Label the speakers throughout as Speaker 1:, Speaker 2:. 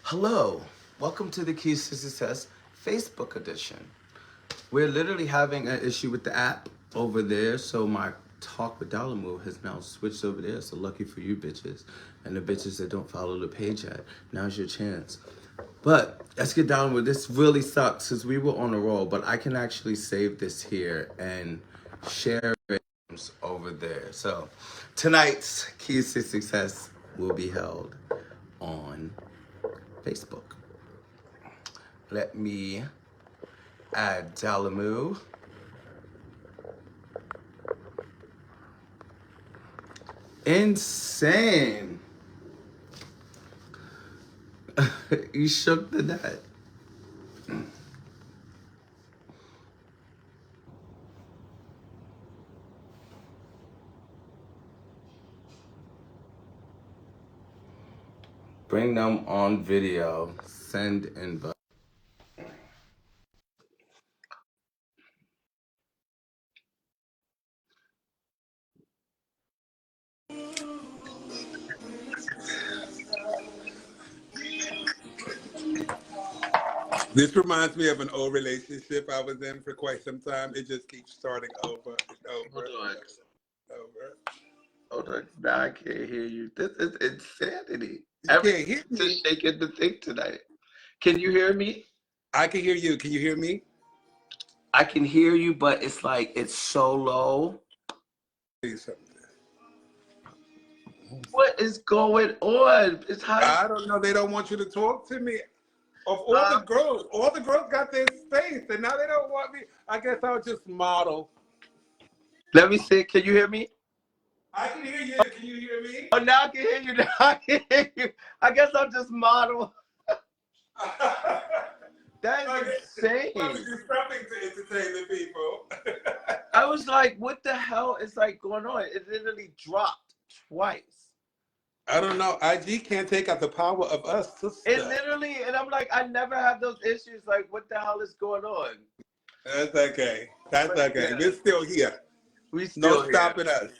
Speaker 1: Hello, welcome to the Keys to Success Facebook edition. We're literally having an issue with the app over there, so my talk with Dhalimu has now switched over there. So lucky for you bitches and the bitches that don't follow the page yet. Now's your chance. But let's get down with this. Really sucks because we were on a roll, but I can actually save this here and share it over there. So tonight's Keys to Success will be held on Facebook. Let me add Dhalimu. Insane. You shook the net. Bring them on video. Send invite.
Speaker 2: This reminds me of an old relationship I was in for quite some time. It just keeps starting over and over and over.
Speaker 1: Hold on. Now I can't hear you. This is insanity.
Speaker 2: You can't hear
Speaker 1: Everything's
Speaker 2: me.
Speaker 1: just shaking the thing tonight. Can you hear me?
Speaker 2: I can hear you. Can you hear me?
Speaker 1: I can hear you, but it's like it's so low.
Speaker 2: Say something.
Speaker 1: What is going on? It's how
Speaker 2: I don't know. They don't want you to talk to me. Of all the girls got their space, and now they don't want me. I guess I'll just model.
Speaker 1: let me see. Can you hear me?
Speaker 2: I can hear you. Can you hear me?
Speaker 1: Oh, now I can hear you. Now I can hear you. I guess I'll just model. That is insane.
Speaker 2: Probably do something to entertain the people.
Speaker 1: I was like, what the hell is like going on? It literally dropped twice.
Speaker 2: I don't know. IG can't take out the power of us, sister.
Speaker 1: It literally, and I'm like, I never have those issues. Like, what the hell is going on?
Speaker 2: That's okay. That's
Speaker 1: But,
Speaker 2: okay.
Speaker 1: yeah,
Speaker 2: We're still here.
Speaker 1: we still
Speaker 2: No
Speaker 1: here.
Speaker 2: stopping us.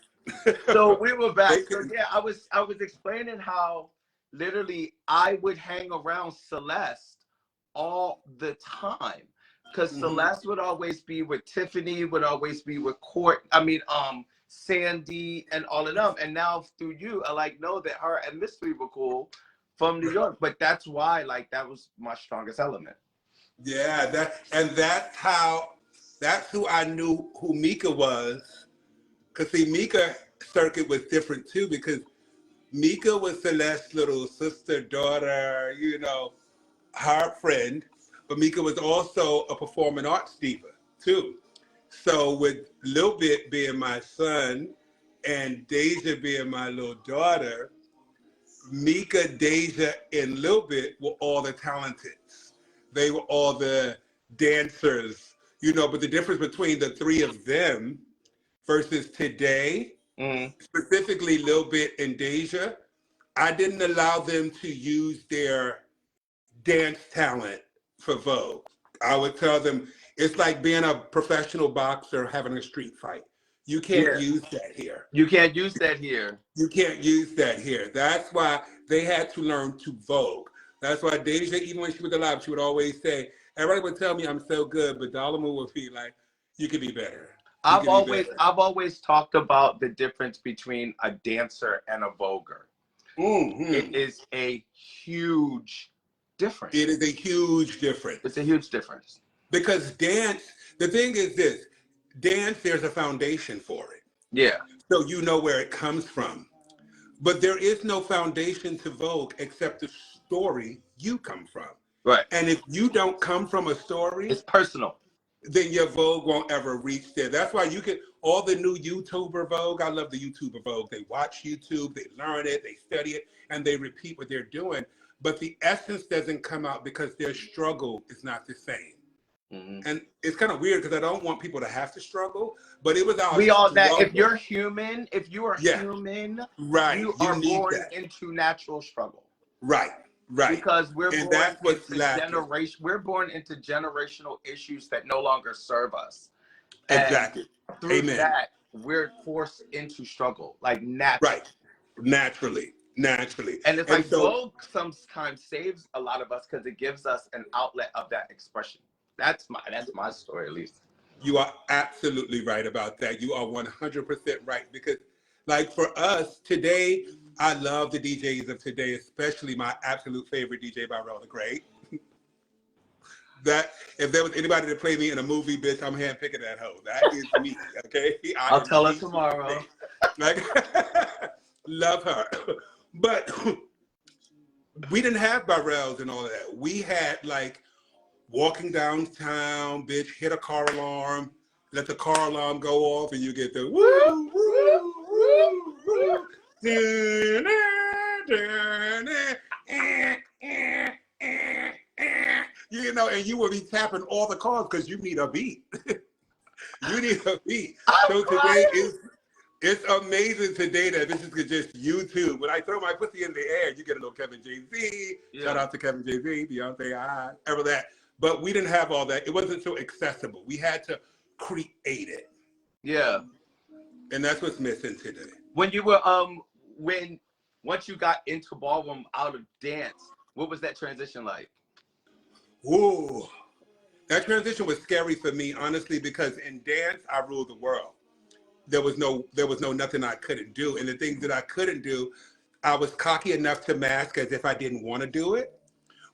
Speaker 1: So we were back. So yeah, I was explaining how literally I would hang around Celeste all the time. Because Celeste would always be with Tiffany, would always be with Sandy and all of them. And now through you, I like know that her and Mystery were cool from New York. But that's why, like, that was my strongest element.
Speaker 2: Yeah, that's who I knew who Mika was. Because see, Mika circuit was different too, because Mika was Celeste's little sister, daughter, her friend. But Mika was also a performing arts diva too. So with Lil Bit being my son and Deja being my little daughter, Mika, Deja, and Lil Bit were all the talented. They were all the dancers, but the difference between the three of them versus today, specifically Lil Bit and Deja, I didn't allow them to use their dance talent for Vogue. I would tell them it's like being a professional boxer having a street fight. You can't use that here.
Speaker 1: You can't use that here.
Speaker 2: You can't use that here. That's why they had to learn to Vogue. That's why Deja, even when she was alive, she would always say, everybody would tell me I'm so good, but Dhalimu would be like, you could be better.
Speaker 1: I've always talked about the difference between a dancer and a voguer. It is a huge difference.
Speaker 2: It is a huge difference.
Speaker 1: It's a huge difference.
Speaker 2: Because dance, the thing is this, dance, there's a foundation for it.
Speaker 1: Yeah.
Speaker 2: So you know where it comes from. But there is no foundation to Vogue except the story you come from.
Speaker 1: Right.
Speaker 2: And if you don't come from a story,
Speaker 1: it's personal.
Speaker 2: Then your Vogue won't ever reach there. That's why you get all the new YouTuber Vogue. I love the YouTuber Vogue. They watch YouTube, they learn it, they study it, and they repeat what they're doing. But the essence doesn't come out because their struggle is not the same. And it's kind of weird because I don't want people to have to struggle, but it was our
Speaker 1: that if you're human, human,
Speaker 2: right,
Speaker 1: you are born into natural struggle.
Speaker 2: Right.
Speaker 1: Because we're
Speaker 2: and
Speaker 1: born
Speaker 2: that's what's
Speaker 1: into we're born into generational issues that no longer serve us.
Speaker 2: Exactly.
Speaker 1: And through that, we're forced into struggle, like naturally.
Speaker 2: Right. Naturally. naturally.
Speaker 1: And it's
Speaker 2: And
Speaker 1: like
Speaker 2: so
Speaker 1: Vogue sometimes saves a lot of us because it gives us an outlet of that expression. That's my story, at least.
Speaker 2: you are absolutely right about that. You are 100% right because, like for us today, I love the DJs of today, especially my absolute favorite DJ, Barrel the Great. That if there was anybody to play me in a movie, bitch, I'm handpicking that hoe. That is me, okay? I
Speaker 1: I'll
Speaker 2: am
Speaker 1: tell her
Speaker 2: me.
Speaker 1: tomorrow.
Speaker 2: Like, love her. But we didn't have barrels and all of that. We had like walking downtown, bitch, hit a car alarm, let the car alarm go off, and you get the woo, woo, woo, woo. You know, and you will be tapping all the cars because you need a beat. You need a beat. So today it's amazing today that this is just YouTube. When I throw my pussy in the air, you get a little Kevin Jay-Z.
Speaker 1: Yeah.
Speaker 2: Shout out to Kevin Jay-Z, Beyonce, ever that. But we didn't have all that. It wasn't so accessible. We had to create it.
Speaker 1: Yeah.
Speaker 2: And that's what's missing today.
Speaker 1: When you were once you got into ballroom out of dance, what was that transition like?
Speaker 2: Whoa. That transition was scary for me, honestly, because in dance, I ruled the world. There was no nothing I couldn't do. And the things that I couldn't do, I was cocky enough to mask as if I didn't want to do it.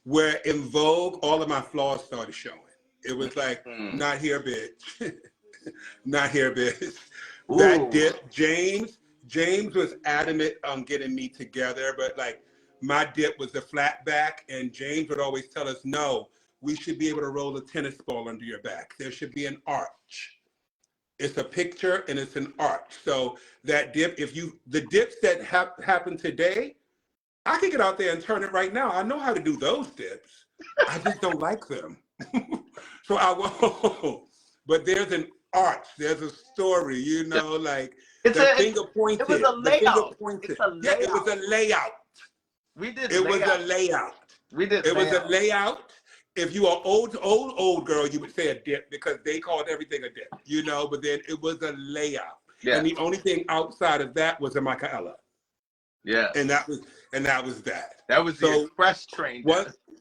Speaker 2: Where in Vogue, all of my flaws started showing. It was like, not here, bitch. Not here, bitch.
Speaker 1: Ooh.
Speaker 2: That dip, James was adamant on getting me together, but like my dip was the flat back, and James would always tell us, no, we should be able to roll a tennis ball under your back. There should be an arch. It's a picture and it's an arch. So that dip, the dips that happen today, I can get out there and turn it right now. I know how to do those dips. I just don't like them. So I won't. But there's an arch. There's a story, you know, like finger pointed.
Speaker 1: It was a layout.
Speaker 2: The finger pointed.
Speaker 1: It's a layout.
Speaker 2: Yeah, it was a layout. It was a layout. It was a layout. If you are old girl, you would say a dip because they called everything a dip, you know, but then it was a layout. Yeah. And the only thing outside of that was a Michaela.
Speaker 1: Yeah.
Speaker 2: And that was that.
Speaker 1: That was the express train.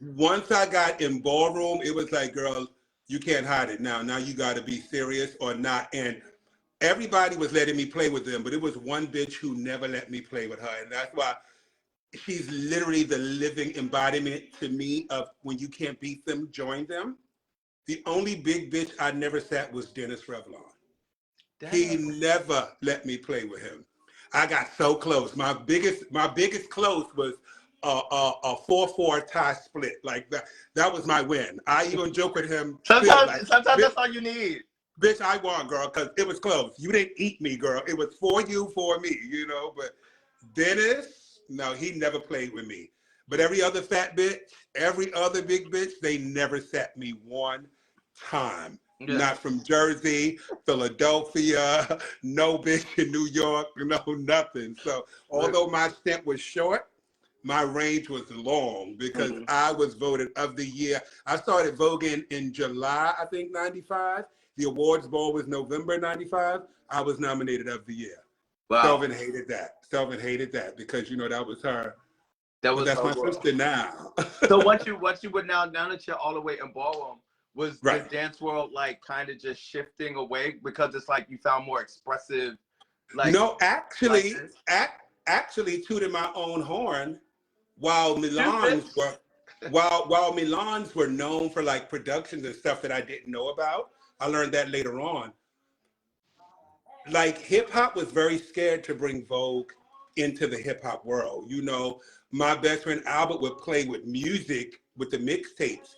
Speaker 2: Once I got in ballroom, it was like, girl, you can't hide it now. Now you got to be serious or not. And everybody was letting me play with them, but it was one bitch who never let me play with her. And that's why she's literally the living embodiment to me of when you can't beat them, join them. The only big bitch I never sat was Dennis Revlon. Damn. He never let me play with him. I got so close. My biggest close was a 4-4 tie split. Like that was my win. I even joke with him.
Speaker 1: Sometimes that's all you need.
Speaker 2: Bitch, I won, girl, because it was close. You didn't eat me, girl. It was for you, for me, you know. But Dennis, no, he never played with me. But every other fat bitch, every other big bitch, they never sat me one time. Yeah. Not from Jersey, Philadelphia, no bitch in New York, no nothing. So although my stint was short, my range was long because I was voted of the year. I started voguing in July, I think, 95. The awards ball was November 95. I was nominated of the year. Wow. Selvin hated that because, you know, that was her. That's my sister now.
Speaker 1: So once you would now that you're all the way in ballroom, was the dance world like kind of just shifting away because it's like you found more expressive? Like
Speaker 2: no, actually, tooting my own horn. While Milans were known for like productions and stuff that I didn't know about, I learned that later on. Like hip hop was very scared to bring Vogue into the hip hop world. You know, my best friend Albert would play with music with the mixtapes,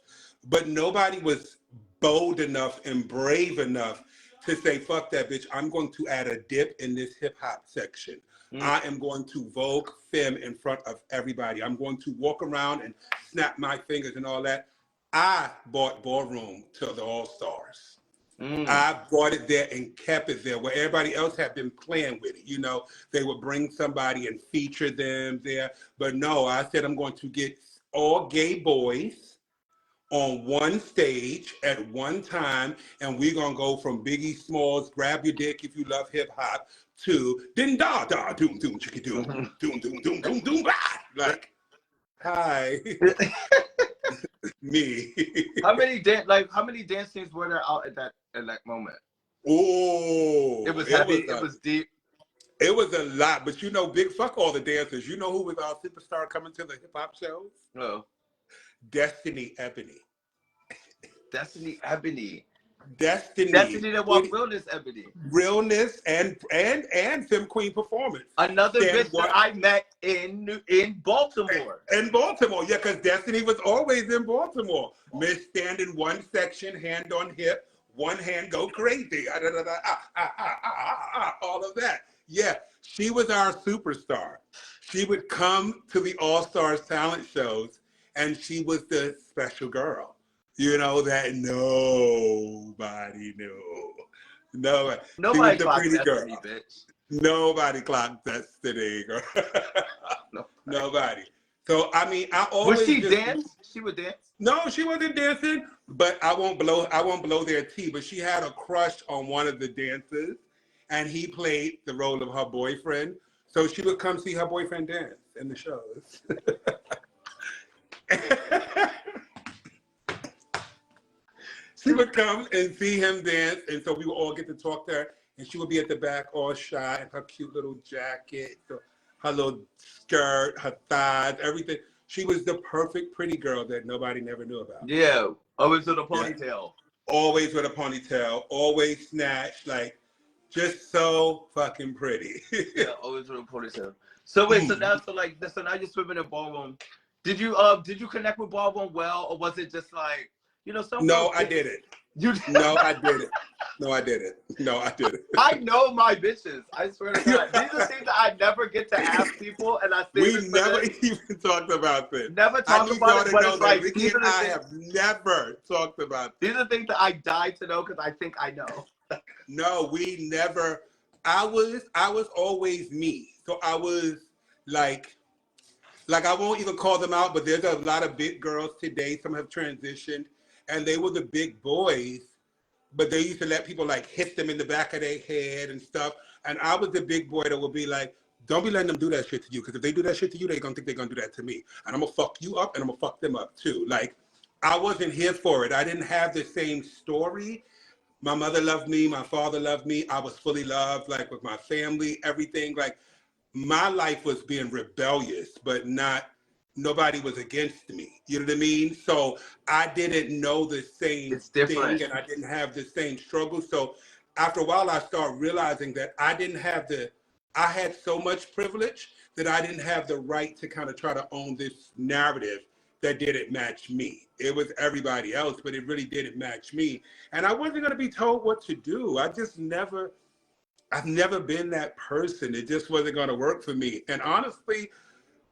Speaker 2: but nobody was bold enough and brave enough to say, fuck that bitch, I'm going to add a dip in this hip hop section. I am going to Vogue Femme in front of everybody. I'm going to walk around and snap my fingers and all that. I bought ballroom to the All-Stars. I brought it there and kept it there where everybody else had been playing with it. You know, they would bring somebody and feature them there. But no, I said I'm going to get all gay boys on one stage at one time, and we're gonna go from Biggie Smalls, Grab Your Dick If You Love Hip Hop, to din da da doom doom chicky doom doom doom doom doom doom blah. Like, hi, me.
Speaker 1: How many dance scenes were there out at that moment?
Speaker 2: Oh,
Speaker 1: It was heavy. It was deep.
Speaker 2: It was a lot, but you know, big fuck all the dancers. You know who was our superstar coming to the hip hop shows?
Speaker 1: Oh,
Speaker 2: Destiny Ebony.
Speaker 1: Destiny Ebony.
Speaker 2: Destiny
Speaker 1: that want realness, Ebony.
Speaker 2: Realness and Femme Queen performance.
Speaker 1: Another bitch that I met in Baltimore.
Speaker 2: In Baltimore, yeah, because Destiny was always in Baltimore. Miss stand in one section, hand on hip, one hand go crazy, all of that. Yeah, she was our superstar. She would come to the All Stars talent shows, and she was the special girl. You know, that nobody knew. Nobody. She was the pretty girl.
Speaker 1: Destiny, bitch.
Speaker 2: Nobody clocked Destiny, girl. Nobody. So I mean, I always.
Speaker 1: Would she dance? She would dance.
Speaker 2: No, she wasn't dancing. But I won't blow their tea. But she had a crush on one of the dancers, and he played the role of her boyfriend. So she would come see her boyfriend dance in the shows. She would come and see him dance, and so we would all get to talk to her, and she would be at the back all shy in her cute little jacket, her little skirt, her thighs, everything. She was the perfect pretty girl that nobody never knew about.
Speaker 1: Yeah, always with a ponytail.
Speaker 2: Yeah. Always with a ponytail, always snatched, like just so fucking pretty.
Speaker 1: Yeah, always with a ponytail. So wait, so now you're swimming in ballroom. Did you connect with ballroom well, or was it just like, you know, some?
Speaker 2: No, I didn't. No, I didn't. No, I didn't. No, I didn't.
Speaker 1: I know my bitches. I swear to God. These are things that I never get to ask people, and
Speaker 2: we never even talked about this.
Speaker 1: Never talked about it, but it's like
Speaker 2: Ricky and I have never talked about this.
Speaker 1: These are things that I die to know because I think I know.
Speaker 2: No, we never. I was always me. So I was like I won't even call them out, but there's a lot of big girls today. Some have transitioned, and they were the big boys, but they used to let people like hit them in the back of their head and stuff. And I was the big boy that would be like, don't be letting them do that shit to you, because if they do that shit to you, they're gonna think they're gonna do that to me. And I'm gonna fuck you up, and I'm gonna fuck them up too. Like, I wasn't here for it. I didn't have the same story. My mother loved me, my father loved me. I was fully loved, like with my family, everything. Like, my life was being rebellious, but nobody was against me. You know what I mean? So I didn't know the same thing, and I didn't have the same struggle. So after a while, I started realizing that I had so much privilege that I didn't have the right to kind of try to own this narrative that didn't match me. It was everybody else, but it really didn't match me. And I wasn't going to be told what to do. I've never been that person. It just wasn't going to work for me. And honestly,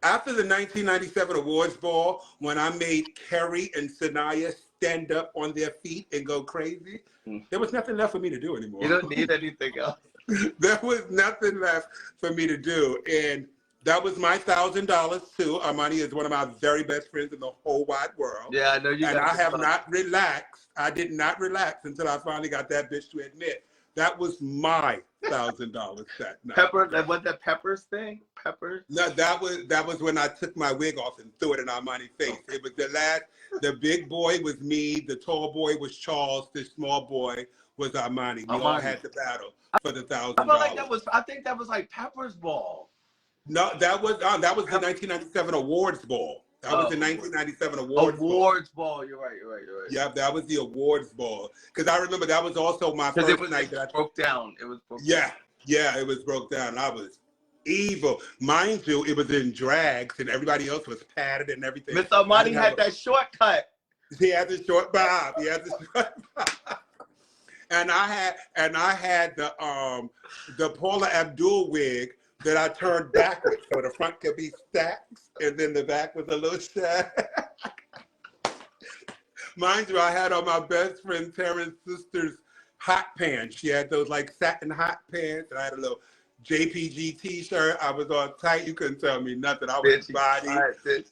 Speaker 2: after the 1997 awards ball, when I made Kerry and Sanaya stand up on their feet and go crazy, there was nothing left for me to do anymore.
Speaker 1: You don't need anything else.
Speaker 2: There was nothing left for me to do. And that was my $1,000 too. Armani is one of my very best friends in the whole wide world.
Speaker 1: Yeah, I know you.
Speaker 2: And I have not relaxed. I did not relax until I finally got that bitch to admit that was my $1,000 that night.
Speaker 1: Pepper, was that Pepper's thing? Pepper?
Speaker 2: No, that was when I took my wig off and threw it in Armani's face. It was the big boy was me, the tall boy was Charles, the small boy was Armani. We all had the battle for the $1,000.
Speaker 1: I felt like I think that was like Pepper's ball.
Speaker 2: No, that was the 1997 awards ball. That was the 1997 awards
Speaker 1: ball. You're right.
Speaker 2: Yeah, that was the awards ball. Because I remember that was also my first night that I
Speaker 1: broke down. It was broke
Speaker 2: down. Yeah, it was broke down. I was evil. Mind you, it was in drags and everybody else was padded and everything.
Speaker 1: Mr. Armani had that shortcut.
Speaker 2: He had the short bob. And I had the Paula Abdul wig that I turned backwards, so the front could be stacks, and then the back was a little shag. Mind you, I had on my best friend Terrence's sister's hot pants. She had those like satin hot pants, and I had a little JPG t-shirt. I was all tight. You couldn't tell me nothing. I was body.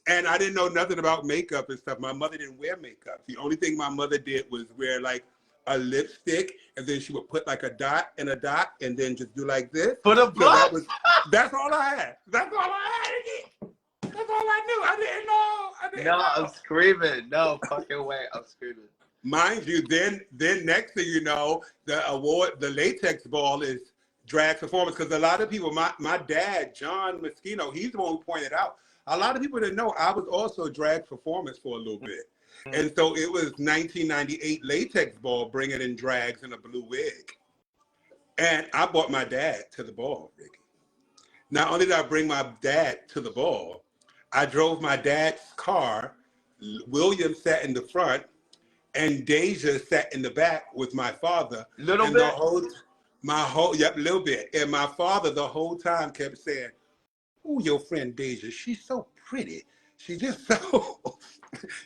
Speaker 2: And I didn't know nothing about makeup and stuff. My mother didn't wear makeup. The only thing my mother did was wear like a lipstick, and then she would put like a dot and a dot, and then just do like this.
Speaker 1: For the blood?
Speaker 2: So that's all I had. That's all I had. That's all I knew. I didn't know.
Speaker 1: I'm screaming. No fucking way. I'm screaming.
Speaker 2: Mind you, then next thing you know, the latex ball is drag performance, because a lot of people, my dad, John Moschino, he's the one who pointed out. A lot of people didn't know I was also drag performance for a little bit. And so it was 1998 latex ball bringing in drags in a blue wig. And I brought my dad to the ball, Ricky. Not only did I bring my dad to the ball, I drove my dad's car. William sat in the front, and Deja sat in the back with my father.
Speaker 1: Little
Speaker 2: and
Speaker 1: bit?
Speaker 2: Little bit. And my father the whole time kept saying, "Oh, your friend Deja, she's so pretty. She's just so,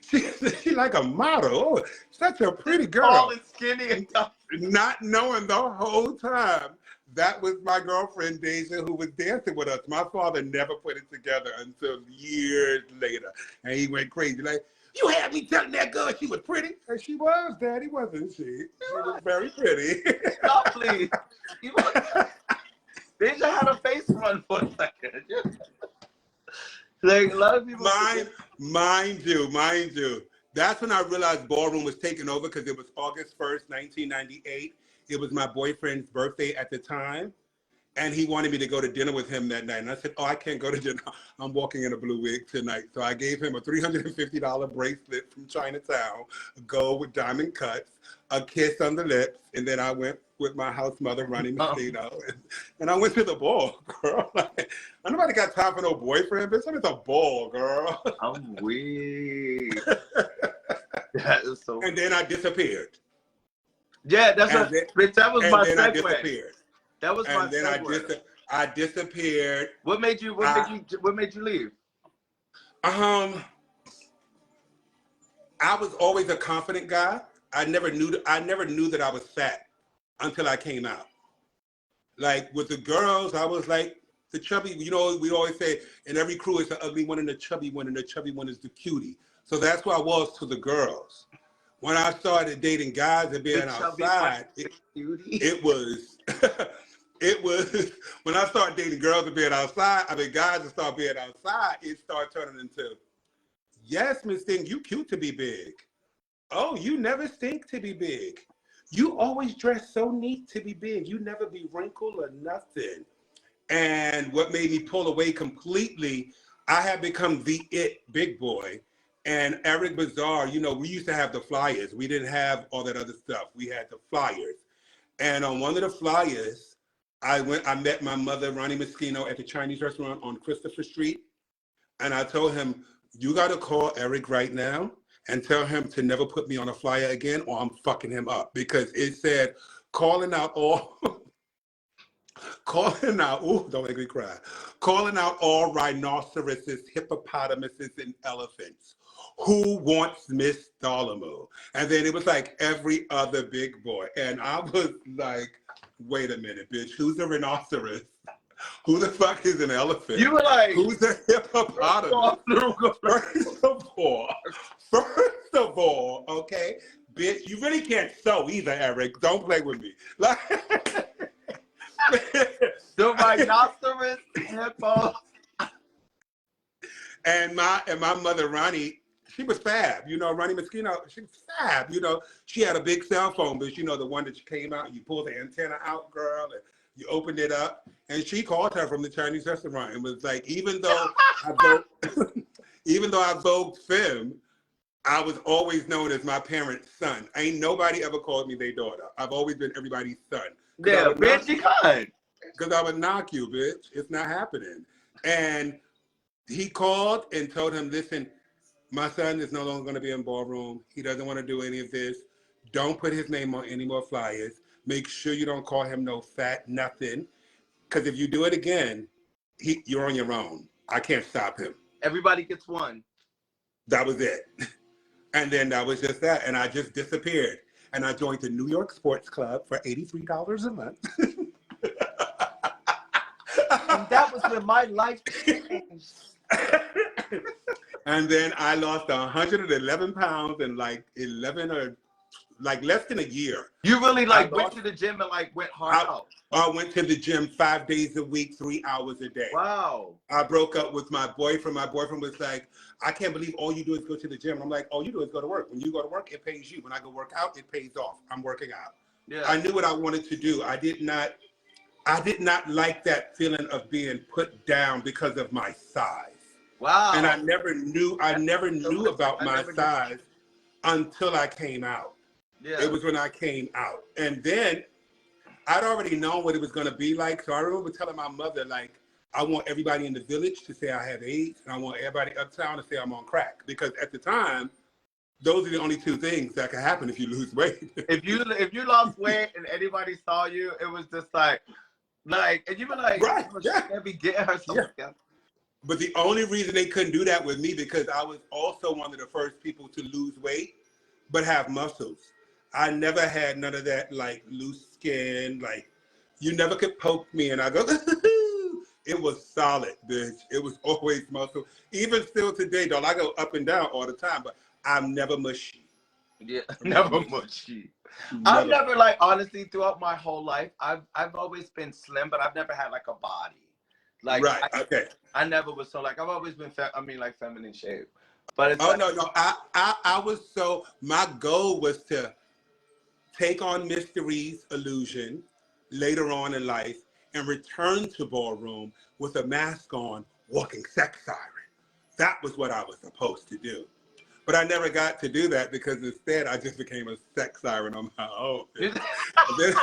Speaker 2: she's like a model. Oh, such a pretty girl."
Speaker 1: Tall and skinny and tough.
Speaker 2: Not knowing the whole time that was my girlfriend Deja, who was dancing with us. My father never put it together until years later. And he went crazy. Like, "You had me telling that girl she was pretty?" And she was, Daddy, wasn't she? She was very pretty.
Speaker 1: No, please. Deja had a face run for a second. Like, a lot of people.
Speaker 2: Mind you. That's when I realized ballroom was taking over, because it was August 1st, 1998. It was my boyfriend's birthday at the time. And he wanted me to go to dinner with him that night. And I said, "Oh, I can't go to dinner. I'm walking in a blue wig tonight." So I gave him a $350 bracelet from Chinatown, a gold with diamond cuts, a kiss on the lips. And then I went with my house mother, Ronnie Messino. And I went to the ball, girl. Like, nobody got time for no boyfriend, bitch. I'm at the ball, girl.
Speaker 1: I'm weak. That is so.
Speaker 2: And then I disappeared.
Speaker 1: Yeah, that was my segue.
Speaker 2: I disappeared.
Speaker 1: That was my
Speaker 2: segue. And then I disappeared.
Speaker 1: What made you leave?
Speaker 2: I was always a confident guy. I never knew that I was fat until I came out. Like with the girls, I was like the chubby. You know, we always say in every crew it's the ugly one and the chubby one, and the chubby one is the cutie. So that's who I was to the girls. When I started dating guys and being outside, it was when I started dating girls and being outside. I mean, guys and start being outside, it started turning into, "Yes, Miss Thing, you cute to be big. Oh, you never stink to be big. You always dress so neat to be big. You never be wrinkled or nothing." And what made me pull away completely, I had become the it big boy. And Eric Bazaar, you know, we used to have the flyers. We didn't have all that other stuff. We had the flyers. And on one of the flyers, I met my mother, Ronnie Moschino, at the Chinese restaurant on Christopher Street. And I told him, "You got to call Eric right now and tell him to never put me on a flyer again, or I'm fucking him up." Because it said, calling out all don't make me cry. "Calling out all rhinoceroses, hippopotamuses, and elephants. Who wants Miss Dhalimu?" And then it was like every other big boy. And I was like, wait a minute, bitch. Who's a rhinoceros? Who the fuck is an elephant?
Speaker 1: You were like,
Speaker 2: who's a hippopotamus? First of all, okay, bitch, you really can't sew either, Eric. Don't play with me. Like,
Speaker 1: the rhinoceros, hippo.
Speaker 2: And my mother, Ronnie, she was fab. You know, Ronnie Moschino, she was fab. You know, she had a big cell phone, but you know, the one that came out, you pulled the antenna out, girl, and you opened it up. And she called her from the Chinese restaurant and was like, even though I vogued femme, I was always known as my parents' son. Ain't nobody ever called me their daughter. I've always been everybody's son.
Speaker 1: Yeah, bitch, you can't.
Speaker 2: Because I would knock you, bitch. It's not happening. And he called and told him, "Listen, my son is no longer going to be in ballroom. He doesn't want to do any of this. Don't put his name on any more flyers. Make sure you don't call him no fat nothing. Because if you do it again, you're on your own. I can't stop him."
Speaker 1: Everybody gets one.
Speaker 2: That was it. And then that was just that. And I just disappeared. And I joined the New York Sports Club for $83 a month.
Speaker 1: And that was when my life changed.
Speaker 2: And then I lost 111 pounds in like 11 or like less than a year.
Speaker 1: You really
Speaker 2: I
Speaker 1: like went
Speaker 2: lost,
Speaker 1: to the gym and like went hard
Speaker 2: I,
Speaker 1: out.
Speaker 2: I went to the gym 5 days a week, 3 hours a day.
Speaker 1: Wow.
Speaker 2: I broke up with my boyfriend. My boyfriend was like, I can't believe all you do is go to the gym. I'm like, all you do is go to work. When you go to work, it pays you. When I go work out, it pays off. I'm working out.
Speaker 1: Yeah.
Speaker 2: I knew what I wanted to do. I did not like that feeling of being put down because of my size. And I
Speaker 1: Wow.
Speaker 2: never knew about
Speaker 1: I
Speaker 2: my
Speaker 1: never knew.
Speaker 2: size until I came out.
Speaker 1: Yeah.
Speaker 2: It was when I came out. And then I'd already known what it was going to be like. So I remember telling my mother, like, I want everybody in the village to say I have AIDS, and I want everybody uptown to say I'm on crack. Because at the time, those are the only two things that can happen if you lose weight.
Speaker 1: If you lost weight and anybody saw you, it was just like, and you were like,
Speaker 2: Right,
Speaker 1: oh, she
Speaker 2: yeah.
Speaker 1: can't be getting herself together.
Speaker 2: But the only reason they couldn't do that with me because I was also one of the first people to lose weight, but have muscles. I never had none of that like loose skin. Like you never could poke me and I go, it was solid, bitch. It was always muscle. Even still today, though, I go up and down all the time, but I'm never mushy.
Speaker 1: Yeah, never mushy. I've
Speaker 2: Never.
Speaker 1: never like honestly throughout my whole life, I've always been slim, but I've never had like a body. Like
Speaker 2: Right. Okay.
Speaker 1: I never was so like I've always been like feminine shape. But it's
Speaker 2: Oh
Speaker 1: like,
Speaker 2: no. I was so my goal was to take on Mystery's illusion later on in life and return to ballroom with a mask on, walking sex siren. That was what I was supposed to do. But I never got to do that because instead I just became a sex siren on my own. And then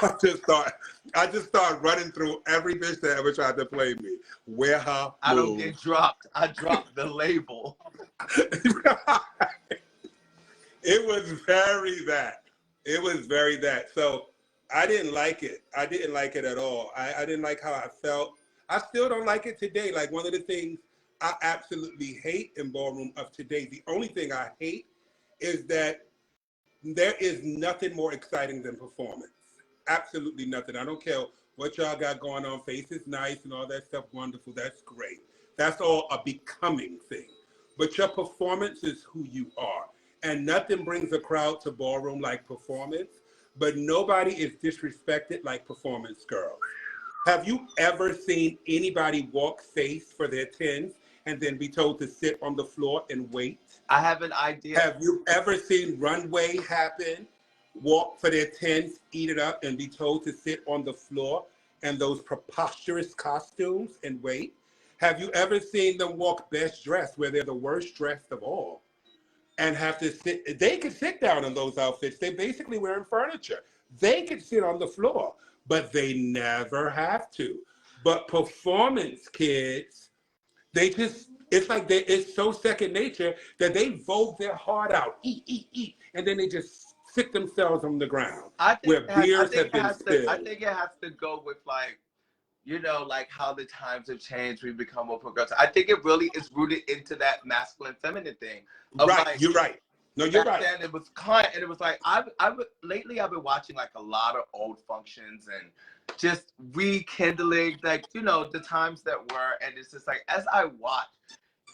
Speaker 2: I just started running through every bitch that ever tried to play me. Wear her
Speaker 1: I don't
Speaker 2: move.
Speaker 1: get dropped. I dropped the label.
Speaker 2: It was very that. It was very that. So I didn't like it. I didn't like it at all. I didn't like how I felt. I still don't like it today. Like one of the things I absolutely hate in ballroom of today, the only thing I hate is that there is nothing more exciting than performance. Absolutely nothing. I don't care what y'all got going on. Face is nice and all that stuff. Wonderful. That's great. That's all a becoming thing. But your performance is who you are. And nothing brings a crowd to ballroom like performance. But nobody is disrespected like performance girls. Have you ever seen anybody walk face for their tens and then be told to sit on the floor and wait?
Speaker 1: I have an idea.
Speaker 2: Have you ever seen runway happen, walk for their tens, eat it up, and be told to sit on the floor and those preposterous costumes and wait? Have you ever seen them walk best dressed where they're the worst dressed of all and have to sit? They could sit down in those outfits. They're basically wearing furniture. They could sit on the floor, but they never have to. But performance kids, it's like it's so second nature that they vogue their heart out, eat, and then they just sit themselves on the ground where beers have been spilled.
Speaker 1: I think it has to go with like, like how the times have changed. We've become more progressive. I think it really is rooted into that masculine feminine thing.
Speaker 2: Right,
Speaker 1: like,
Speaker 2: you're right. No, you're right.
Speaker 1: Then it was and it was like lately I've been watching like a lot of old functions and just rekindling like the times that were, and it's just like as I watch,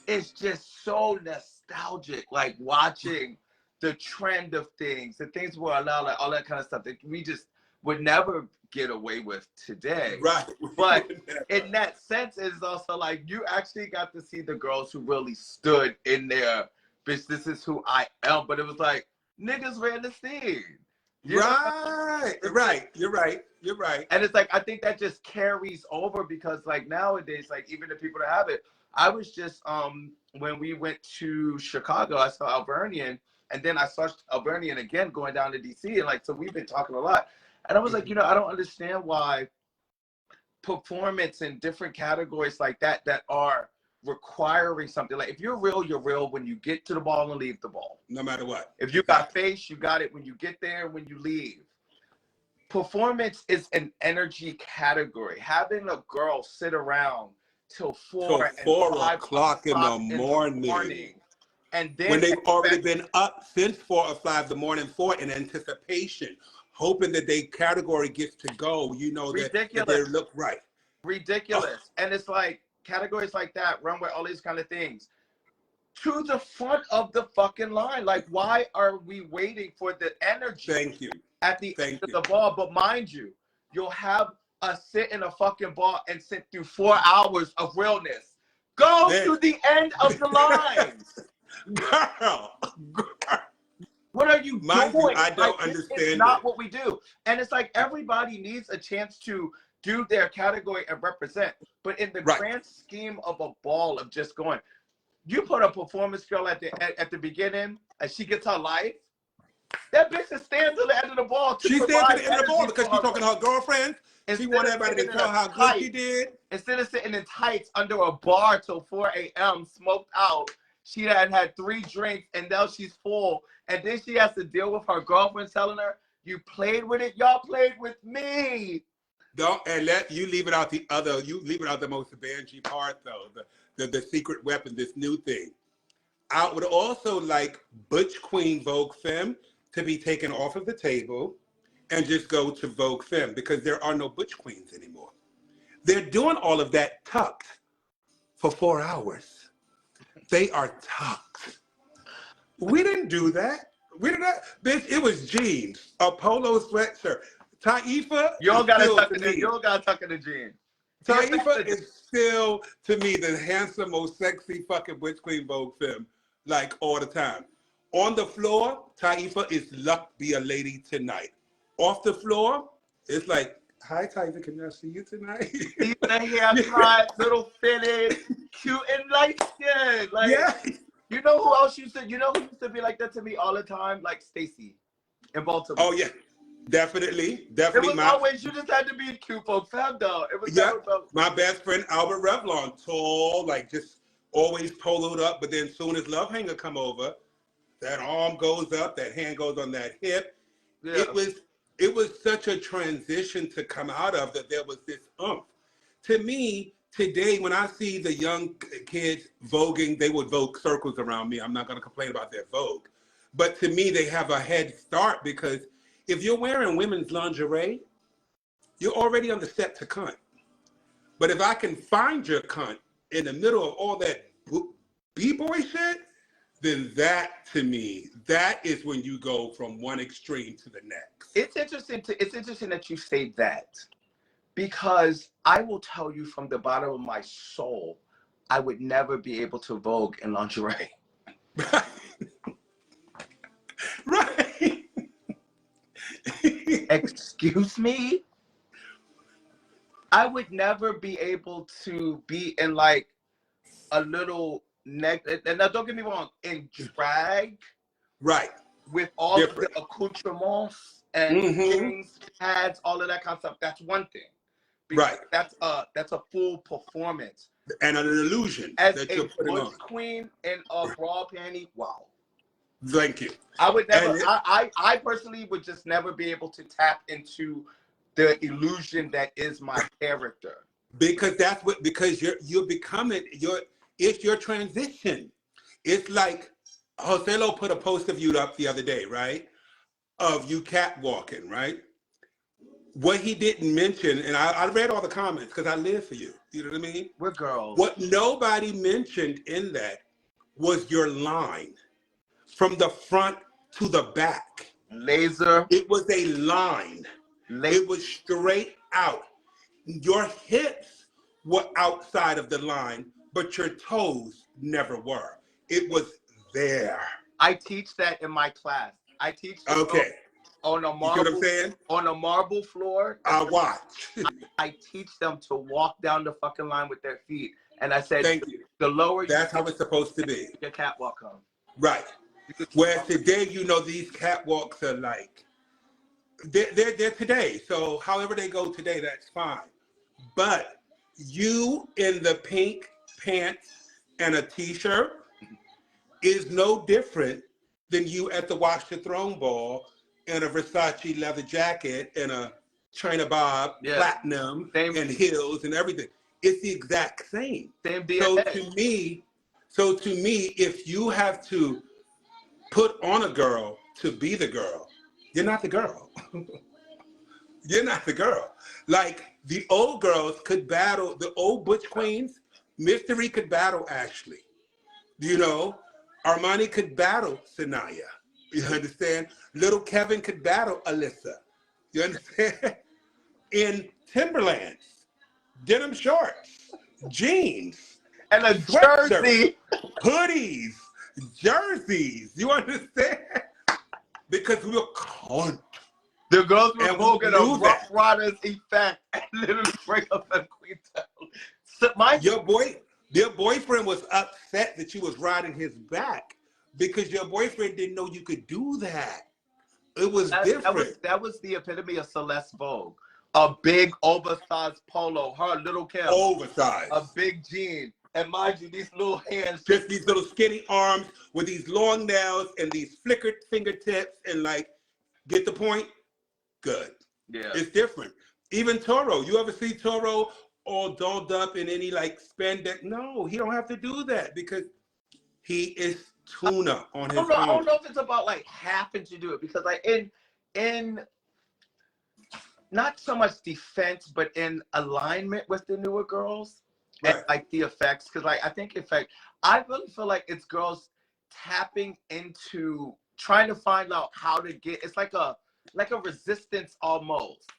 Speaker 1: it's just so nostalgic. Like watching the trend of things, the things were allowed, like all that kind of stuff that we just would never get away with today.
Speaker 2: Right.
Speaker 1: But in that sense, it's also like you actually got to see the girls who really stood in there. Bitch, this is who I am. But it was like, niggas ran the scene.
Speaker 2: Right. You're right.
Speaker 1: And it's like, I think that just carries over because like nowadays, like even the people that have it, I was just, when we went to Chicago, I saw Albernian, and then I saw Albernian again going down to DC. And like, so we've been talking a lot. And I was like, I don't understand why performance in different categories like that are requiring something. Like if you're real when you get to the ball and leave the ball.
Speaker 2: No matter what.
Speaker 1: If you got face, you got it when you get there, when you leave. Performance is an energy category. Having a girl sit around till 4
Speaker 2: o'clock in the morning.
Speaker 1: And then
Speaker 2: when they've already been up since 4 or 5 the morning for in anticipation, hoping that their category gets to go, that they look right.
Speaker 1: Ridiculous. And it's like categories like that, runway, all these kind of things. to the front of the fucking line. Like, why are we waiting for the energy
Speaker 2: Thank you.
Speaker 1: at the
Speaker 2: Thank
Speaker 1: end of
Speaker 2: you.
Speaker 1: the ball? But mind you, you'll have us sit in a fucking ball and sit through 4 hours of realness. Go to the end of the line.
Speaker 2: Girl.
Speaker 1: What are you
Speaker 2: Mind you,
Speaker 1: doing?
Speaker 2: I don't
Speaker 1: Like, this
Speaker 2: understand
Speaker 1: is not
Speaker 2: it.
Speaker 1: what we do. And it's like everybody needs a chance to do their category and represent. But in the
Speaker 2: Right.
Speaker 1: grand scheme of a ball of just going, you put a performance girl at the beginning and she gets her life, that bitch is staying to the end of the ball to
Speaker 2: She stands at the end of the ball
Speaker 1: energy
Speaker 2: because
Speaker 1: for
Speaker 2: she's talking to her girlfriends. She
Speaker 1: Instead
Speaker 2: want
Speaker 1: of
Speaker 2: everybody to
Speaker 1: sitting in
Speaker 2: tell
Speaker 1: a
Speaker 2: how good
Speaker 1: tight-
Speaker 2: she did.
Speaker 1: Instead of sitting in tights under a bar till 4 a.m. smoked out, she had 3 drinks and now she's full. And then she has to deal with her girlfriend telling her, you played with it, y'all played with me.
Speaker 2: Don't and let you leave it out you leave it out the most bangy part though, the secret weapon, this new thing. I would also like Butch Queen Vogue Femme to be taken off of the table and just go to Vogue Femme because there are no Butch Queens anymore. They're doing all of that tucked for 4 hours. They are tucked. We didn't do that. We did not. Bitch, it was jeans, a polo sweatshirt. Taifa
Speaker 1: You don't
Speaker 2: is
Speaker 1: gotta
Speaker 2: still
Speaker 1: tuck
Speaker 2: to
Speaker 1: it in.
Speaker 2: me.
Speaker 1: You don't gotta tuck in the jeans.
Speaker 2: Taifa is still to me the handsome, most sexy fucking Butch Queen Vogue Femme, like all the time. On the floor, Taifa is luck be a lady tonight. Off the floor, it's like, hi Taifa, can I see you tonight?
Speaker 1: Even a haircut, little fitted, cute and light skin. Like,
Speaker 2: Yeah.
Speaker 1: you know who else used to be like that to me all the time? Like Stacy in Baltimore.
Speaker 2: Oh yeah, definitely.
Speaker 1: It was always, you just had to be cute for femme though. It was never about.
Speaker 2: My best friend Albert Revlon, tall, like just always poloed up, but then soon as Love Hanger come over, that arm goes up, that hand goes on that hip.
Speaker 1: Yeah.
Speaker 2: It was such a transition to come out of that there was this oomph. To me, today, when I see the young kids voguing, they would vogue circles around me. I'm not going to complain about their vogue. But to me, they have a head start because if you're wearing women's lingerie, you're already on the set to cunt. But if I can find your cunt in the middle of all that b-boy shit, then that, to me, that is when you go from one extreme to the next.
Speaker 1: It's interesting that you say that, because I will tell you from the bottom of my soul, I would never be able to vogue in lingerie.
Speaker 2: Right.
Speaker 1: Excuse me? I would never be able to be in like a little and now don't get me wrong, in drag,
Speaker 2: Right.
Speaker 1: with all of the accoutrements and things, pads, all of that kind of stuff. That's one thing. Because that's a full performance.
Speaker 2: And an illusion
Speaker 1: as
Speaker 2: that
Speaker 1: a
Speaker 2: you're putting on.
Speaker 1: queen in a bra panty. Wow.
Speaker 2: Thank you.
Speaker 1: I would never. I personally would just never be able to tap into the illusion that is my character.
Speaker 2: Because you're becoming it's your transition. It's like Joselo put a post of you up the other day, right? Of you catwalking, right? What he didn't mention, and I read all the comments because I live for you. You know what I mean?
Speaker 1: We're girls.
Speaker 2: What nobody mentioned in that was your line from the front to the back.
Speaker 1: Laser.
Speaker 2: It was a line. It was straight out. Your hips were outside of the line, but your toes never were. It was there.
Speaker 1: I teach that in my class. I teach
Speaker 2: Okay.
Speaker 1: On a marble,
Speaker 2: you know what I'm saying?
Speaker 1: On a marble floor.
Speaker 2: I watch.
Speaker 1: I teach them to walk down the fucking line with their feet. And I said,
Speaker 2: thank you.
Speaker 1: The lower
Speaker 2: That's how it's supposed to be.
Speaker 1: Your catwalk comes.
Speaker 2: Right. Whereas today, these catwalks are like, they're today. So however they go today, that's fine. But you in the pink pants and a t-shirt is no different than you at the Watch the Throne ball in a Versace leather jacket and a China Bob platinum and heels and everything. It's the exact same. So to me, if you have to put on a girl to be the girl, you're not the girl. You're not the girl. Like the old girls could battle, the old Butch Queens, Mystery could battle Ashley. You know, Armani could battle Sanaya. You understand? Little Kevin could battle Alyssa. You understand? In Timberlands, denim shorts, jeans,
Speaker 1: And a
Speaker 2: sweatshirts,
Speaker 1: jersey.
Speaker 2: hoodies, jerseys. You understand? Because we were cunt.
Speaker 1: The girls were
Speaker 2: And we
Speaker 1: smoking a
Speaker 2: knew
Speaker 1: Rough
Speaker 2: that.
Speaker 1: Riders effect and literally bring up a Queenstown. So
Speaker 2: Your boyfriend was upset that you was riding his back because your boyfriend didn't know you could do that. It was different.
Speaker 1: that was the epitome of Celeste Vogue. A big oversized polo, her little Kim,
Speaker 2: Oversized.
Speaker 1: a big jean, and mind you, these little hands.
Speaker 2: Just these little skinny arms with these long nails and these flickered fingertips and like, get the point? Good.
Speaker 1: Yeah.
Speaker 2: It's different. Even Toro. You ever see Toro all dolled up in any like spandex? No, he don't have to do that because he is tuna on his own.
Speaker 1: I don't know if it's about like having to do it because like in not so much defense, but in alignment with the newer girls and like the effects. Because like I think I really feel like it's girls tapping into trying to find out how to get. It's like a resistance almost.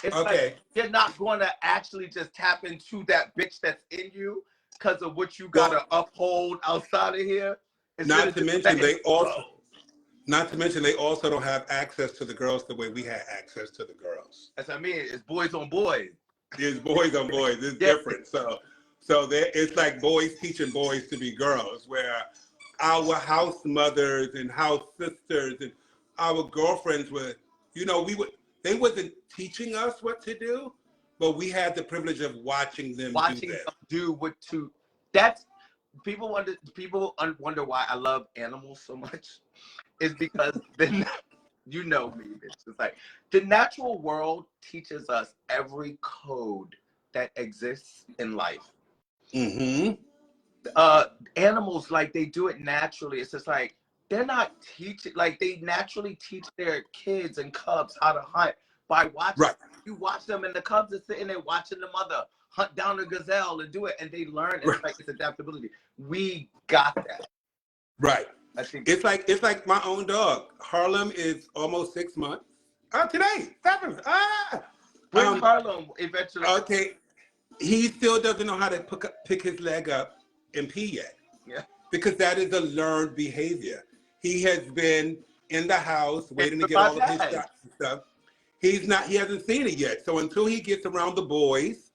Speaker 1: It's like you're not going to actually just tap into that bitch that's in you because of what you got to uphold outside of here.
Speaker 2: Not to mention they also don't have access to the girls the way we had access to the girls.
Speaker 1: That's what I mean. It's boys on boys.
Speaker 2: It's boys on boys. It's different. So it's like boys teaching boys to be girls, where our house mothers and house sisters and our girlfriends were, they wasn't teaching us what to do, but we had the privilege of watching them
Speaker 1: do what to. That's people wonder why I love animals so much. Is because you know me, bitch. It's like the natural world teaches us every code that exists in life.
Speaker 2: Mm-hmm.
Speaker 1: Animals, like, they do it naturally. It's just like they're not teaching, like they naturally teach their kids and cubs how to hunt by watching.
Speaker 2: Right.
Speaker 1: You watch them and the cubs are sitting there watching the mother hunt down a gazelle and do it, and they learn. It's like it's adaptability. We got that.
Speaker 2: Right.
Speaker 1: I think
Speaker 2: it's like my own dog. Harlem is almost 6 months. Today, 7.
Speaker 1: Bring Harlem eventually.
Speaker 2: Okay. He still doesn't know how to pick his leg up and pee yet.
Speaker 1: Yeah.
Speaker 2: Because that is a learned behavior. He has been in the house waiting to get all of his shots and stuff. He hasn't seen it yet. So until he gets around the boys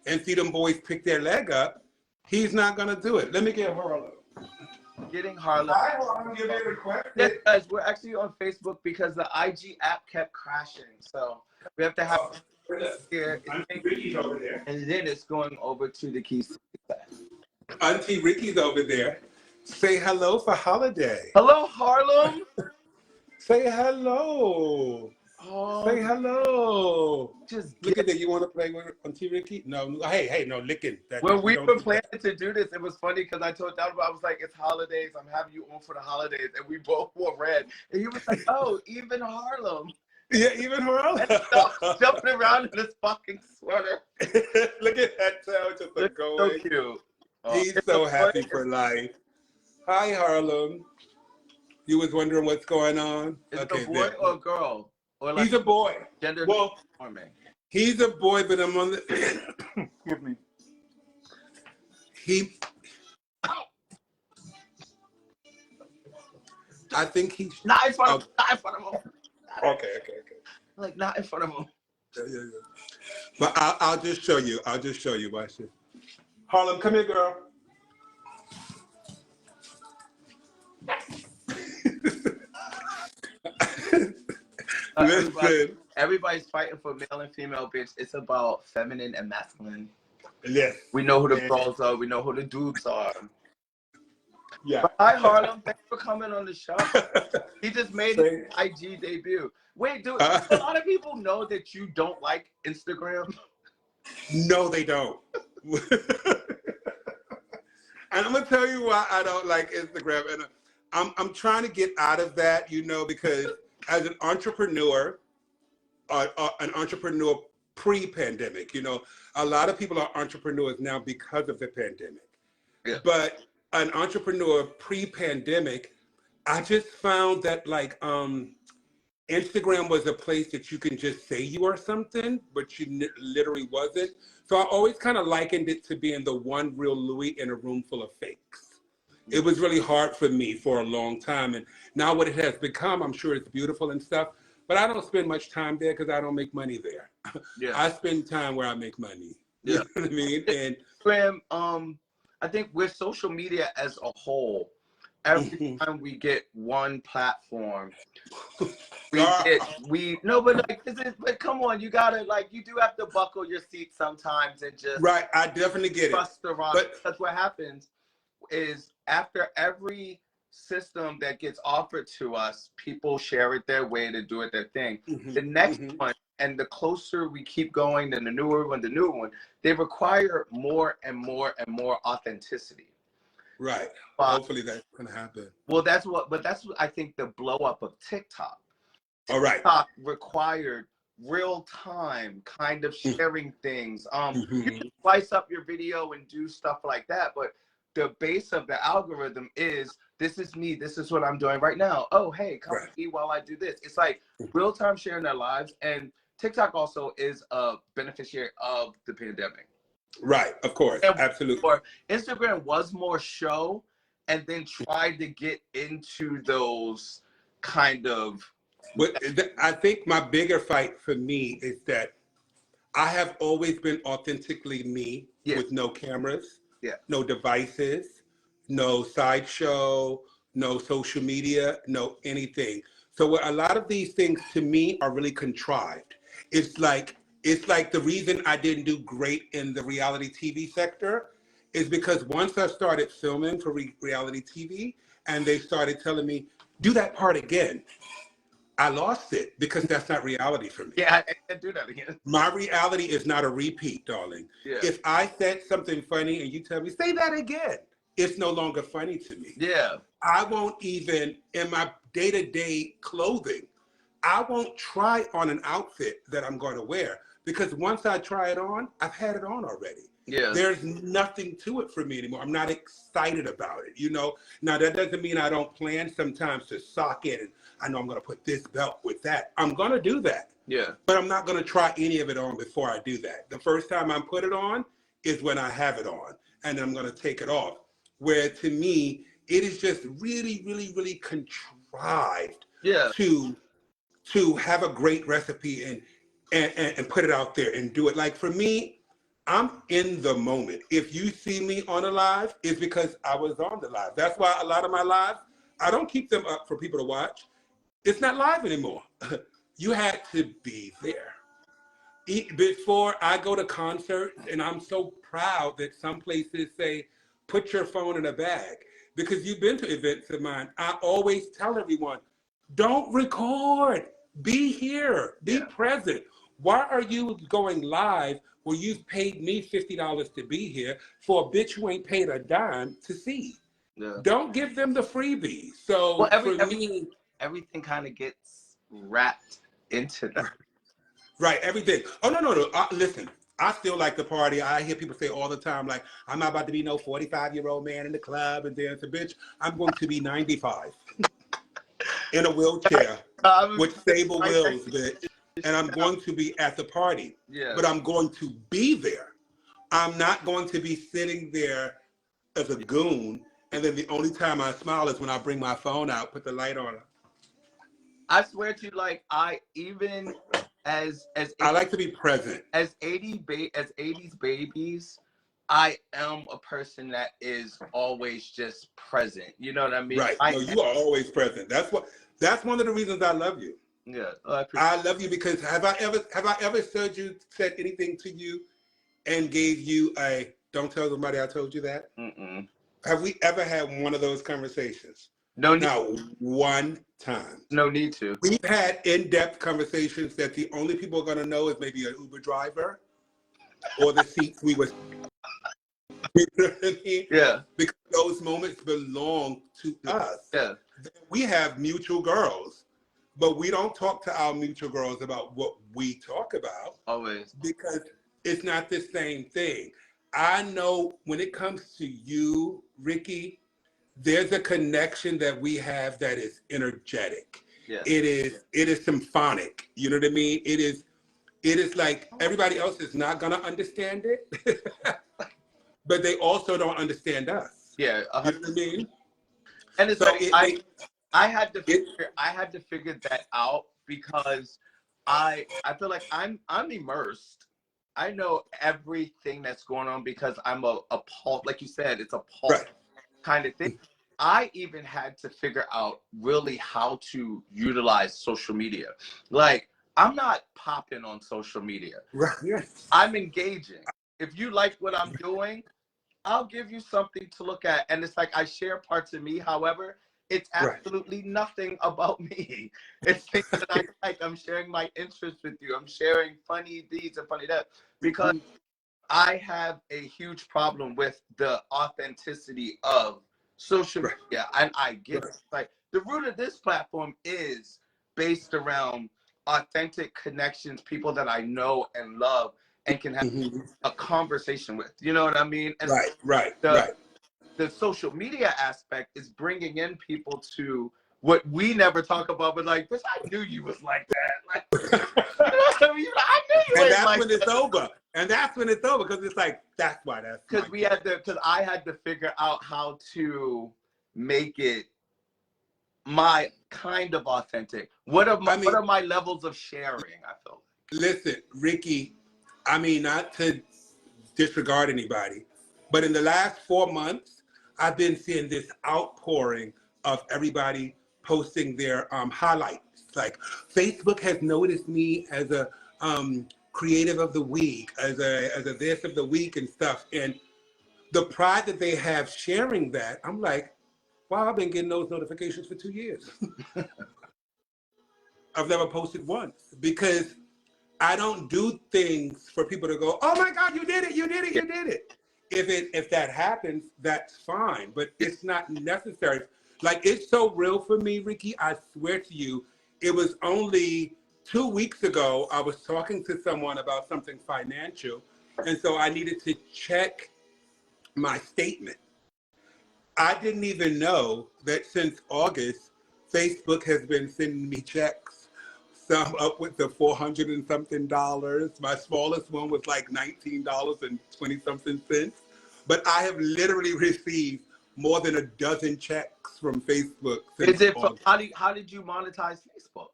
Speaker 2: and see them boys pick their leg up, he's not gonna do it. Let me get Harlem.
Speaker 1: Getting Harlem.
Speaker 2: Hi, Harlem. You're being requested.
Speaker 1: Yes, guys, we're actually on Facebook because the IG app kept crashing. So we have to have here.
Speaker 2: Auntie Ricky's over there.
Speaker 1: And then it's going over to the keys.
Speaker 2: Auntie Ricky's over there. Say hello for holiday.
Speaker 1: Hello, Harlem.
Speaker 2: Say hello.
Speaker 1: Oh,
Speaker 2: say hello.
Speaker 1: Just
Speaker 2: look at that. You want to play with Auntie Ricky? No. Hey, no licking.
Speaker 1: When we were planning to do this, it was funny because I told Donald, I was like, "It's holidays. I'm having you on for the holidays," and we both wore red. And he was like, "Oh, even Harlem."
Speaker 2: Yeah, even Harlem.
Speaker 1: Jumping around in this fucking sweater.
Speaker 2: Look at that tail just going.
Speaker 1: So cute.
Speaker 2: He's so happy for life. Hi, Harlem. You was wondering what's going on?
Speaker 1: Is it a boy or a girl? Or like
Speaker 2: he's a boy.
Speaker 1: Gender
Speaker 2: conforming. He's a boy, but I'm on the.
Speaker 1: Excuse me.
Speaker 2: I think he's
Speaker 1: not in front of him. Not in front of him.
Speaker 2: Okay.
Speaker 1: Like not in front of him.
Speaker 2: Yeah. But I'll just show you. Watch this. Harlem, come here, girl.
Speaker 1: Everybody's fighting for male and female, bitch. It's about feminine and masculine.
Speaker 2: Yes.
Speaker 1: We know who the girls are. We know who the dudes are.
Speaker 2: Yeah.
Speaker 1: But hi, Harlem. Thanks for coming on the show. He just made his IG debut. Wait, dude, a lot of people know that you don't like Instagram.
Speaker 2: No, they don't. And I'm gonna tell you why I don't like Instagram. And I'm trying to get out of that, because as an entrepreneur, pre-pandemic, a lot of people are entrepreneurs now because of the pandemic.
Speaker 1: Yeah.
Speaker 2: But an entrepreneur pre-pandemic, I just found that like Instagram was a place that you can just say you are something, but you literally wasn't. So I always kind of likened it to being the one real Louis in a room full of fakes. It was really hard for me for a long time. And now what it has become, I'm sure it's beautiful and stuff, but I don't spend much time there because I don't make money there.
Speaker 1: Yeah.
Speaker 2: I spend time where I make money. You
Speaker 1: Yeah.
Speaker 2: know what I mean? And
Speaker 1: Instagram, I think with social media as a whole, every time we get one platform, but come on, you gotta like you do have to buckle your seat sometimes and just
Speaker 2: right, I definitely get it.
Speaker 1: trust the rock.
Speaker 2: But
Speaker 1: Because what happens is after every system that gets offered to us, people share it their way to do it their thing. The next one, and the closer we keep going, then the newer one, they require more and more and more authenticity.
Speaker 2: right. Hopefully that's gonna happen.
Speaker 1: Well, that's what I think the blow up of TikTok.
Speaker 2: All right.
Speaker 1: TikTok required real time kind of sharing things. You can slice up your video and do stuff like that, but the base of the algorithm is this is me, this is what I'm doing right now. Oh, hey, come see while I do this. It's like real time sharing their lives. And TikTok also is a beneficiary of the pandemic.
Speaker 2: Right, of course, absolutely.
Speaker 1: Or Instagram was more show and then tried to get into those kind of.
Speaker 2: I think my bigger fight for me is that I have always been authentically me with no cameras, no devices, no sideshow, no social media, no anything. So a lot of these things to me are really contrived. It's like the reason I didn't do great in the reality TV sector is because once I started filming for reality TV and they started telling me, do that part again, I lost it because that's not reality for me.
Speaker 1: Yeah, I can't do that again.
Speaker 2: My reality is not a repeat, darling.
Speaker 1: Yeah.
Speaker 2: If I said something funny and you tell me, say that again, it's no longer funny to me.
Speaker 1: Yeah.
Speaker 2: I won't even, in my day-to-day clothing, I won't try on an outfit that I'm going to wear because once I try it on, I've had it on already.
Speaker 1: Yeah.
Speaker 2: There's nothing to it for me anymore. I'm not excited about it, you know? Now, that doesn't mean I don't plan sometimes to sock in and I know I'm going to put this belt with that. I'm going to do that.
Speaker 1: Yeah.
Speaker 2: But I'm not going to try any of it on before I do that. The first time I put it on is when I have it on, and I'm going to take it off. Where to me, it is just really, really, really contrived to have a great recipe and put it out there and do it. Like for me, I'm in the moment. If you see me on a live, it's because I was on the live. That's why a lot of my lives, I don't keep them up for people to watch. It's not live anymore. You had to be there. Before I go to concerts, and I'm so proud that some places say, put your phone in a bag. Because you've been to events of mine, I always tell everyone, don't record. Be here. Be present. Why are you going live where you've paid me $50 to be here for a bitch who ain't paid a dime to see? Yeah. Don't give them the freebies. So
Speaker 1: everything kind of gets wrapped into that.
Speaker 2: Right, everything. Oh, no. Listen, I still like to party. I hear people say all the time, like, I'm not about to be no 45-year-old man in the club and dance a bitch. I'm going to be 95 in a wheelchair with stable wheels, bitch. And I'm going to be at the party. Yeah. But I'm going to be there. I'm not going to be sitting there as a goon. And then the only time I smile is when I bring my phone out, put the light on.
Speaker 1: I swear to you, like even as
Speaker 2: I like to be present.
Speaker 1: As 80s babies, I am a person that is always just present. You know what I mean?
Speaker 2: Right. No, you are always present. That's one of the reasons I love you.
Speaker 1: Yeah.
Speaker 2: I love you because have I ever said anything to you and gave you a don't tell somebody I told you that? Mm-mm. Have we ever had one of those conversations?
Speaker 1: No need.
Speaker 2: Not one time.
Speaker 1: No need to.
Speaker 2: We've had in-depth conversations that the only people are going to know is maybe an Uber driver or the seats we were. You know what I mean?
Speaker 1: Yeah.
Speaker 2: Because those moments belong to us.
Speaker 1: Yeah.
Speaker 2: We have mutual girls, but we don't talk to our mutual girls about what we talk about.
Speaker 1: Always.
Speaker 2: Because it's not the same thing. I know when it comes to you Ricky, there's a connection that we have that is energetic.
Speaker 1: Yeah.
Speaker 2: It is symphonic. You know what I mean? It is like everybody else is not gonna understand it, but they also don't understand us.
Speaker 1: Yeah.
Speaker 2: You know what I mean?
Speaker 1: And it's
Speaker 2: So
Speaker 1: like I had to figure that out because I feel like I'm immersed. I know everything that's going on because I'm a pulse, like you said, it's a pulse
Speaker 2: right,
Speaker 1: kind of thing. I even had to figure out really how to utilize social media. Like, I'm not popping on social media.
Speaker 2: right, yes,
Speaker 1: I'm engaging. If you like what I'm doing, I'll give you something to look at. And it's like I share parts of me. However, it's
Speaker 2: right,
Speaker 1: absolutely nothing about me. It's things that I like. I'm sharing my interests with you. I'm sharing funny these and funny that because I have a huge problem with the authenticity of social
Speaker 2: right,
Speaker 1: media. And I get
Speaker 2: right.
Speaker 1: it. Like the root of this platform is based around authentic connections, people that I know and love and can have
Speaker 2: Mhm.
Speaker 1: a conversation with. You know what I mean? And
Speaker 2: Right, right,
Speaker 1: the
Speaker 2: right.
Speaker 1: the social media aspect is bringing in people to what we never talk about, but like, bitch, I knew you was like that. Like, you know what I mean? I knew you
Speaker 2: And
Speaker 1: ain't
Speaker 2: that's
Speaker 1: like
Speaker 2: when it's
Speaker 1: that.
Speaker 2: over. And that's when it's over because it's like, that's why that's my
Speaker 1: Because I had to figure out how to make it my kind of authentic.
Speaker 2: I
Speaker 1: What
Speaker 2: mean,
Speaker 1: are my levels of sharing? I feel
Speaker 2: listen, Ricky, I mean, not to disregard anybody, but in the last 4 months, I've been seeing this outpouring of everybody posting their highlights. Like Facebook has noticed me as a creative of the week, as a this of the week and stuff. And the pride that they have sharing that, I'm like, wow, I've been getting those notifications for 2 years. I've never posted once because I don't do things for people to go, oh my God, you did it, you did it,
Speaker 1: like,
Speaker 2: you did it. If that happens, that's fine, but it's not necessary. Like it's so real for me, Ricky. I swear to you, it was only 2 weeks ago I was talking to someone about something financial, and so I needed to check my statement. I didn't even know that since August, Facebook has been sending me checks, some up with the 400 and something dollars. My smallest one was like $19 and 20 something cents. But I have literally received more than a dozen checks from Facebook
Speaker 1: is
Speaker 2: since
Speaker 1: it from
Speaker 2: August.
Speaker 1: how did you monetize Facebook?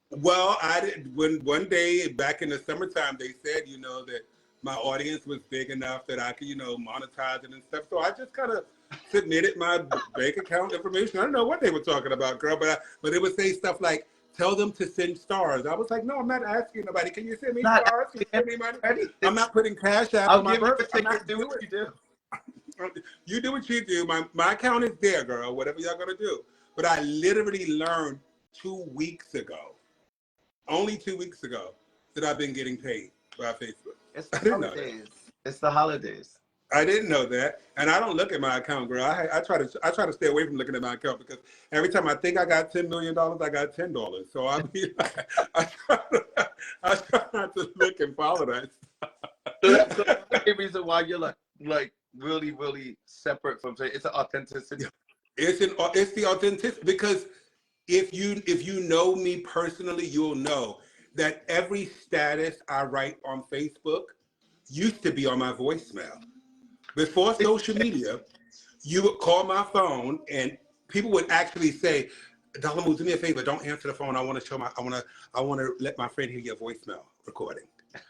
Speaker 2: Well, I did when one day back in the summertime they said, that my audience was big enough that I could, monetize it and stuff. So I just kind of submitted my bank account information. I don't know what they were talking about, girl, but it would say stuff like, "Tell them to send stars." I was like, "No, I'm not asking nobody. Can you send me
Speaker 1: Not
Speaker 2: stars? Can you
Speaker 1: asking
Speaker 2: send me money?
Speaker 1: anything.
Speaker 2: I'm not putting Cash App
Speaker 1: I'll
Speaker 2: on my
Speaker 1: give you a
Speaker 2: birthday. I'm
Speaker 1: ticket.
Speaker 2: not
Speaker 1: Do what
Speaker 2: doing
Speaker 1: you do.
Speaker 2: it. You do what you do. My account is there, girl. Whatever y'all gonna do." But I literally learned 2 weeks ago, only 2 weeks ago, that I've been getting paid by Facebook.
Speaker 1: It's
Speaker 2: I
Speaker 1: the
Speaker 2: didn't know that.
Speaker 1: holidays. It's the holidays.
Speaker 2: I didn't know that, and I don't look at my account, girl. I try to stay away from looking at my account because every time I think I got $10 million, I got $10. So I mean, I try not to look and follow that.
Speaker 1: So that's the main reason why you're like really really separate from say it's an authenticity.
Speaker 2: It's the authenticity because if you know me personally, you'll know that every status I write on Facebook used to be on my voicemail. Before social media, you would call my phone and people would actually say, "Dhalimu, do me a favor, don't answer the phone. I want to let my friend hear your voicemail recording."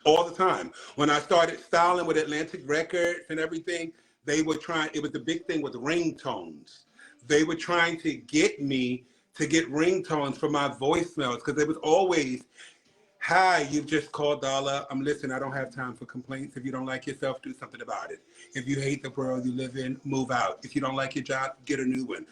Speaker 2: All the time. When I started styling with Atlantic Records and everything, they were trying, it was the big thing with ringtones. They were trying to get me to get ringtones for my voicemails because it was always, "Hi, you've just called Dala. Listen, I don't have time for complaints. If you don't like yourself, do something about it. If you hate the world you live in, move out. If you don't like your job, get a new one."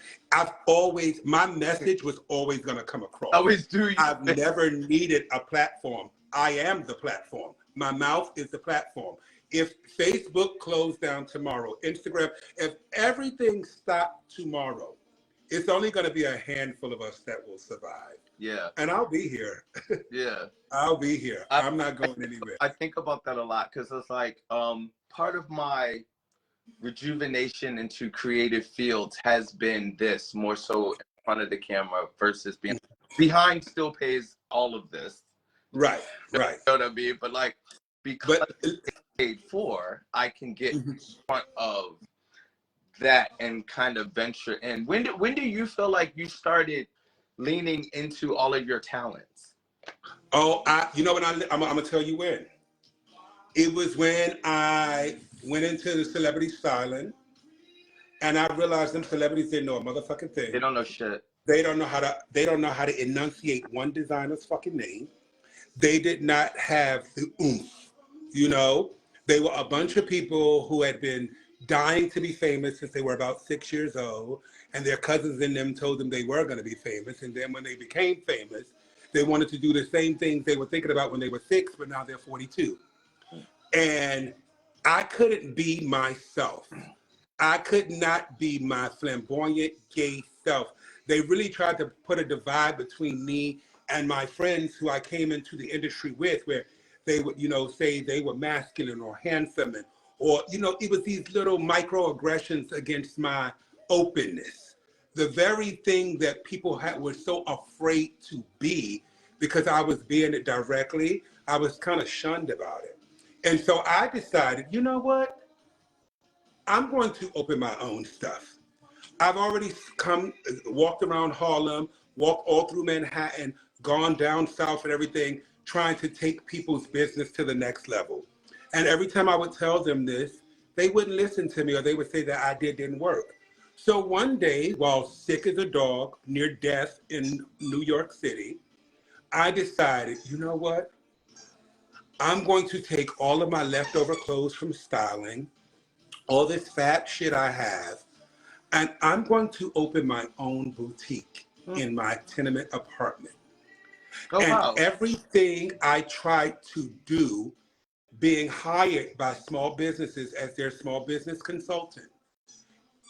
Speaker 2: My message was always going to come across.
Speaker 1: Always do you.
Speaker 2: I've never needed a platform. I am the platform. My mouth is the platform. If Facebook closed down tomorrow, Instagram, if everything stopped tomorrow, it's only going to be a handful of us that will survive.
Speaker 1: Yeah.
Speaker 2: And I'll be here.
Speaker 1: Yeah.
Speaker 2: I'll be here. I'm not going anywhere.
Speaker 1: I think about that a lot because it's like part of my rejuvenation into creative fields has been this, more so in front of the camera versus behind still pays all of this.
Speaker 2: Right, right.
Speaker 1: You know what I mean? But like, because
Speaker 2: But
Speaker 1: it's paid for, I can get in front of that and kind of venture in. When do you feel like you started leaning into all of your talents?
Speaker 2: oh, you know what? I'm gonna tell you when. It was when I went into the celebrity styling, and I realized them celebrities didn't know a motherfucking
Speaker 1: They
Speaker 2: thing.
Speaker 1: don't know shit.
Speaker 2: They don't know how to. They don't know how to enunciate one designer's fucking name. They did not have the oomph. You know, they were a bunch of people who had been dying to be famous since they were about 6 years old, and their cousins in them told them they were going to be famous. And then when they became famous, they wanted to do the same things they were thinking about when they were 6, but now they're 42. And I couldn't be myself. I could not be my flamboyant gay self. They really tried to put a divide between me and my friends who I came into the industry with, where they would, say they were masculine or handsome, or, it was these little microaggressions against my openness. The very thing that people were so afraid to be because I was being it directly, I was kind of shunned about it. And so I decided, you know what? I'm going to open my own stuff. I've already walked around Harlem, walked all through Manhattan, gone down south and everything, trying to take people's business to the next level. And every time I would tell them this, they wouldn't listen to me, or they would say that idea didn't work. So one day, while sick as a dog, near death in New York City, I decided, you know what? I'm going to take all of my leftover clothes from styling, all this fat shit I have, and I'm going to open my own boutique in my tenement apartment.
Speaker 1: Oh,
Speaker 2: And
Speaker 1: wow.
Speaker 2: everything I tried to do, being hired by small businesses as their small business consultant,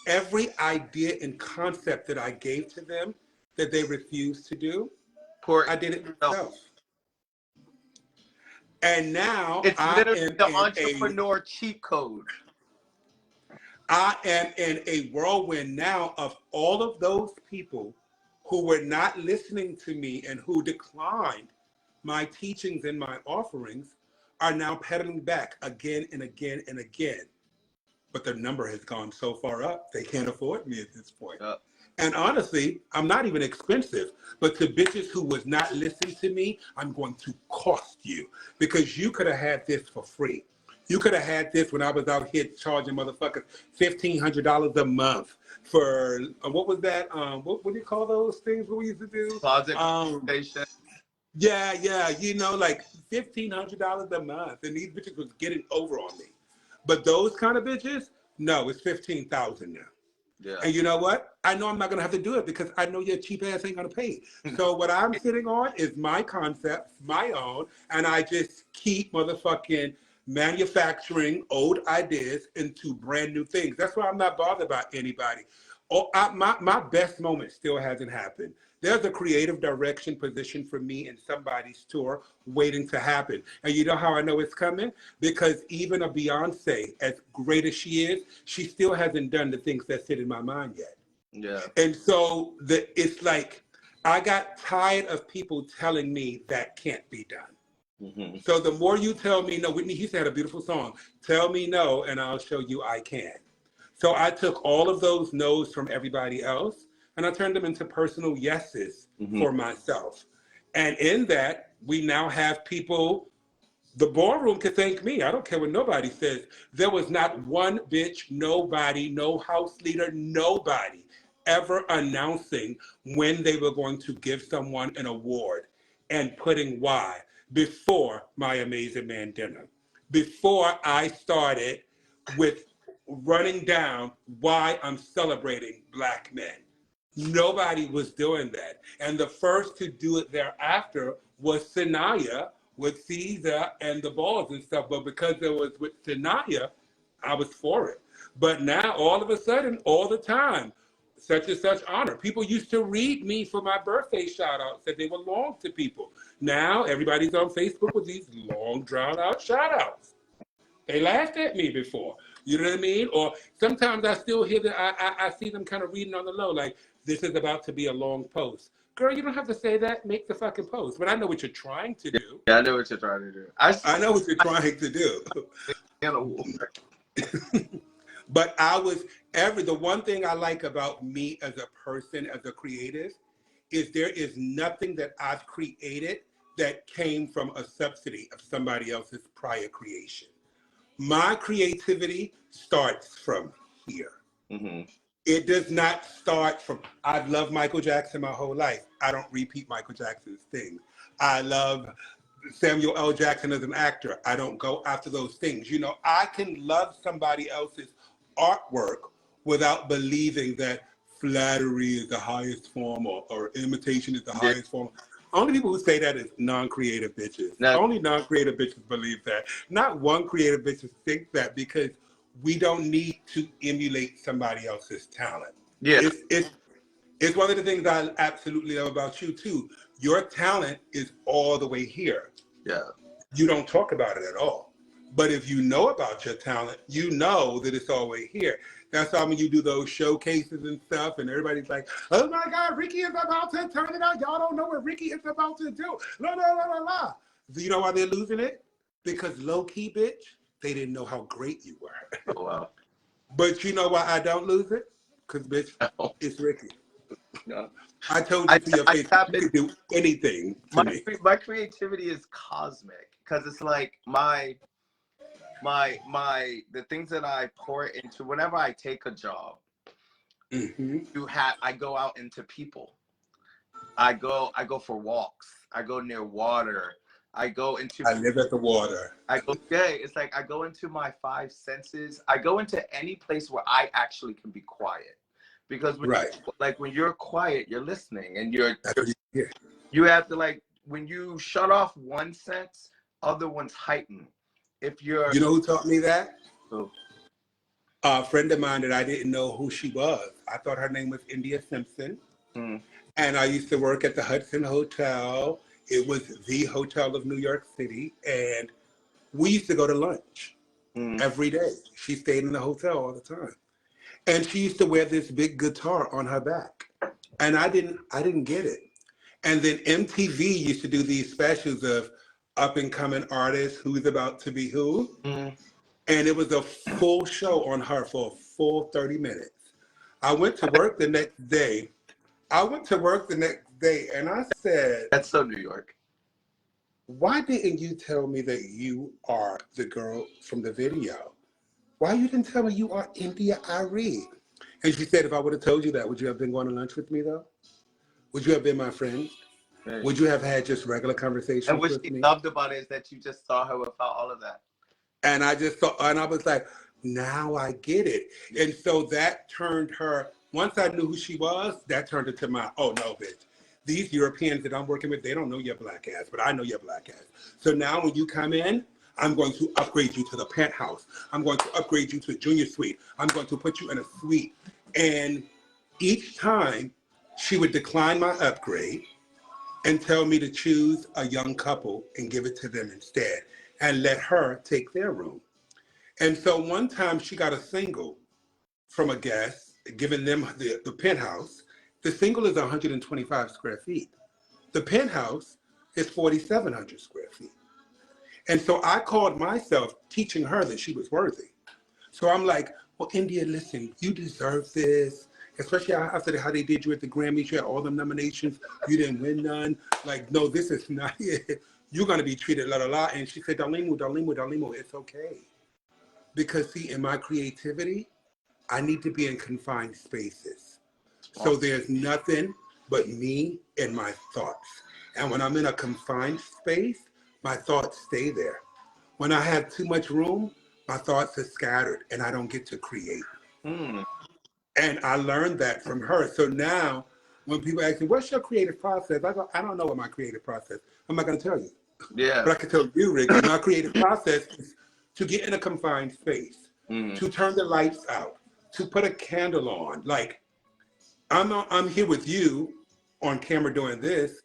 Speaker 2: every idea and concept that I gave to them that they refused to do, I did it myself. And now
Speaker 1: It's
Speaker 2: I
Speaker 1: literally
Speaker 2: am
Speaker 1: the
Speaker 2: in
Speaker 1: entrepreneur cheat code.
Speaker 2: a whirlwind now of all of those people who were not listening to me and who declined my teachings and my offerings are now pedaling back again and again and again. But the number has gone so far up, they can't afford me at this point. And honestly, I'm not even expensive, but to bitches who would not listen to me, I'm going to cost you, because you could have had this for free. You could have had this when I was out here charging motherfuckers $1,500 a month for, what was that? What do you call those things we used to do?
Speaker 1: Closet conversation.
Speaker 2: Yeah, like $1,500 a month. And these bitches was getting over on me. But those kind of bitches, no, it's 15,000 now.
Speaker 1: Yeah.
Speaker 2: And you know what? I know I'm not going to have to do it because I know your cheap ass ain't going to pay. So what I'm sitting on is my concepts, my own, and I just keep motherfucking manufacturing old ideas into brand new things. That's why I'm not bothered by anybody. My best moment still hasn't happened. There's a creative direction position for me in somebody's tour waiting to happen. And you know how I know it's coming? Because even a Beyonce, as great as she is, she still hasn't done the things that sit in my mind yet.
Speaker 1: Yeah.
Speaker 2: And so it's like, I got tired of people telling me that can't be done. Mm-hmm. So the more you tell me no, Whitney Houston had a beautiful song, tell me no, and I'll show you I can. So I took all of those no's from everybody else, and I turned them into personal yeses for myself. And in that, we now have people, the ballroom can thank me. I don't care what nobody says. There was not one bitch, nobody, no house leader, nobody ever announcing when they were going to give someone an award and putting why before my Amazing Man dinner. Before I started with running down why I'm celebrating Black men. Nobody was doing that. And the first to do it thereafter was Sanaya with Caesar and the balls and stuff. But because it was with Sanaya, I was for it. But now, all of a sudden, all the time, such and such honor. People used to read me for my birthday shout outs, that they were long to people. Now, everybody's on Facebook with these long, drawn out shout outs. They laughed at me before. You know what I mean? Or sometimes I still hear that I see them kind of reading on the low, like, this is about to be a long post. Girl, you don't have to say that. Make the fucking post. But I know what you're trying to do.
Speaker 1: Yeah, I know what you're trying to do.
Speaker 2: I know what you're trying to do. But the one thing I like about me as a person, as a creative, is there is nothing that I've created that came from a subsidy of somebody else's prior creation. My creativity starts from here. Mm-hmm. It does not start from, I've loved Michael Jackson my whole life. I don't repeat Michael Jackson's things. I love Samuel L. Jackson as an actor. I don't go after those things. You know, I can love somebody else's artwork without believing that flattery is the highest form or imitation is the highest form. Only people who say that is non-creative bitches. No. Only non-creative bitches believe that. Not one creative bitch think that, because we don't need to emulate somebody else's talent. Yeah. It's one of the things I absolutely love about you too. Your talent is all the way here. Yeah. You don't talk about it at all. But if you know about your talent, you know that it's all the way here. That's why when you do those showcases and stuff, and everybody's like, oh my God, Ricky is about to turn it out. Y'all don't know what Ricky is about to do. La, la, la, la, la. Do you know why they're losing it? Because low-key, bitch, they didn't know how great you were. Oh, wow. But you know why I don't lose it? Because, bitch, it's Ricky. No. I told you to your face, you could do anything to me. My creativity is cosmic, because it's like the things that I pour into whenever I take a job. Mm-hmm. I go out into people. I go for walks. I go near water. I live at the water. It's like I go into my five senses. I go into any place where I actually can be quiet. Because when you're quiet, you're listening, and you have to, like, when you shut off one sense, other ones heighten. You know who taught me that? Who? A friend of mine that I didn't know who she was. I thought her name was India Simpson. Mm. And I used to work at the Hudson Hotel. It was the hotel of New York City. And we used to go to lunch every day. She stayed in the hotel all the time. And she used to wear this big guitar on her back. And I didn't get it. And then MTV used to do these specials of up and coming artists, who's about to be who. Mm. And it was a full show on her for a full 30 minutes. I went to work the next day. And I said, that's so New York. Why didn't you tell me that you are the girl from the video? Why you didn't tell me you are India Arie? And she said, if I would have told you that, would you have been going to lunch with me though? Would you have been my friend? Right. Would you have had just regular conversations with me? And what she loved about it is that you just saw her without all of that. And I just thought, and I was like, now I get it. And so that turned her, once I knew who she was, that turned it to my, oh no, bitch. These Europeans that I'm working with, they don't know your black ass, but I know your black ass. So now when you come in, I'm going to upgrade you to the penthouse. I'm going to upgrade you to a junior suite. I'm going to put you in a suite. And each time she would decline my upgrade and tell me to choose a young couple and give it to them instead and let her take their room. And so one time she got a single from a guest, giving them the penthouse. The single is 125 square feet. The penthouse is 4,700 square feet. And so I called myself teaching her that she was worthy. So I'm like, well, India, listen, you deserve this. Especially after how they did you at the Grammys, you had all the nominations, you didn't win none. Like, no, this is not it. You're gonna be treated la la la. And she said, Dhalimu, it's okay. Because see, in my creativity, I need to be in confined spaces. So there's nothing but me and my thoughts. And when I'm in a confined space, my thoughts stay there. When I have too much room, my thoughts are scattered and I don't get to create. Mm. And I learned that from her. So now when people ask me, what's your creative process? I go, I don't know what my creative process. I'm not gonna tell you. Yeah. But I can tell you, Rick, my creative process is to get in a confined space, to turn the lights out, to put a candle on. Like, I'm here with you on camera doing this,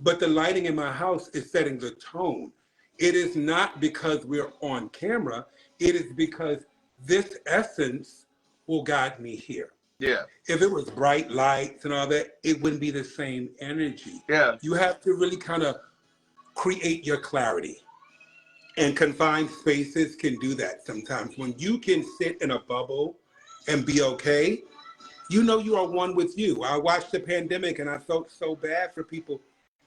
Speaker 2: but the lighting in my house is setting the tone. It is not because we're on camera. It is because this essence will guide me here.
Speaker 1: Yeah.
Speaker 2: If it was bright lights and all that, it wouldn't be the same energy.
Speaker 1: Yeah.
Speaker 2: You have to really kind of create your clarity. And confined spaces can do that sometimes. When you can sit in a bubble and be okay, you know you are one with you. I watched the pandemic and I felt so bad for people.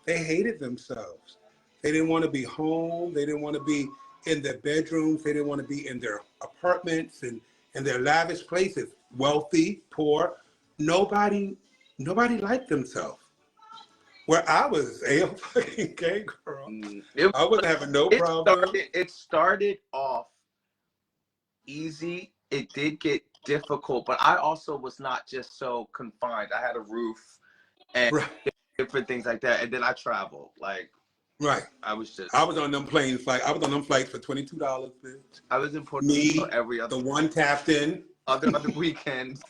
Speaker 2: They hated themselves. They didn't want to be home. They didn't want to be in their bedrooms. They didn't want to be in their apartments and their lavish places. Wealthy, poor. Nobody liked themselves. Where I was a fucking gay girl. I wasn't having no problem.
Speaker 1: It started off easy. It did get difficult, but I also was not just so confined. I had a roof and different things like that. And then I traveled. Like, I was
Speaker 2: on them planes. Like, I was on them flights for $22, bitch.
Speaker 1: I was in Puerto Rico every other
Speaker 2: the one captain.
Speaker 1: Other weekend,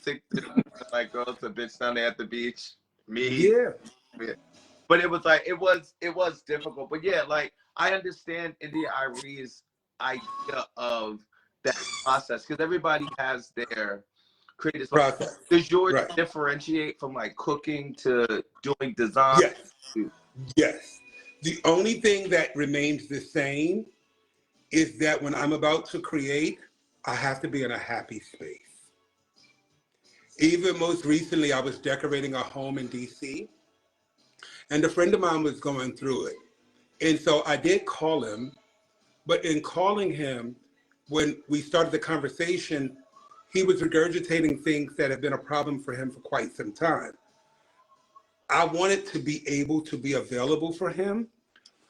Speaker 1: like girls, the bitch down there at the beach. Me.
Speaker 2: Yeah.
Speaker 1: But it was like, it was difficult. But yeah, like, I understand India Irie's idea of that process, because everybody has their creative
Speaker 2: process.
Speaker 1: Does yours differentiate from like cooking to doing design?
Speaker 2: Yes. The only thing that remains the same is that when I'm about to create, I have to be in a happy space. Even most recently, I was decorating a home in DC, and a friend of mine was going through it. And so I did call him, but in calling him, when we started the conversation, he was regurgitating things that have been a problem for him for quite some time. I wanted to be able to be available for him,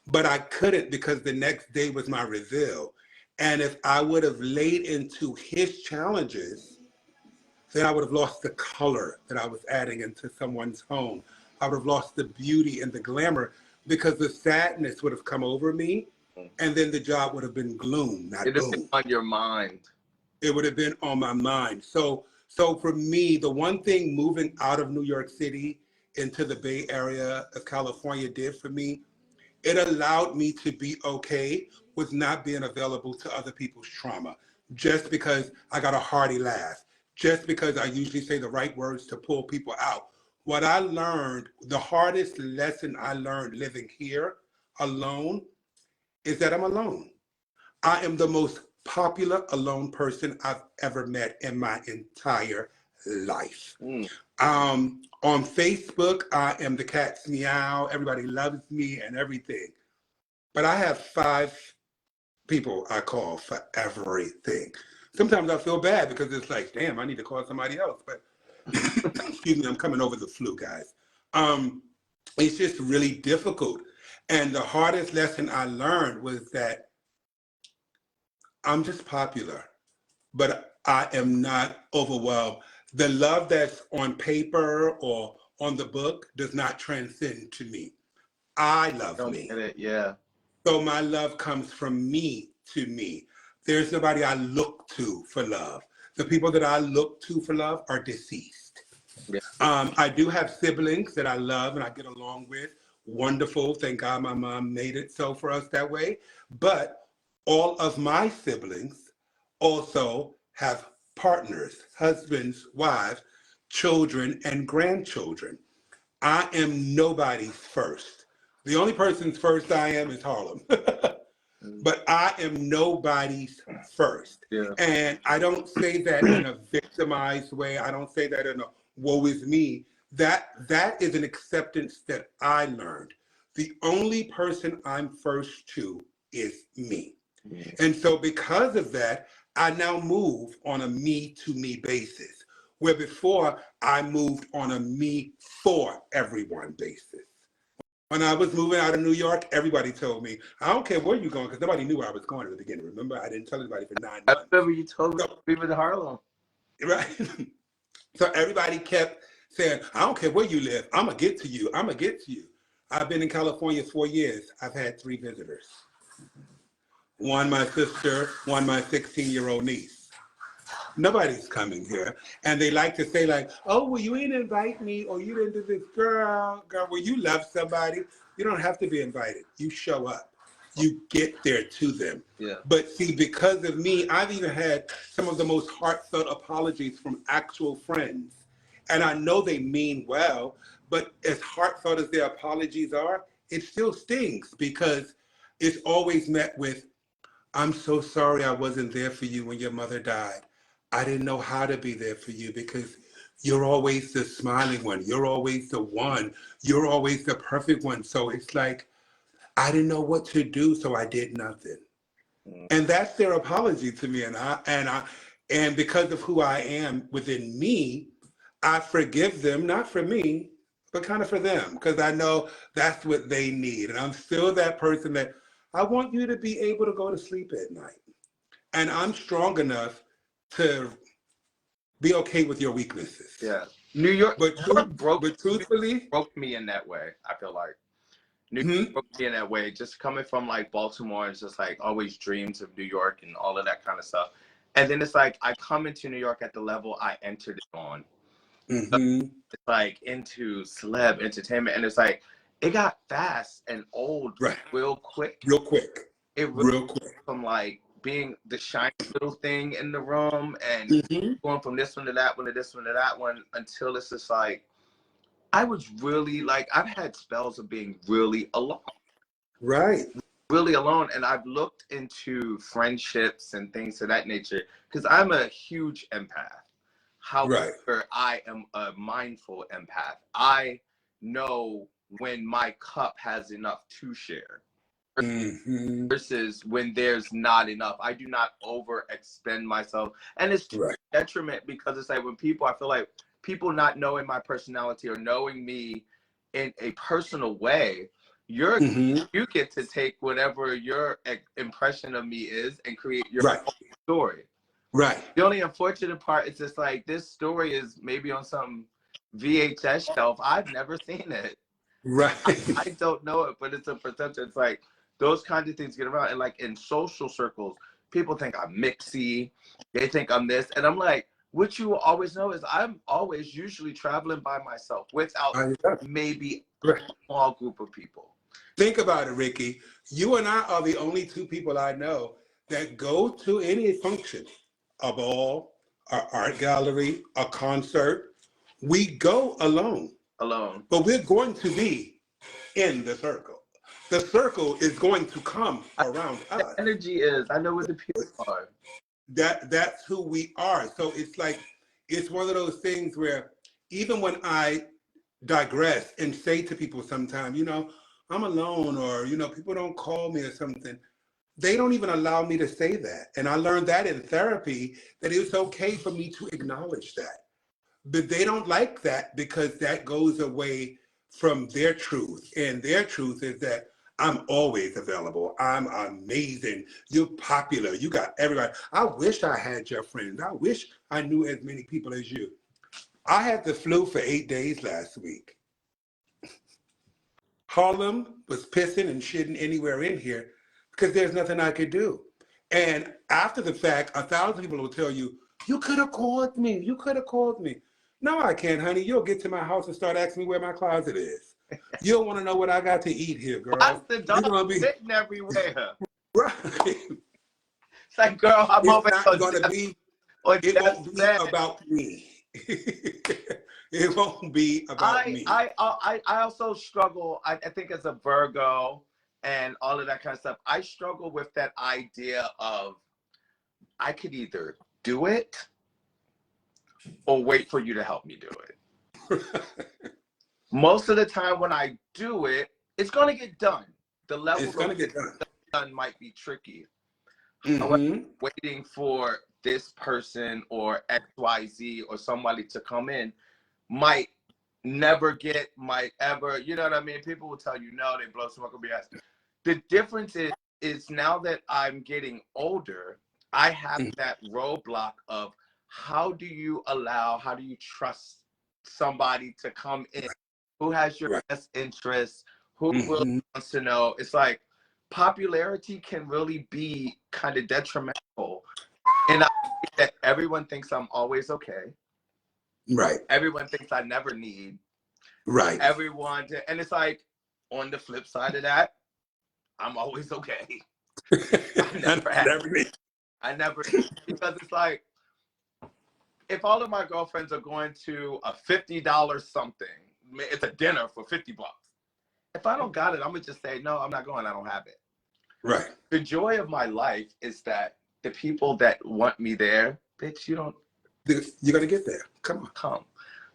Speaker 2: but I couldn't because the next day was my reveal. And if I would have laid into his challenges, then I would have lost the color that I was adding into someone's home. I would have lost the beauty and the glamour because the sadness would have come over me, and then the job would have been gloom, not boom. It would have been
Speaker 1: on your mind.
Speaker 2: It would have been on my mind. So for me, the one thing moving out of New York City into the Bay Area of California did for me, it allowed me to be okay with not being available to other people's trauma, just because I got a hearty laugh, just because I usually say the right words to pull people out. What I learned, the hardest lesson I learned living here alone, is that I'm alone. I am the most popular alone person I've ever met in my entire life. On Facebook, I am the cat's meow. Everybody loves me and everything. But I have 5 people I call for everything. Sometimes I feel bad because it's like, damn, I need to call somebody else. But excuse me, I'm coming over the flu, guys. It's just really difficult. And the hardest lesson I learned was that I'm just popular, but I am not overwhelmed. The love that's on paper or on the book does not transcend to me. I love me.
Speaker 1: Yeah.
Speaker 2: So my love comes from me to me. There's nobody I look to for love. The people that I look to for love are deceased.
Speaker 1: Yeah.
Speaker 2: I do have siblings that I love and I get along with. Wonderful. Thank God my mom made it so for us that way. But all of my siblings also have partners, husbands, wives, children, and grandchildren. I am nobody's first. The only person's first I am is Harlem. But I am nobody's first.
Speaker 1: Yeah.
Speaker 2: And I don't say that in a victimized way. I don't say that in a woe is me. That is an acceptance that I learned. The only person I'm first to is me. And so because of that, I now move on a me-to-me basis, where before I moved on a me-for-everyone basis. When I was moving out of New York, everybody told me, I don't care where you're going, because nobody knew where I was going at the beginning. Remember, I didn't tell anybody for 9 months.
Speaker 1: I remember you told me we were in Harlem.
Speaker 2: Right? So everybody kept saying, I don't care where you live. I'm going to get to you. I'm going to get to you. I've been in California 4 years. I've had 3 visitors. One, my sister, one, my 16-year-old niece. Nobody's coming here. And they like to say like, oh, well, you didn't invite me, or you didn't do this. Girl, well, you love somebody. You don't have to be invited. You show up. you get there to them.
Speaker 1: Yeah.
Speaker 2: But see, because of me, I've even had some of the most heartfelt apologies from actual friends. And I know they mean well, but as heartfelt as their apologies are, it still stings because it's always met with, I'm so sorry I wasn't there for you when your mother died. I didn't know how to be there for you because you're always the smiling one. You're always the one. You're always the perfect one. So it's like, I didn't know what to do, so I did nothing.
Speaker 1: Mm.
Speaker 2: And that's their apology to me. And because of who I am within me, I forgive them, not for me, but kind of for them, because I know that's what they need. And I'm still that person that I want you to be able to go to sleep at night. And I'm strong enough to be okay with your weaknesses.
Speaker 1: Yeah. New York,
Speaker 2: But,
Speaker 1: New York broke,
Speaker 2: truthfully,
Speaker 1: broke me in that way, I feel like. New York broke me in that way. Just coming from like Baltimore, it's just like always dreams of New York and all of that kind of stuff. And then it's like I come into New York at the level I entered it on. So it's like into celeb entertainment, and it's like it got fast and old
Speaker 2: right,
Speaker 1: real quick.
Speaker 2: real quick,
Speaker 1: It really
Speaker 2: real quick.
Speaker 1: from like being the shiny little thing in the room and going from this one to that one to this one to that one until it's just like I was really like I've had spells of being really alone.
Speaker 2: Right.
Speaker 1: Really alone, and I've looked into friendships and things of that nature because I'm a huge empath. However,
Speaker 2: Right.
Speaker 1: I am a mindful empath. I know when my cup has enough to share versus when there's not enough. I do not overextend myself. And it's to detriment because it's like when people, I feel like people not knowing my personality or knowing me in a personal way, you get to take whatever your impression of me is and create your own story.
Speaker 2: Right.
Speaker 1: The only unfortunate part is just like this story is maybe on some VHS shelf. I've never seen it.
Speaker 2: Right.
Speaker 1: I don't know it, but it's a perception. It's like those kinds of things get around. And like in social circles, people think I'm mixy. They think I'm this. And I'm like, what you always know is I'm always usually traveling by myself without maybe a small group of people.
Speaker 2: Think about it, Ricky. You and I are the only two people I know that go to any function, a ball, an art gallery, a concert. We go alone.
Speaker 1: Alone.
Speaker 2: But we're going to be in the circle. The circle is going to come around us.
Speaker 1: The energy is, I know what the people are.
Speaker 2: That's who we are. So it's like, it's one of those things where even when I digress and say to people sometimes, you know, I'm alone, or, you know, people don't call me or something. They don't even allow me to say that. And I learned that in therapy, that it's okay for me to acknowledge that. But they don't like that because that goes away from their truth. And their truth is that I'm always available. I'm amazing. You're popular. You got everybody. I wish I had your friends. I wish I knew as many people as you. I had the flu for 8 days last week. Harlem was pissing and shitting anywhere in here because there's nothing I could do. And after the fact, 1,000 people will tell you, you could have called me. You could have called me. No, I can't, honey. You'll get to my house and start asking me where my closet is. You'll want to know what I got to eat here, girl.
Speaker 1: Why's the dog sitting everywhere?
Speaker 2: Right.
Speaker 1: It's like, girl, I'm over
Speaker 2: here. It won't be about me. It won't be about me.
Speaker 1: I also struggle, I think as a Virgo and all of that kind of stuff, I struggle with that idea of I could either do it or wait for you to help me do it. Most of the time when I do it, it's going to get done. The level
Speaker 2: it's going to get
Speaker 1: done might be tricky. However, waiting for this person or XYZ or somebody to come in might never get, might ever, you know what I mean? People will tell you no, they blow smoke up your ass. The difference is now that I'm getting older, I have that roadblock of how do you trust somebody to come in who has your best interests, who really wants to know. It's like popularity can really be kind of detrimental. And I think that everyone thinks I'm always okay.
Speaker 2: Right.
Speaker 1: Everyone thinks I never need.
Speaker 2: Right.
Speaker 1: Everyone, and it's like on the flip side of that, I'm always okay. I never have. I never, because it's like, if all of my girlfriends are going to a $50 something, it's a dinner for $50. If I don't got it, I'm gonna just say, no, I'm not going, I don't have it.
Speaker 2: Right.
Speaker 1: The joy of my life is that the people that want me there, bitch, you don't.
Speaker 2: You're gonna get there. Come on.
Speaker 1: Come.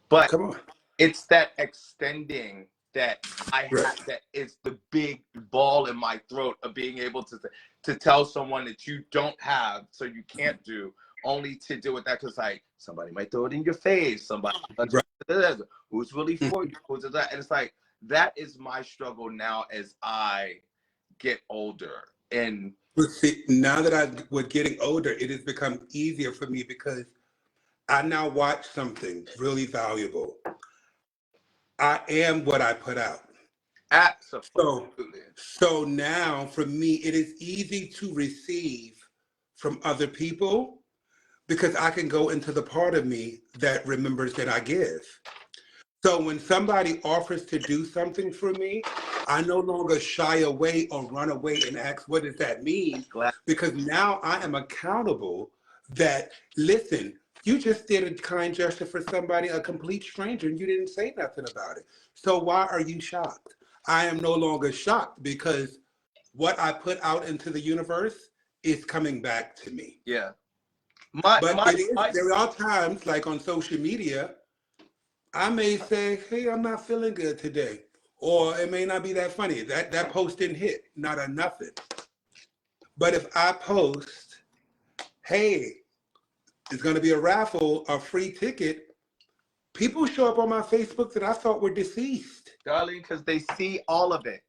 Speaker 1: But
Speaker 2: come on.
Speaker 1: It's that extending that I
Speaker 2: Right.
Speaker 1: have, that is the big ball in my throat of being able to tell someone that you don't have, so you can't do, only to do with that, because like somebody might throw it in your face, somebody
Speaker 2: Right.
Speaker 1: who's really for you, who's that, and it's like that is my struggle now as I get older. And
Speaker 2: But see, now that we're getting older, it has become easier for me because I now watch something really valuable. I am what I put out.
Speaker 1: absolutely.
Speaker 2: So now for me, it is easy to receive from other people because I can go into the part of me that remembers that I give. So when somebody offers to do something for me, I no longer shy away or run away and ask, what does that mean? Because now I am accountable that, listen, you just did a kind gesture for somebody, a complete stranger, and you didn't say nothing about it. So why are you shocked? I am no longer shocked because what I put out into the universe is coming back to me.
Speaker 1: Yeah.
Speaker 2: There are times, like on social media, I may say, hey, I'm not feeling good today. Or it may not be that funny. That post didn't hit, not a nothing. But if I post, hey, it's going to be a raffle, a free ticket, people show up on my Facebook that I thought were deceased.
Speaker 1: Darling, because they see all of it.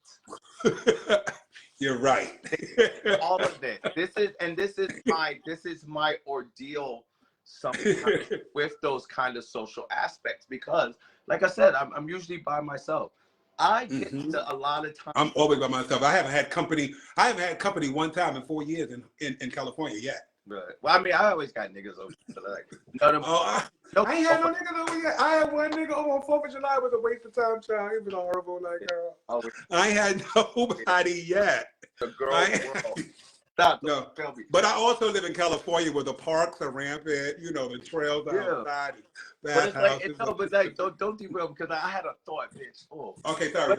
Speaker 2: You're right.
Speaker 1: All of it. This is my ordeal sometimes with those kind of social aspects, because like I said, I'm usually by myself. I get to a lot of times.
Speaker 2: I'm always by myself. I haven't had company one time in 4 years in California yet.
Speaker 1: Right. Well, I mean, I always got niggas over. So like,
Speaker 2: I ain't had no niggas over yet. I had one nigga over on 4th of July. It was a waste of time, child. It was horrible. Like, I had nobody yet.
Speaker 1: The girl world. Stop.
Speaker 2: No. But I also live in California where the parks are rampant. You know, the trails are outside.
Speaker 1: But it's like, no, but like, don't derail, because I had a thought, bitch. Oh.
Speaker 2: Okay, sorry.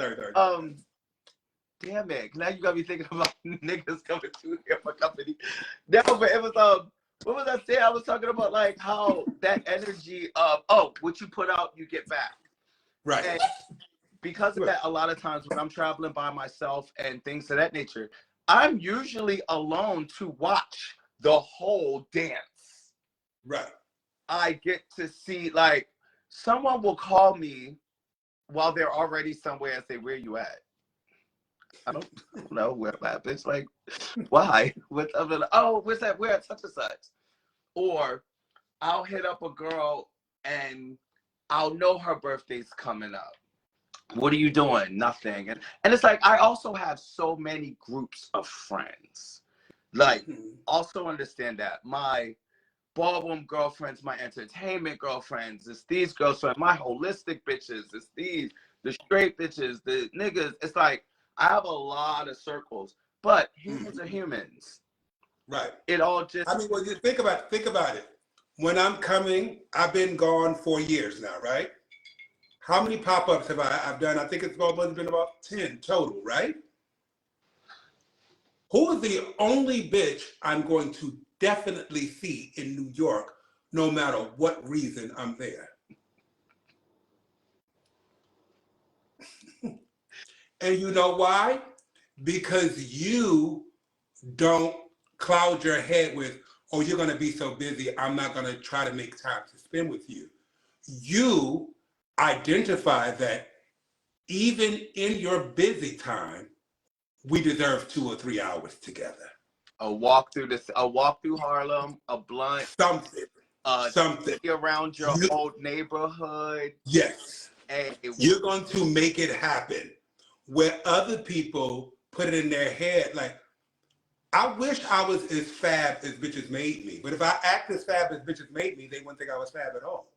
Speaker 1: Damn it! Now you got me thinking about niggas coming to here for company. No, but it was what was I saying? I was talking about like how that energy of what you put out, you get back.
Speaker 2: Right.
Speaker 1: And because of that, a lot of times when I'm traveling by myself and things of that nature, I'm usually alone to watch the whole dance.
Speaker 2: Right.
Speaker 1: I get to see, like, someone will call me while they're already somewhere and say, where you at? I don't know where I'm at. It's like, why? What's up? Oh, where's that? Where at such and such? Or I'll hit up a girl and I'll know her birthday's coming up. What are you doing? Nothing. And it's like, I also have so many groups of friends. Like, also understand that my ballroom girlfriends, my entertainment girlfriends, it's these girlfriends, my holistic bitches, it's these, the straight bitches, the niggas. It's like, I have a lot of circles, but humans are humans.
Speaker 2: Right.
Speaker 1: It all just.
Speaker 2: I mean, well, just think about it. When I'm coming, I've been gone 4 years now, right? How many pop-ups have I've done? I think it's been about 10 total, right? Who is the only bitch I'm going to definitely see in New York, no matter what reason I'm there? And you know why? Because you don't cloud your head with, oh, you're going to be so busy, I'm not going to try to make time to spend with you. You identify that even in your busy time, we deserve 2 or 3 hours together.
Speaker 1: A walk through Harlem, a blunt.
Speaker 2: Something.
Speaker 1: Around your old neighborhood.
Speaker 2: Yes. You're going to make it happen. Where other people put it in their head, like, I wish I was as fab as bitches made me. But if I act as fab as bitches made me, they wouldn't think I was fab at all.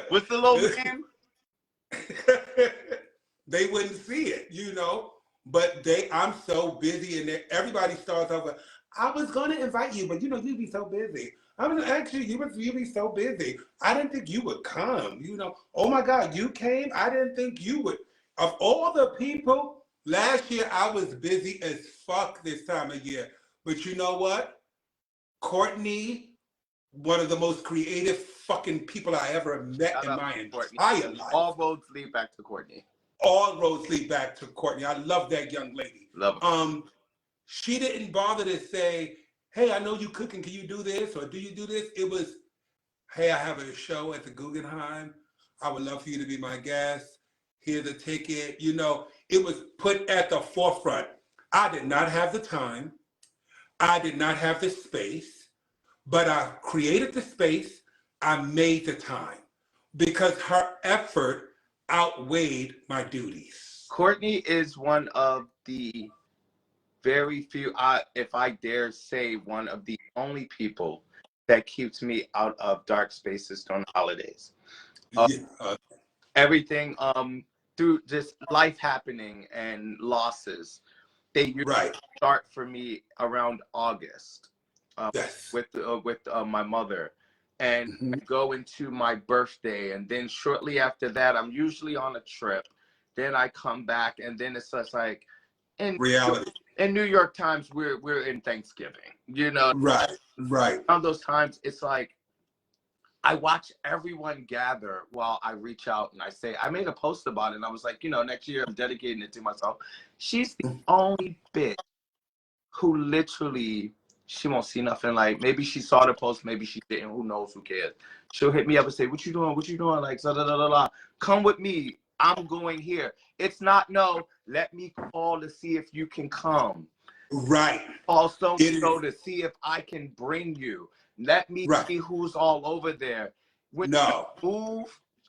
Speaker 1: What's the little name?
Speaker 2: They wouldn't see it, you know. but I'm so busy, and everybody starts off with, I was going to invite you, but you'd be so busy. I was actually, you'd be so busy. I didn't think you would come. Oh my God, you came. I didn't think you would. Of all the people, last year I was busy as fuck this time of year. But you know what? Courtney, one of the most creative fucking people I ever met
Speaker 1: Shout
Speaker 2: in
Speaker 1: out
Speaker 2: my
Speaker 1: to Courtney.
Speaker 2: entire life.
Speaker 1: All roads lead back to Courtney.
Speaker 2: All roads lead back to Courtney. I love that young lady.
Speaker 1: Love her.
Speaker 2: She didn't bother to say, hey, I know you cooking. Can you do this? Or do you do this? It was, hey, I have a show at the Guggenheim. I would love for you to be my guest. Here's a ticket. It was put at the forefront. I did not have the time. I did not have the space, but I created the space. I made the time because her effort outweighed my duties.
Speaker 1: Courtney is one of the very few, if I dare say, one of the only people that keeps me out of dark spaces during the holidays.
Speaker 2: Yeah.
Speaker 1: Everything through just life happening and losses, they usually start for me around August.
Speaker 2: Yes.
Speaker 1: With my mother, and go into my birthday, and then shortly after that I'm usually on a trip. Then I come back, and then it's just like in
Speaker 2: reality.
Speaker 1: In New York times, we're in Thanksgiving.
Speaker 2: Right.
Speaker 1: Around those times, it's like I watch everyone gather while I reach out and I say, I made a post about it, and I was like, next year I'm dedicating it to myself. She's the only bitch who literally, she won't see nothing. Like, maybe she saw the post, maybe she didn't. Who knows? Who cares? She'll hit me up and say, "What you doing? What you doing?" Like, da da da da da. Come with me. I'm going here. It's not no. Let me call to see if you can come.
Speaker 2: Right.
Speaker 1: Also, to see if I can bring you. Let me see who's all over there. When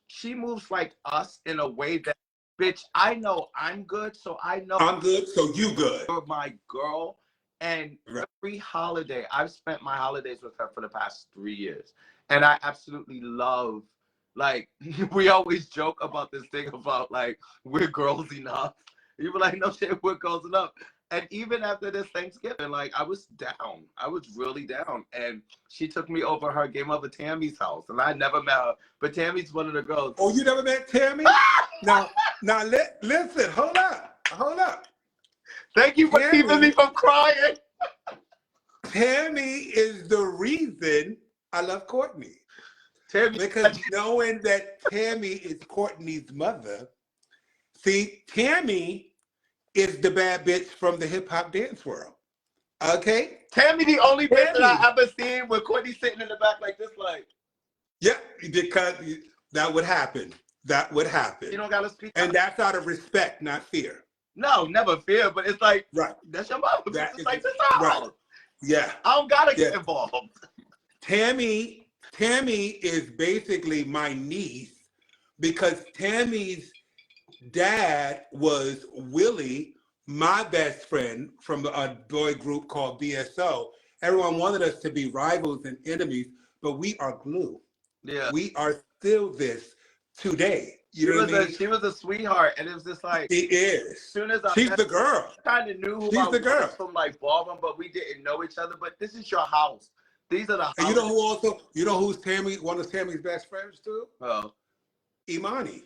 Speaker 1: she moves like us in a way that, bitch, I know I'm good, so I know
Speaker 2: I'm good, so you good.
Speaker 1: You're my girl. And every holiday, I've spent my holidays with her for the past 3 years. And I absolutely love, like, we always joke about this thing about, like, we're girls enough. You were like, no shit, we're girls enough. And even after this Thanksgiving, like, I was down. I was really down. And she took me over her game over Tammy's house. And I never met her. But Tammy's one of the girls.
Speaker 2: Oh, you never met Tammy? now, listen, hold up.
Speaker 1: Thank you for keeping me from crying.
Speaker 2: Tammy is the reason I love Courtney.
Speaker 1: Tammy,
Speaker 2: because knowing that Tammy is Courtney's mother, see, Tammy is the bad bitch from the hip hop dance world. Okay?
Speaker 1: Tammy, the only bitch that I ever seen with Courtney sitting in the back like this, like.
Speaker 2: Yeah, because that would happen. That would happen.
Speaker 1: You don't gotta speak.
Speaker 2: And that's out of respect, not fear.
Speaker 1: No, never fear, but it's like, that's your mother. It's like this house.
Speaker 2: Yeah.
Speaker 1: I don't gotta get involved.
Speaker 2: Tammy is basically my niece because Tammy's dad was Willie, my best friend from a boy group called BSO. Everyone wanted us to be rivals and enemies, but we are glue.
Speaker 1: Yeah.
Speaker 2: We are still this today. You know what I mean?
Speaker 1: She was a sweetheart, and it was just like,
Speaker 2: she is.
Speaker 1: As soon as
Speaker 2: she's the girl.
Speaker 1: I kind of knew who I was from like ballroom, but we didn't know each other. But this is your house. These are the
Speaker 2: and you know who's Tammy, one of Tammy's best friends too?
Speaker 1: Oh.
Speaker 2: Imani.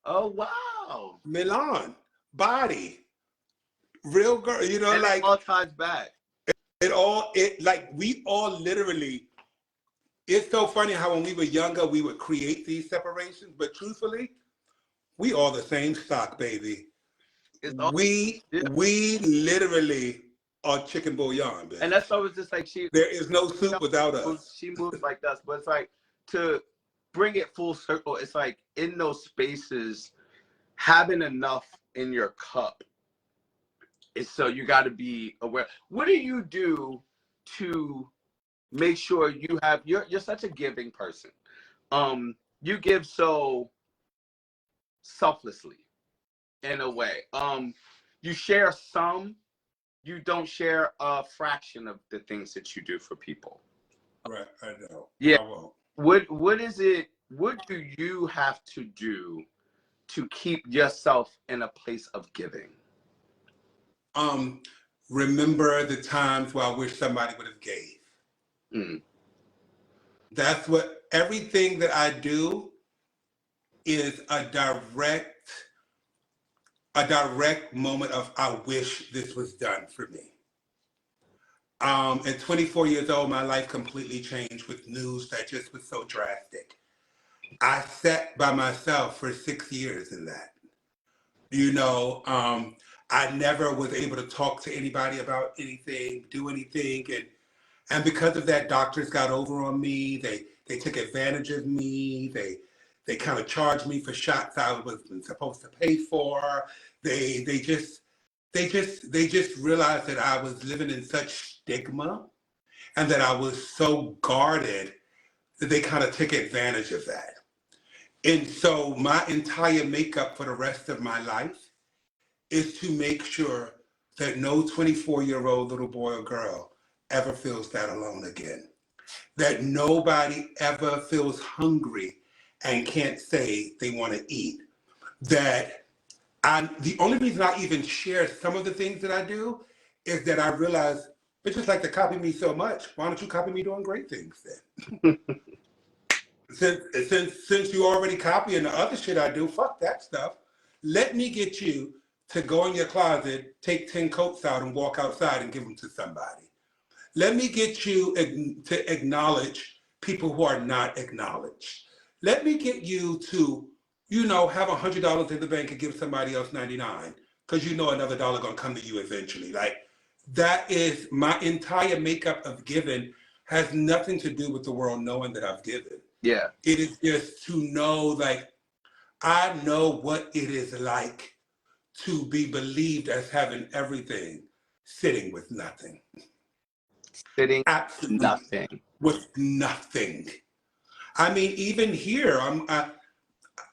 Speaker 1: Oh wow.
Speaker 2: Milan. Body. Real girl. You know,
Speaker 1: and
Speaker 2: like
Speaker 1: all ties back.
Speaker 2: We all literally, it's so funny how when we were younger we would create these separations, but truthfully, we all the same stock, baby. We literally are chicken bouillon, baby.
Speaker 1: And that's always just like
Speaker 2: there is no soup without us.
Speaker 1: She moves like us, but it's like to bring it full circle, it's like in those spaces, having enough in your cup is so you got to be aware. What do you do to make sure you have, you're such a giving person. You give so selflessly in a way. You share some, you don't share a fraction of the things that you do for people.
Speaker 2: Right, I know.
Speaker 1: Yeah.
Speaker 2: I won't.
Speaker 1: What is it, what do you have to do to keep yourself in a place of giving?
Speaker 2: remember the times where I wish somebody would have gave.
Speaker 1: Mm.
Speaker 2: That's what everything that I do is a direct moment of I wish this was done for me. At 24 years old, my life completely changed with news that just was so drastic. I sat by myself for 6 years in that. You know, I never was able to talk to anybody about anything, do anything, and because of that, doctors got over on me. They took advantage of me. They kind of charged me for shots I wasn't supposed to pay for. They just realized that I was living in such stigma and that I was so guarded that they kind of took advantage of that. And so my entire makeup for the rest of my life is to make sure that no 24-year-old little boy or girl ever feels that alone again. That nobody ever feels hungry and can't say they want to eat. That the only reason I even share some of the things that I do is that I realize bitches like to copy me so much. Why don't you copy me doing great things then? Since you already copying the other shit I do, fuck that stuff. Let me get you to go in your closet, take 10 coats out and walk outside and give them to somebody. Let me get you to acknowledge people who are not acknowledged. Let me get you to, have $100 in the bank and give somebody else 99, because you know another dollar gonna come to you eventually. Like, that is my entire makeup of giving has nothing to do with the world knowing that I've given.
Speaker 1: Yeah.
Speaker 2: It is just to know, like, I know what it is like to be believed as having everything, sitting with nothing.
Speaker 1: Sitting
Speaker 2: Absolutely
Speaker 1: nothing.
Speaker 2: with nothing. I mean, even here,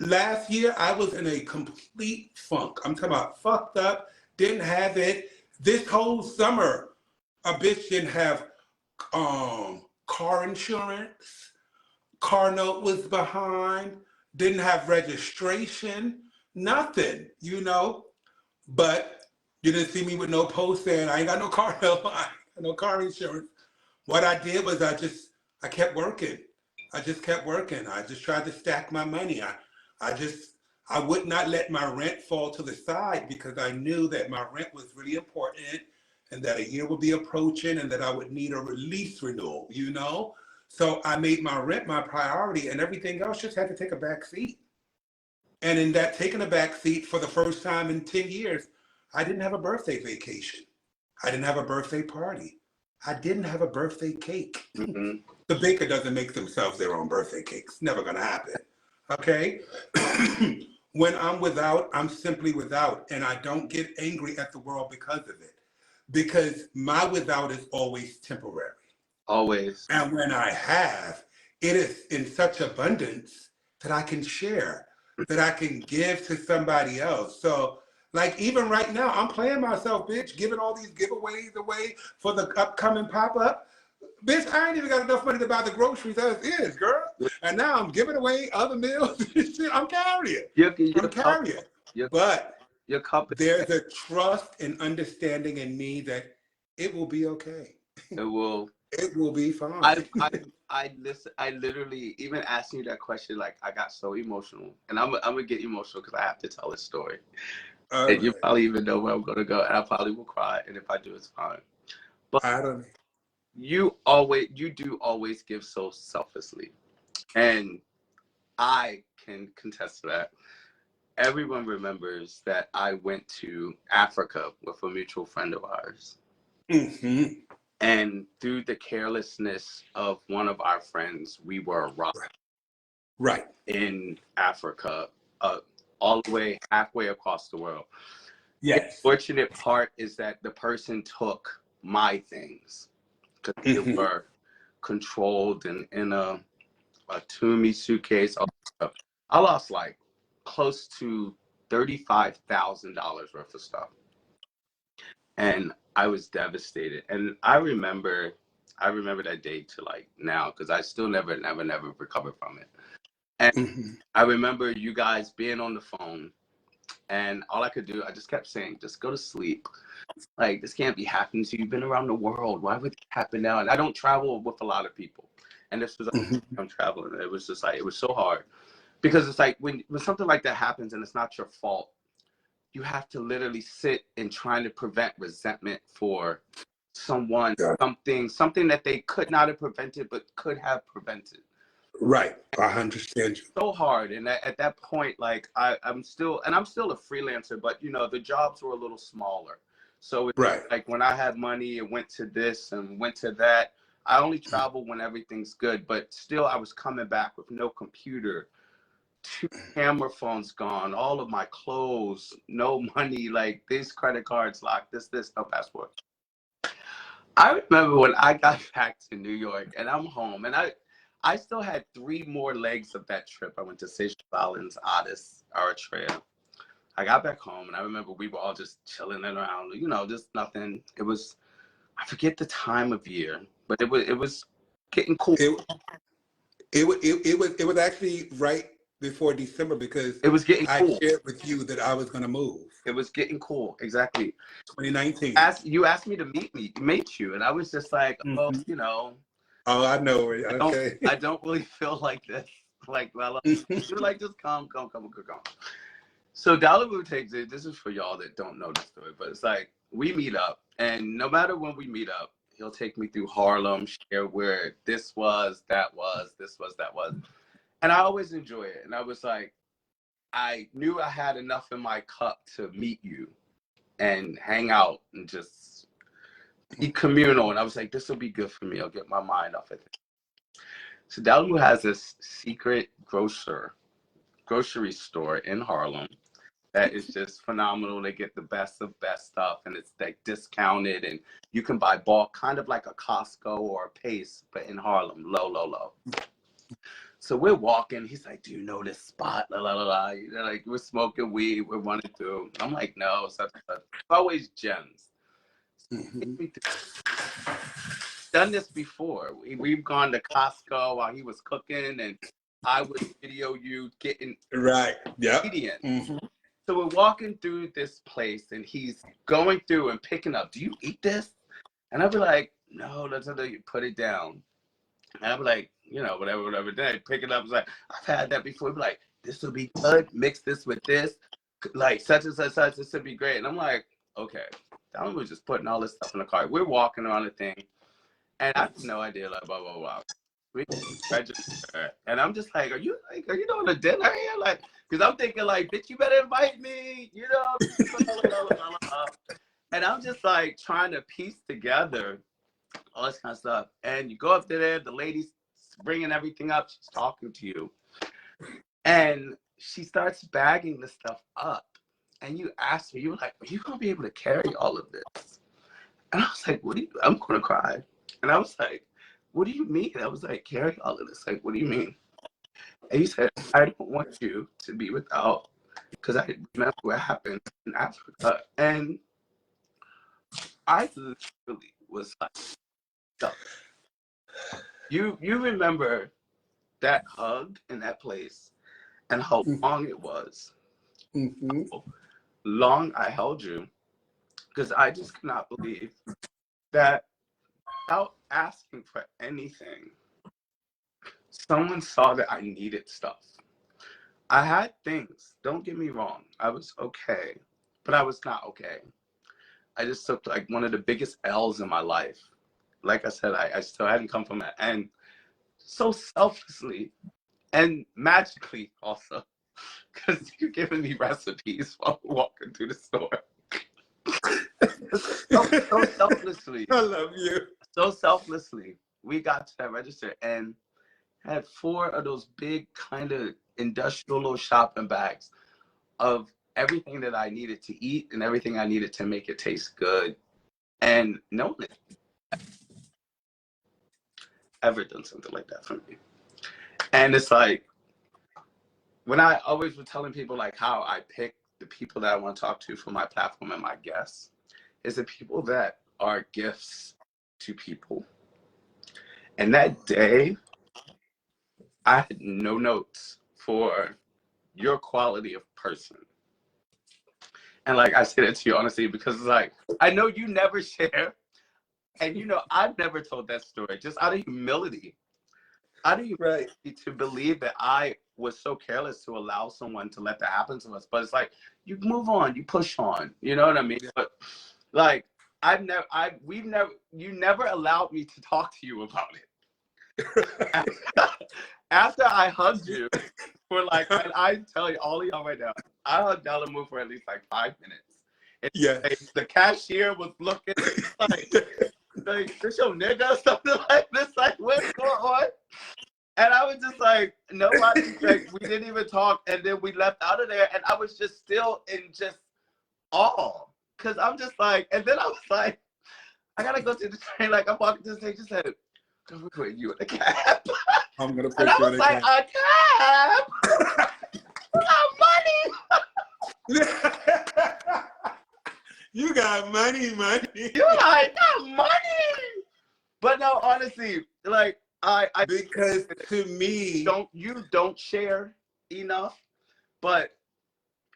Speaker 2: last year I was in a complete funk. I'm talking about fucked up, didn't have it. This whole summer, a bitch didn't have car insurance. Car note was behind, didn't have registration, nothing, But you didn't see me with no post saying I ain't got no car note, I got no car insurance. What I did was I kept working. I just kept working. I just tried to stack my money. I would not let my rent fall to the side because I knew that my rent was really important and that a year would be approaching and that I would need a lease renewal, So I made my rent my priority and everything else just had to take a back seat. And in that taking a back seat for the first time in 10 years, I didn't have a birthday vacation. I didn't have a birthday party. I didn't have a birthday cake.
Speaker 1: Mm-hmm.
Speaker 2: The baker doesn't make themselves their own birthday cakes. Never gonna happen. Okay? When I'm without, I'm simply without. And I don't get angry at the world because of it. Because my without is always temporary.
Speaker 1: Always.
Speaker 2: And when I have, it is in such abundance that I can share, that I can give to somebody else. So, like, even right now, I'm playing myself, bitch, giving all these giveaways away for the upcoming pop-up. Bitch, I ain't even got enough money to buy the groceries as is, girl. And now I'm giving away other meals. I'm carrying. I'm carrying. But there's a trust and understanding in me that it will be okay.
Speaker 1: It will.
Speaker 2: It will be fine.
Speaker 1: I literally, even asking you that question, like, I got so emotional. And I'm gonna get emotional because I have to tell a story.
Speaker 2: All
Speaker 1: and
Speaker 2: right.
Speaker 1: you probably even know where I'm gonna go, and I probably will cry. And if I do, it's fine. But
Speaker 2: I don't.
Speaker 1: you do always give so selflessly, and I can contest to that. Everyone remembers that I went to Africa with a mutual friend of ours.
Speaker 2: Mm-hmm.
Speaker 1: And through the carelessness of one of our friends, we were robbed.
Speaker 2: Right.
Speaker 1: In Africa, all the way halfway across the world.
Speaker 2: Yes.
Speaker 1: The fortunate part is that the person took my things because they were controlled and in a Toomey suitcase. I lost like close to $35,000 worth of stuff. And I was devastated. And I remember that day to like now, because I still never recovered from it. And I remember you guys being on the phone And all I could do, I just kept saying, just go to sleep. Like, this can't be happening to you. You've been around the world. Why would it happen now? And I don't travel with a lot of people. And this was,
Speaker 2: Mhm.
Speaker 1: I'm traveling. It was just like, it was so hard. Because it's like, when something like that happens and it's not your fault, you have to literally sit and trying to prevent resentment for someone,
Speaker 2: Yeah.
Speaker 1: something that they could not have prevented, but could have prevented.
Speaker 2: Right. I understand you.
Speaker 1: So hard. And at that point, like I'm still a freelancer, but you know, the jobs were a little smaller. So it's
Speaker 2: Right.
Speaker 1: like when I had money, it went to this and went to that. I only travel when everything's good, but still I was coming back with no computer, 2 camera phones gone, all of my clothes, no money, like these credit cards locked, this, no passport. I remember when I got back to New York and I'm home and I still had 3 more legs of that trip. I went to Seychelles Islands, Addis, Eritrea. I got back home and I remember we were all just chilling around, you know, just nothing. It was, I forget the time of year, but it was getting cool.
Speaker 2: It it was actually right before December because
Speaker 1: It was getting
Speaker 2: I
Speaker 1: cool.
Speaker 2: shared with you that I was going to move.
Speaker 1: It was getting cool. Exactly.
Speaker 2: 2019.
Speaker 1: You asked me to meet you, and I was just like, oh,
Speaker 2: Mhm.
Speaker 1: you know,
Speaker 2: Oh, I know. Okay.
Speaker 1: I don't really feel like this. Like, well, you were like, just come. So Dhalimu takes it. This is for y'all that don't know the story, but it's like we meet up, and no matter when we meet up, he'll take me through Harlem, share where this was, that was, this was, that was, and I always enjoy it. And I was like, I knew I had enough in my cup to meet you and hang out and just be communal. And I was like, this will be good for me. I'll get my mind off of it. So Dhalimu has this secret grocery store in Harlem that is just phenomenal. They get the best of best stuff and it's like discounted and you can buy bulk, kind of like a Costco or a Pace, but in Harlem, low. So we're walking. He's like, do you know this spot? La, la, la, la. You know, like we're smoking weed. We're running through. I'm like, no, such and such. It's always gems.
Speaker 2: Mhm.
Speaker 1: Done this before. We've gone to Costco while he was cooking and I would video you getting
Speaker 2: Right. Yep.
Speaker 1: ingredients.
Speaker 2: Hmm.
Speaker 1: So we're walking through this place and he's going through and picking up, do you eat this? And I'd be like, no, that's not you put it down. And I'd be like, you know, whatever. Then I pick it up. It's like, I've had that before. He'd be like, this will be good. Mix this with this. Like such and such. This would be great. And I'm like, okay. Don was just putting all this stuff in the cart. We're walking around the thing. And I have no idea, like, blah, blah, blah. We register. And I'm just like, are you doing a dinner here? Like, because I'm thinking, like, bitch, you better invite me, you know? And I'm just like trying to piece together all this kind of stuff. And you go up to there, the lady's bringing everything up, she's talking to you. And she starts bagging the stuff up. And you ask me, you were like, are you going to be able to carry all of this? And I was like, I'm going to cry. And I was like, what do you mean? I was like, carry all of this. Like, what do you mean? And he said, I don't want you to be without, because I remember what happened in Africa. And I literally was like, stuck. You remember that hug in that place and how long it was.
Speaker 2: Hmm.
Speaker 1: How long I held you. Because I just cannot believe that without asking for anything, someone saw that I needed stuff. I had things, don't get me wrong. I was okay, but I was not okay. I just took like one of the biggest L's in my life. Like I said, I still hadn't come from it. And so selflessly and magically also, because you're giving me recipes while we're walking through the store. So selflessly,
Speaker 2: I love you.
Speaker 1: so selflessly, we got to that register and had 4 of those big kind of industrial little shopping bags of everything that I needed to eat and everything I needed to make it taste good. And no one had ever done something like that for me. And it's like, when I always was telling people like how I pick the people that I want to talk to for my platform and my guests, is the people that are gifts to people. And that day, I had no notes for your quality of person. And like, I say that to you honestly because it's like, I know you never share. And you know, I've never told that story just out of humility. Out of
Speaker 2: Right.
Speaker 1: humility to believe that I was so careless to allow someone to let that happen to us. But it's like, you move on, you push on. You know what I mean?
Speaker 2: Yeah.
Speaker 1: But like, you never allowed me to talk to you about it. After I hugged you for like, and I tell you, all of y'all right now, I hugged Dhalimu for at least like 5 minutes. And
Speaker 2: Yes.
Speaker 1: the cashier was looking like, this your nigga or something like this. Like, what's going on? And I was just like, nobody, like, we didn't even talk. And then we left out of there. And I was just still in just awe. Cause I'm just like, and then I was like, I gotta go to the train. Like, I'm walking to the station, just said, don't put you in a cab.
Speaker 2: I'm gonna put
Speaker 1: And I
Speaker 2: you
Speaker 1: was
Speaker 2: in
Speaker 1: like, a cab? You got money.
Speaker 2: You got money.
Speaker 1: You like, got money. But no, honestly, like, I
Speaker 2: Because to me,
Speaker 1: don't share enough. But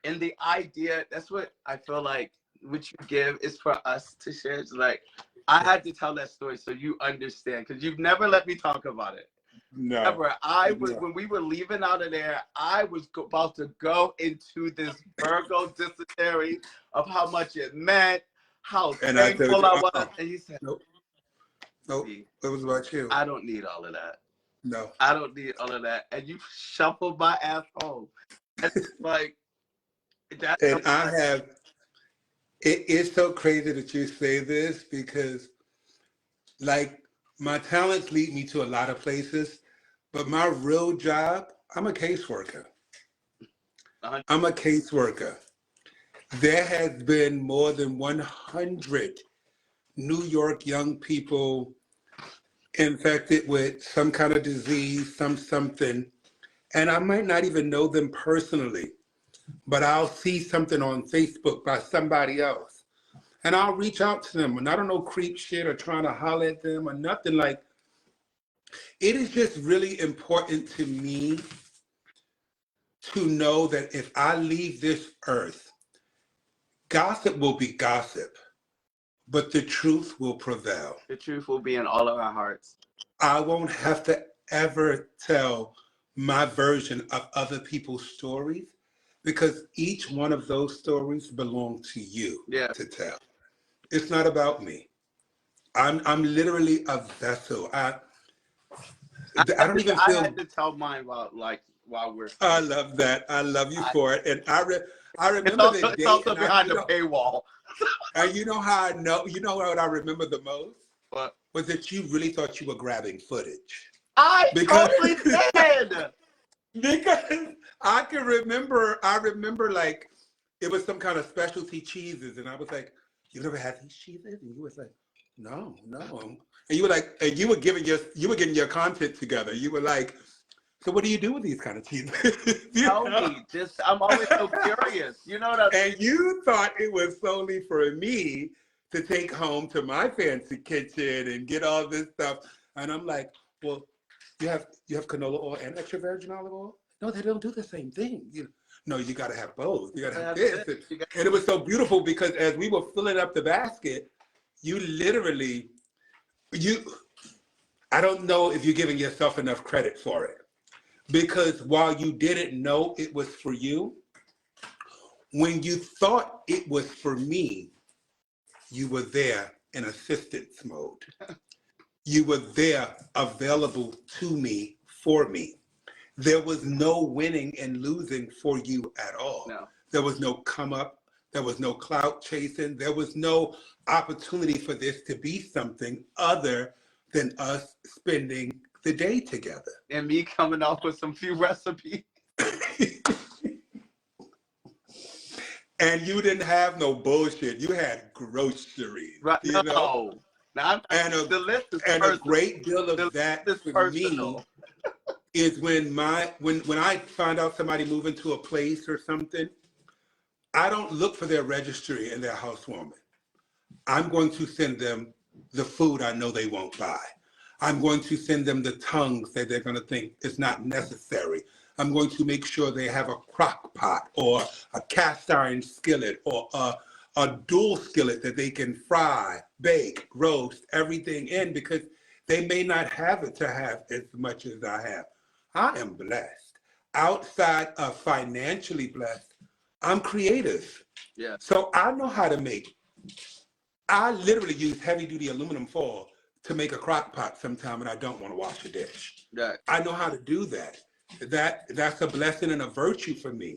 Speaker 1: in the idea, that's what I feel like what you give is for us to share. It's like, I had to tell that story so you understand, because you've never let me talk about it.
Speaker 2: no.
Speaker 1: Never. When we were leaving out of there, I was about to go into this Virgo dysentery of how much it meant, how
Speaker 2: And I told
Speaker 1: thankful
Speaker 2: you,
Speaker 1: I was. And you said,
Speaker 2: nope. It was about you.
Speaker 1: I don't need all of that.
Speaker 2: No.
Speaker 1: I don't need all of that. And you shuffled my ass home. And it's like, that's
Speaker 2: And I have, it's so crazy that you say this because, like, my talents lead me to a lot of places, but my real job, I'm a caseworker. I'm a caseworker. There has been more than 100 New York young people infected with some kind of disease, something, and I might not even know them personally, but I'll see something on Facebook by somebody else, and I'll reach out to them, and I don't know creep shit or trying to holler at them or nothing. Like, it is just really important to me to know that if I leave this earth, gossip will be gossip, but the truth will prevail.
Speaker 1: the truth will be in all of our hearts.
Speaker 2: I won't have to ever tell my version of other people's stories because each one of those stories belong to you to tell. It's not about me. I'm literally a vessel. I don't even feel.
Speaker 1: I had to tell mine while we're.
Speaker 2: I love that. I love you for it. And I remember
Speaker 1: it's
Speaker 2: the day.
Speaker 1: It's also behind the paywall.
Speaker 2: And you know how I know? You know what I remember the most?
Speaker 1: What?
Speaker 2: Was that you really thought you were grabbing footage.
Speaker 1: I totally did.
Speaker 2: Because I remember like it was some kind of specialty cheeses, and I was like, "You never had these cheeses?" And you was like, "No." And you were like, and you were getting your content together. You were like, "So what do you do with these kind of cheeses?"
Speaker 1: Tell me, I'm always so curious. You know what I mean?
Speaker 2: And you thought it was solely for me to take home to my fancy kitchen and get all this stuff, and I'm like, well. You have canola oil and extra virgin olive oil? No, they don't do the same thing. No, you got to have both. You got to have this. And it was so beautiful because as we were filling up the basket, you literally, I don't know if you're giving yourself enough credit for it. Because while you didn't know it was for you, when you thought it was for me, you were there in assistance mode. You were there available to me, for me. There was no winning and losing for you at all.
Speaker 1: No.
Speaker 2: There was no come up. There was no clout chasing. There was no opportunity for this to be something other than us spending the day together.
Speaker 1: And me coming up with some few recipes.
Speaker 2: And you didn't have no bullshit. You had groceries.
Speaker 1: Right.
Speaker 2: You know?
Speaker 1: Now, the list is
Speaker 2: a great deal of that for
Speaker 1: personal.
Speaker 2: me is when I find out somebody moving to a place or something, I don't look for their registry and their housewarming. I'm going to send them the food I know they won't buy. I'm going to send them the tongues that they're going to think is not necessary. I'm going to make sure they have a crock pot or a cast iron skillet or a dual skillet that they can fry, bake, roast, everything in, because they may not have it to have as much as I have. I am blessed. Outside of financially blessed, I'm creative.
Speaker 1: Yeah.
Speaker 2: So I know how to make. I literally use heavy duty aluminum foil to make a crock pot sometime when I don't want to wash a dish.
Speaker 1: Yeah.
Speaker 2: I know how to do that. That's a blessing and a virtue for me.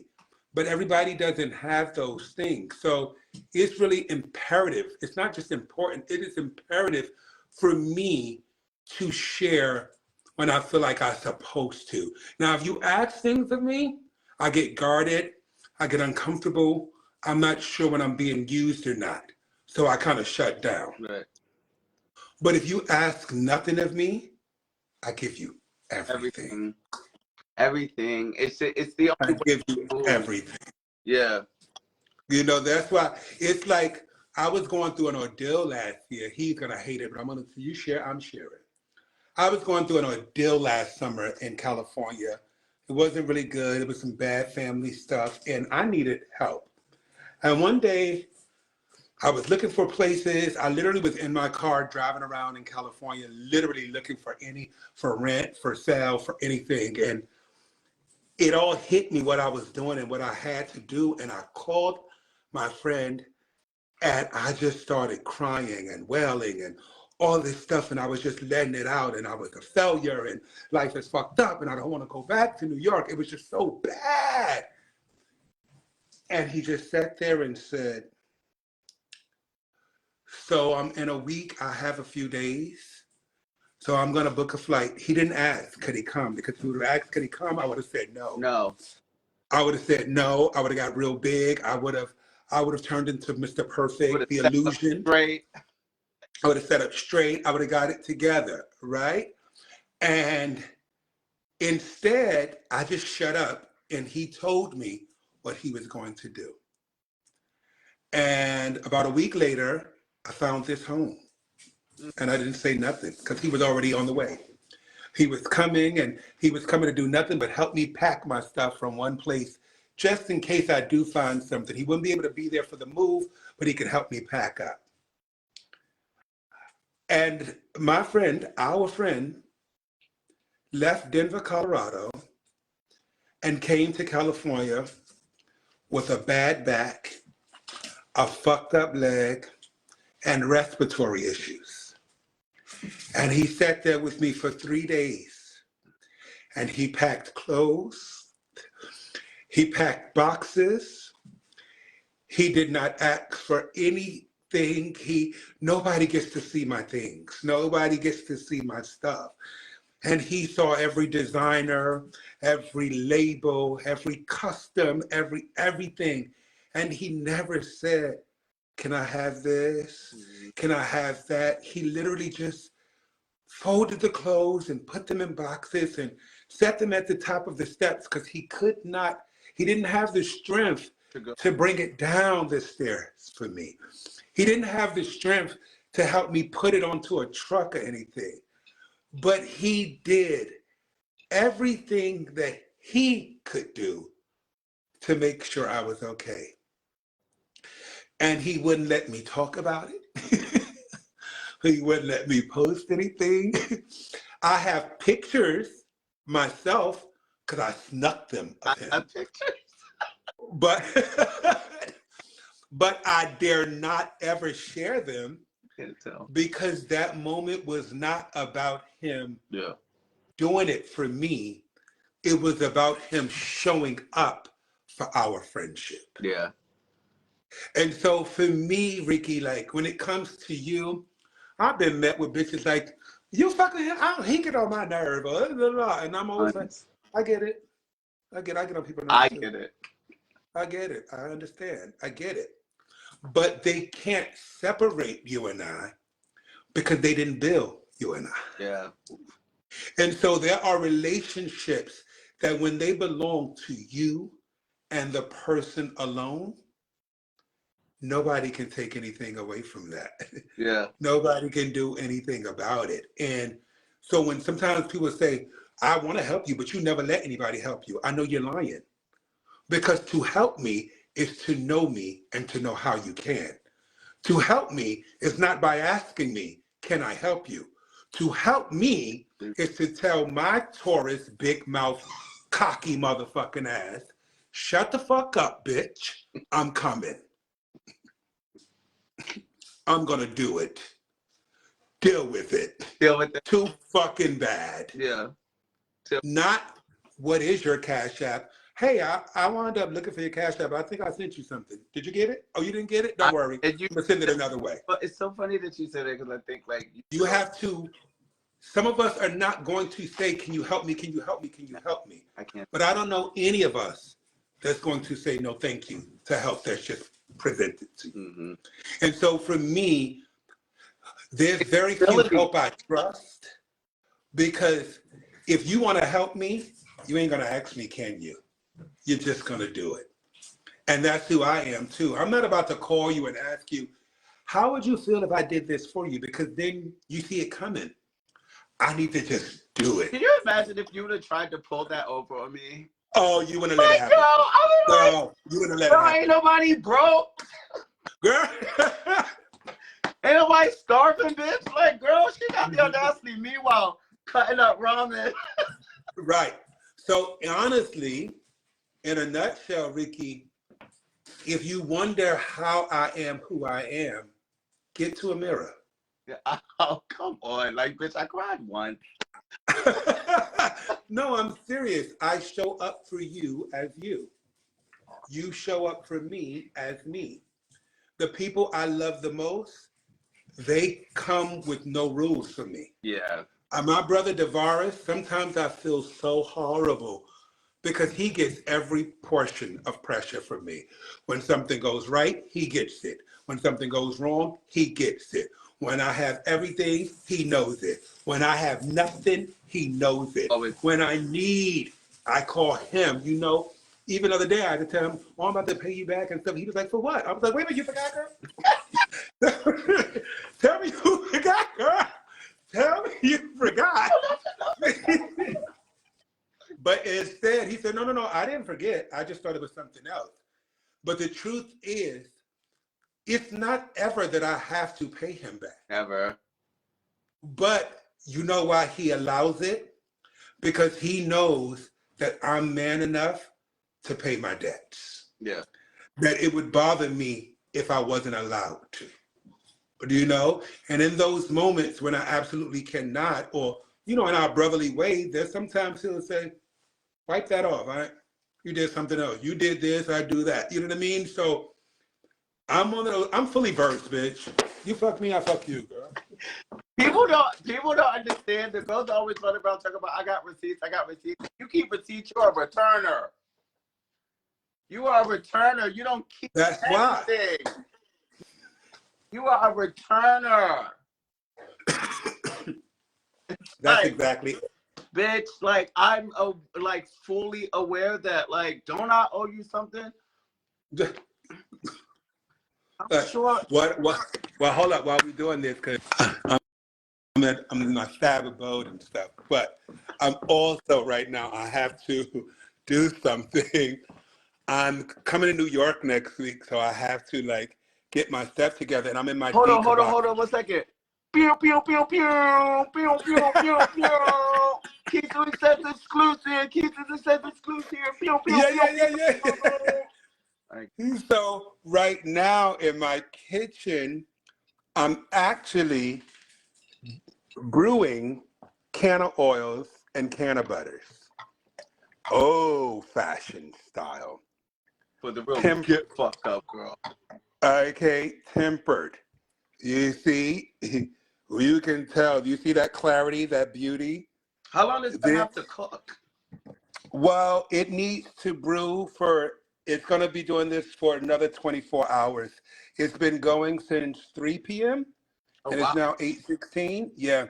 Speaker 2: But everybody doesn't have those things. So it's really imperative. It's not just important, it is imperative for me to share when I feel like I'm supposed to. Now, if you ask things of me, I get guarded, I get uncomfortable. I'm not sure when I'm being used or not. So I kind of shut down.
Speaker 1: Right.
Speaker 2: But if you ask nothing of me, I give you everything.
Speaker 1: Everything. It's the
Speaker 2: I
Speaker 1: only way
Speaker 2: give you
Speaker 1: to move.
Speaker 2: everything.
Speaker 1: Yeah.
Speaker 2: You know, that's why it's like I was going through an ordeal last year. He's gonna hate it, but you share, I'm sharing. I was going through an ordeal last summer in California. It wasn't really good. It was some bad family stuff, and I needed help. And one day I was looking for places. I literally was in my car driving around in California, literally looking for rent, for sale, for anything. And it all hit me what I was doing and what I had to do. And I called my friend and I just started crying and wailing and all this stuff. And I was just letting it out. And I was a failure and life is fucked up and I don't want to go back to New York. It was just so bad. And he just sat there and said, so I'm in a week, I have a few days. So I'm gonna book a flight. He didn't ask, could he come? Because if he would have asked, could he come? I would have said no.
Speaker 1: No.
Speaker 2: I would have said no. I would have got real big. I would have turned into Mr. Perfect, the illusion.
Speaker 1: Straight.
Speaker 2: I would have set up straight. I would have got it together, right? And instead, I just shut up and he told me what he was going to do. And about a week later, I found this home. And I didn't say nothing because he was already on the way. He was coming and he was coming to do nothing but help me pack my stuff from one place just in case I do find something. He wouldn't be able to be there for the move, but he could help me pack up. And my friend, our friend, left Denver, Colorado and came to California with a bad back, a fucked up leg, and respiratory issues. And he sat there with me for 3 days and he packed clothes, he packed boxes, he did not ask for anything. Nobody gets to see my things. Nobody gets to see my stuff. And he saw every designer, every label, every custom, everything. And he never said, can I have this? Can I have that? He literally just folded the clothes and put them in boxes and set them at the top of the steps because he didn't have the strength to bring it down the stairs for me. He didn't have the strength to help me put it onto a truck or anything. But he did everything that he could do to make sure I was okay. And he wouldn't let me talk about it. He wouldn't let me post anything. I have pictures myself because I snuck them of him.
Speaker 1: I have pictures.
Speaker 2: But but I dare not ever share them because that moment was not about him doing it for me. It was about him showing up for our friendship.
Speaker 1: Yeah. And
Speaker 2: so for me, Ricky, like when it comes to you, I've been met with bitches like, you fucking him, he get on my nerve, blah, blah, blah. And I'm always like, I get it. I get on people's nerves. I get it. I understand. I get it. But they can't separate you and I because they didn't build you and I.
Speaker 1: Yeah.
Speaker 2: And so there are relationships that when they belong to you and the person alone, nobody can take anything away from that.
Speaker 1: Yeah.
Speaker 2: Nobody can do anything about it. And so when sometimes people say, I want to help you, but you never let anybody help you. I know you're lying. Because to help me is to know me and to know how you can. To help me is not by asking me, can I help you? To help me is to tell my Taurus, big mouth, cocky motherfucking ass, shut the fuck up, bitch. I'm coming. I'm gonna do it. Deal with it.
Speaker 1: Deal with it.
Speaker 2: Too fucking bad.
Speaker 1: Yeah.
Speaker 2: Not what is your Cash App. Hey, I wound up looking for your Cash App. I think I sent you something. Did you get it? Oh, you didn't get it? Don't worry. I'm gonna send it another way.
Speaker 1: But it's so funny that you said it, because I think like
Speaker 2: you have to. Some of us are not going to say, "Can you help me? Can you help me? Can you help me?"
Speaker 1: I can't.
Speaker 2: But I don't know any of us that's going to say no, thank you to help that's just presented to you.
Speaker 1: Mm-hmm.
Speaker 2: And so for me, there's very few help I trust, because if you want to help me, you ain't gonna ask me, can you? You're just gonna do it. And that's who I am too. I'm not about to call you and ask you, how would you feel if I did this for you? Because then you see it coming. I need to just do it.
Speaker 1: Can you imagine if you would have tried to pull that over on me?
Speaker 2: Oh, you wouldn't let it happen.
Speaker 1: Girl, I was
Speaker 2: No, you wouldn't let it happen.
Speaker 1: ain't nobody broke.
Speaker 2: Girl.
Speaker 1: Ain't nobody starving, bitch. Like, girl, she got the audacity. Meanwhile, cutting up ramen.
Speaker 2: Right. So honestly, in a nutshell, Ricky, if you wonder how I am who I am, get to a mirror.
Speaker 1: Yeah, oh, come on. Like, bitch, I cried once.
Speaker 2: No, I'm serious. I show up for you as you. You show up for me as me. The people I love the most, they come with no rules for me.
Speaker 1: Yeah.
Speaker 2: My brother Davaris, sometimes I feel so horrible because he gets every portion of pressure from me. When something goes right, he gets it. When something goes wrong, he gets it. When I have everything, he knows it. When I have nothing, he knows it.
Speaker 1: Always.
Speaker 2: When I need, I call him. You know, even the other day I had to tell him, oh, I'm about to pay you back and stuff. He was like, for what? I was like, wait a minute, you forgot, girl? Tell me you forgot, girl. Tell me you forgot. But instead, he said, no, I didn't forget. I just thought it was something else. But the truth is, it's not ever that I have to pay him back.
Speaker 1: Ever.
Speaker 2: But you know why he allows it? Because he knows that I'm man enough to pay my debts.
Speaker 1: Yeah.
Speaker 2: That it would bother me if I wasn't allowed to. Do you know? And in those moments when I absolutely cannot, or, you know, in our brotherly way, there's sometimes he'll say, wipe that off, all right? You did something else. You did this, I do that. You know what I mean? So I'm one of those, I'm fully versed, bitch. You fuck me, I fuck you, girl.
Speaker 1: People don't understand. The girls always run around talking about, I got receipts. You keep receipts, you're a returner. You are a returner. You don't keep
Speaker 2: That's
Speaker 1: anything. Why. You are a returner.
Speaker 2: That's exactly it.
Speaker 1: Bitch, like, I'm like fully aware that, like, don't I owe you something? I'm sure.
Speaker 2: What? Well, hold up while we're doing this, because I'm in my Sabbath mode and stuff. But I'm also right now, I have to do something. I'm coming to New York next week, so I have to like get my stuff together, and I'm in my
Speaker 1: Hold on 1 second. Pew pew pew pew pew pew pew pew. Keith says exclusive. Keith says exclusive. Pew pew
Speaker 2: yeah. So right now in my kitchen, I'm actually brewing can of oils and can of butters. Old fashioned style.
Speaker 1: For the real get fucked up, girl.
Speaker 2: Okay, tempered. You see, you can tell. You see that clarity, that beauty?
Speaker 1: How long does it have to cook?
Speaker 2: Well, it needs to brew for, it's going to be doing this for another 24 hours. It's been going since 3 p.m. and
Speaker 1: wow.
Speaker 2: It's now 8:16. Yeah.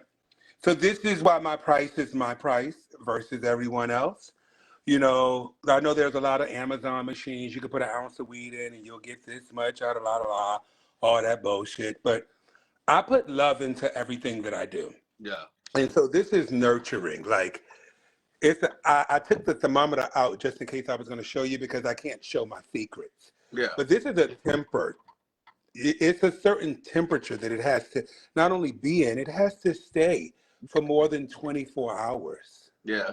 Speaker 2: So this is why my price is my price versus everyone else. You know, I know there's a lot of Amazon machines. You can put an ounce of weed in and you'll get this much out of all that bullshit. But I put love into everything that I do.
Speaker 1: Yeah.
Speaker 2: And so this is nurturing. Like, I took the thermometer out just in case I was going to show you because I can't show my secrets.
Speaker 1: Yeah.
Speaker 2: But this is a tempered. It's a certain temperature that it has to not only be in, it has to stay for more than 24 hours.
Speaker 1: Yeah.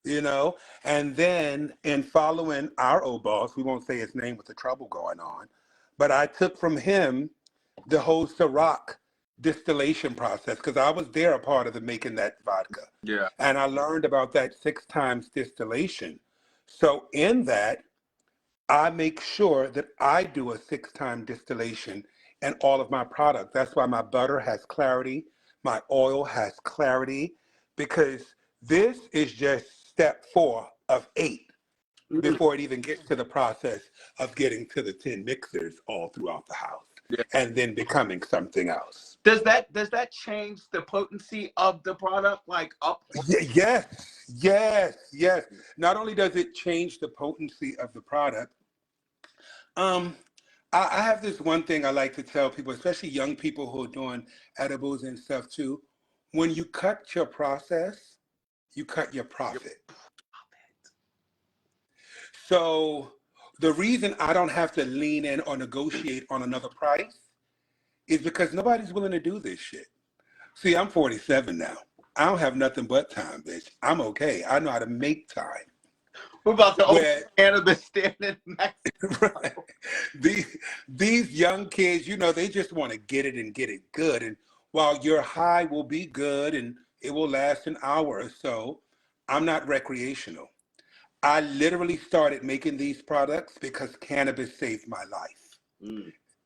Speaker 2: You know, and then in following our old boss, we won't say his name with the trouble going on, but I took from him the whole Ciroc distillation process because I was there a part of the making that vodka.
Speaker 1: Yeah.
Speaker 2: And I learned about that 6 times distillation. So in that, I make sure that I do a 6 time distillation in all of my products. That's why my butter has clarity, my oil has clarity, because this is just step 4 of 8 before it even gets to the process of getting to the 10 mixers all throughout the house
Speaker 1: Yeah.
Speaker 2: and then becoming something else.
Speaker 1: Does that change the potency of the product, like up?
Speaker 2: Yes. Not only does it change the potency of the product, I have this one thing I like to tell people, especially young people who are doing edibles and stuff too. When you cut your process, you cut your profit. So the reason I don't have to lean in or negotiate on another price is because nobody's willing to do this shit. See, I'm 47 now. I don't have nothing but time, bitch. I'm okay. I know how to make time.
Speaker 1: We're about to open
Speaker 2: Where
Speaker 1: cannabis stand in Mexico.
Speaker 2: right, these young kids, they just want to get it and get it good. And while your high will be good and it will last an hour or so, I'm not recreational. I literally started making these products because cannabis saved my life.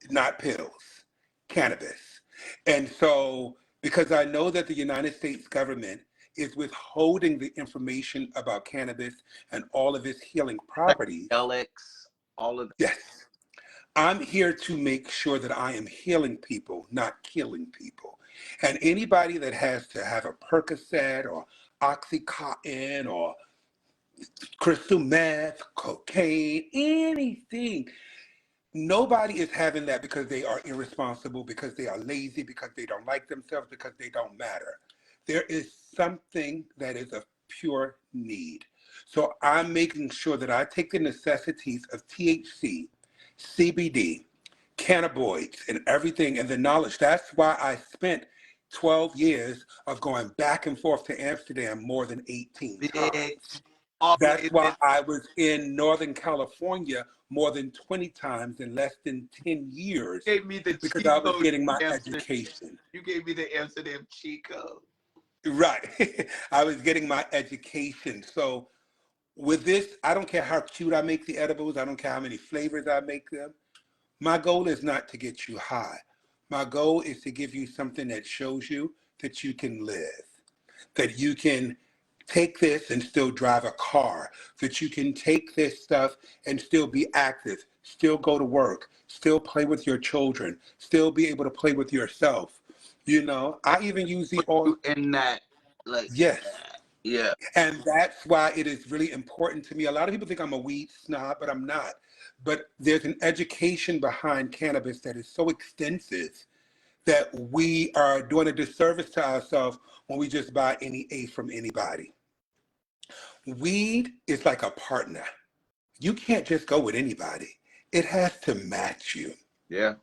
Speaker 2: Not pills, cannabis. And so, because I know that the United States government is withholding the information about cannabis and all of its healing properties.
Speaker 1: Alex, all of that.
Speaker 2: Yes. I'm here to make sure that I am healing people, not killing people. And anybody that has to have a Percocet or Oxycontin or crystal meth, cocaine, anything, nobody is having that because they are irresponsible, because they are lazy, because they don't like themselves, because they don't matter. There is something that is of pure need. So I'm making sure that I take the necessities of THC, CBD, cannabinoids, and everything, and the knowledge. That's why I spent 12 years of going back and forth to Amsterdam more than 18 times. That's why I was in Northern California more than 20 times in less than 10 years.
Speaker 1: You gave me the
Speaker 2: because I was getting my
Speaker 1: Amsterdam.
Speaker 2: education.
Speaker 1: You gave me the Amsterdam Chico.
Speaker 2: Right. I was getting my education. So with this, I don't care how cute I make the edibles. I don't care how many flavors I make them. My goal is not to get you high. My goal is to give you something that shows you that you can live, that you can take this and still drive a car, that you can take this stuff and still be active, still go to work, still play with your children, still be able to play with yourself. I even use the oil
Speaker 1: in that, like,
Speaker 2: yes.
Speaker 1: Yeah.
Speaker 2: And that's why it is really important to me. A lot of people think I'm a weed snob, but I'm not. But there's an education behind cannabis that is so extensive that we are doing a disservice to ourselves when we just buy any eighth from anybody. Weed is like a partner. You can't just go with anybody. It has to match you.
Speaker 1: Yeah.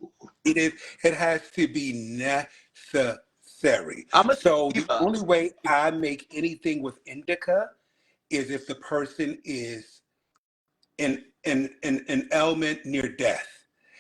Speaker 2: It has to be necessary. So the only way I make anything with indica is if the person is in an ailment near death,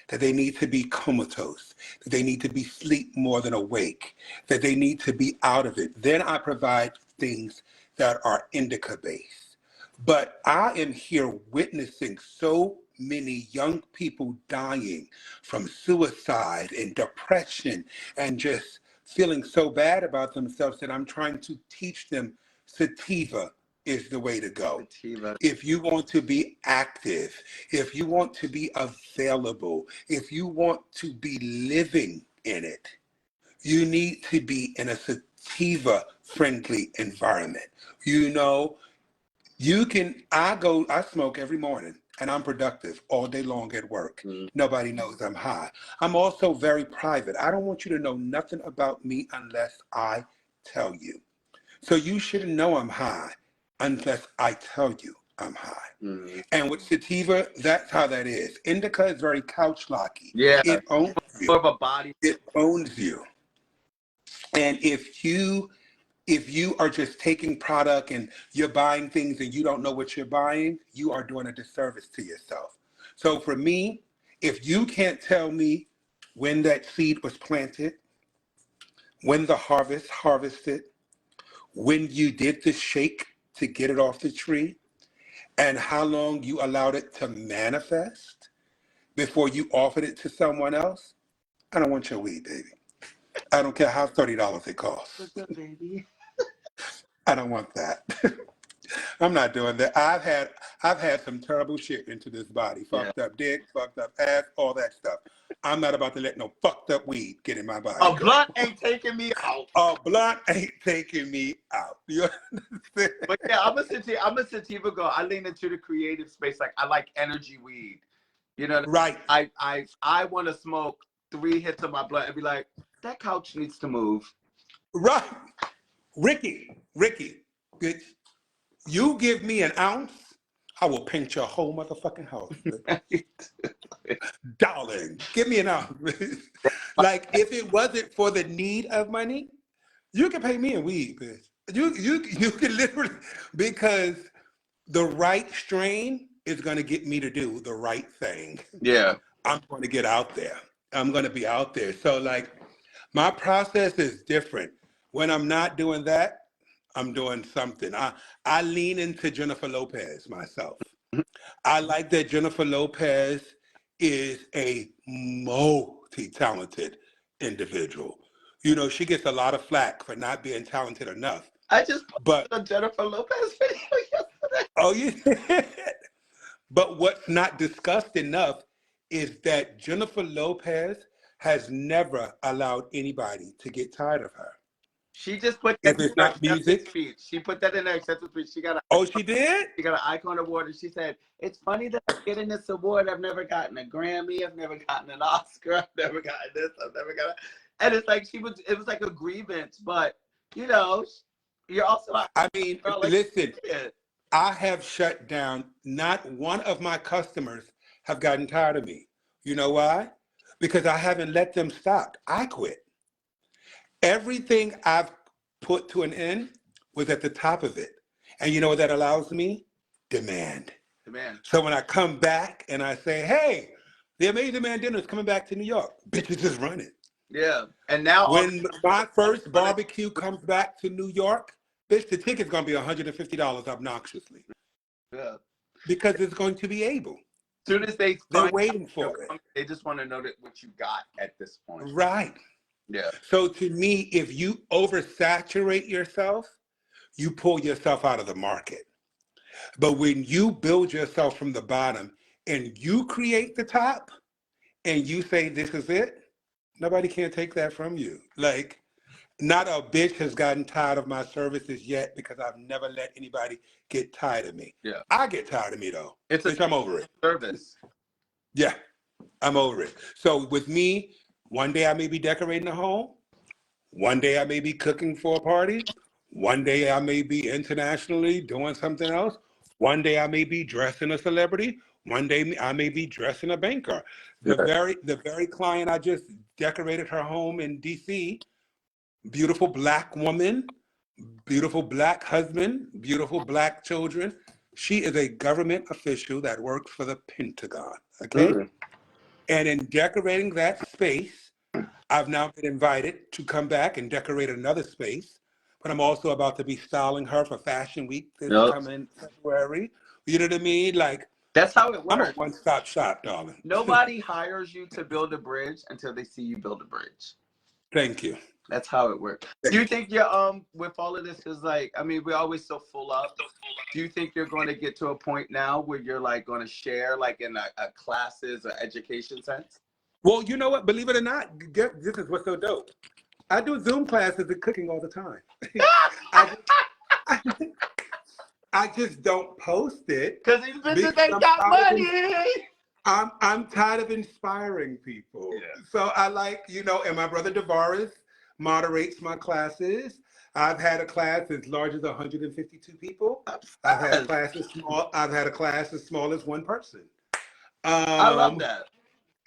Speaker 2: that they need to be comatose, that they need to be sleep more than awake, that they need to be out of it. Then I provide things that are indica based. But I am here witnessing so many young people dying from suicide and depression and just feeling so bad about themselves that I'm trying to teach them sativa is the way to go.
Speaker 1: Sativa.
Speaker 2: If you want to be active, if you want to be available, if you want to be living in it, you need to be in a sativa friendly environment. I smoke every morning and I'm productive all day long at work. Nobody knows I'm high. I'm also very private. I don't want you to know nothing about me unless I tell you. So you shouldn't know I'm high. unless I tell you I'm high. And with sativa, that's how that is. Indica is very couch locky.
Speaker 1: Yeah.
Speaker 2: It owns you.
Speaker 1: More of a body.
Speaker 2: It owns you. And if you are just taking product and you're buying things and you don't know what you're buying, you are doing a disservice to yourself. So for me, if you can't tell me when that seed was planted, when the harvested, when you did the shake to get it off the tree, and how long you allowed it to manifest before you offered it to someone else, I don't want your weed, baby. I don't care how $30 it costs.
Speaker 1: What's up, baby?
Speaker 2: I don't want that. I'm not doing that. I've had some terrible shit into this body. Fucked up dick, fucked up ass, all that stuff. I'm not about to let no fucked up weed get in my body.
Speaker 1: A blunt ain't taking me out.
Speaker 2: A blunt ain't taking me out. You understand?
Speaker 1: But yeah, I'm a sativa girl. I lean into the creative space. Like I like energy weed. You know,
Speaker 2: Right.
Speaker 1: I want to smoke 3 hits of my blunt and be like, that couch needs to move.
Speaker 2: Right. Ricky, bitch, you give me an ounce, I will paint your whole motherfucking house. Darling, give me an ounce. Like, if it wasn't for the need of money, you can pay me in weed, bitch. You can literally, because the right strain is going to get me to do the right thing.
Speaker 1: Yeah.
Speaker 2: I'm going to get out there. I'm going to be out there. So, like, my process is different. When I'm not doing that, I'm doing something. I lean into Jennifer Lopez myself. I like that Jennifer Lopez is a multi-talented individual. You know, she gets a lot of flack for not being talented enough.
Speaker 1: I just posted a Jennifer Lopez video yesterday.
Speaker 2: Oh, yeah. But what's not discussed enough is that Jennifer Lopez has never allowed anybody to get tired of her.
Speaker 1: She just put that
Speaker 2: if it's not music
Speaker 1: speech. She put that in her acceptance speech. She got
Speaker 2: she did?
Speaker 1: She got an icon award, and she said, "It's funny that I'm getting this award. I've never gotten a Grammy. I've never gotten an Oscar. I've never gotten this. I've never gotten." And it's like it was like a grievance, but you know, you're also.
Speaker 2: I mean, listen. I have shut down. Not one of my customers have gotten tired of me. You know why? Because I haven't let them stop. I quit. Everything I've put to an end was at the top of it. And you know what that allows me? Demand. So when I come back and I say, hey, the Amazing Man Dinner is coming back to New York, bitches is running.
Speaker 1: Yeah. And now
Speaker 2: when my first barbecue comes back to New York, bitch, the ticket's going to be $150 obnoxiously.
Speaker 1: Yeah.
Speaker 2: Because it's going to be able.
Speaker 1: As soon as
Speaker 2: they're waiting for it.
Speaker 1: They just want to know what you got at this point.
Speaker 2: Right.
Speaker 1: Yeah.
Speaker 2: So to me, if you oversaturate yourself, you pull yourself out of the market. But when you build yourself from the bottom and you create the top and you say, this is it, nobody can take that from you. Like, not a bitch has gotten tired of my services yet because I've never let anybody get tired of me.
Speaker 1: Yeah.
Speaker 2: I get tired of me though. I'm over it.
Speaker 1: Service.
Speaker 2: Yeah, I'm over it. So with me, one day I may be decorating a home. One day I may be cooking for a party. One day I may be internationally doing something else. One day I may be dressing a celebrity. One day I may be dressing a banker. The very client I just decorated her home in DC, beautiful Black woman, beautiful Black husband, beautiful Black children. She is a government official that works for the Pentagon, okay? And in decorating that space, I've now been invited to come back and decorate another space, but I'm also about to be styling her for Fashion Week this coming February. You know what I mean? Like,
Speaker 1: that's how it works.
Speaker 2: I'm a one-stop shop, darling.
Speaker 1: Nobody hires you to build a bridge until they see you build a bridge.
Speaker 2: Thank you.
Speaker 1: That's how it works. Do you think you're with all of this is like, I mean, we're always so full up. Do you think you're going to get to a point now where you're like going to share like in a classes or education sense?
Speaker 2: Well, you know what? Believe it or not, this is what's so dope. I do Zoom classes of cooking all the time. I just don't post it.
Speaker 1: Because these bitches ain't got money.
Speaker 2: I'm tired of inspiring people. Yeah. So I like, you know, and my brother Tavares moderates my classes. I've had a class as large as 152 people. I've had a class as small. I've had a class as small as one person.
Speaker 1: I love that.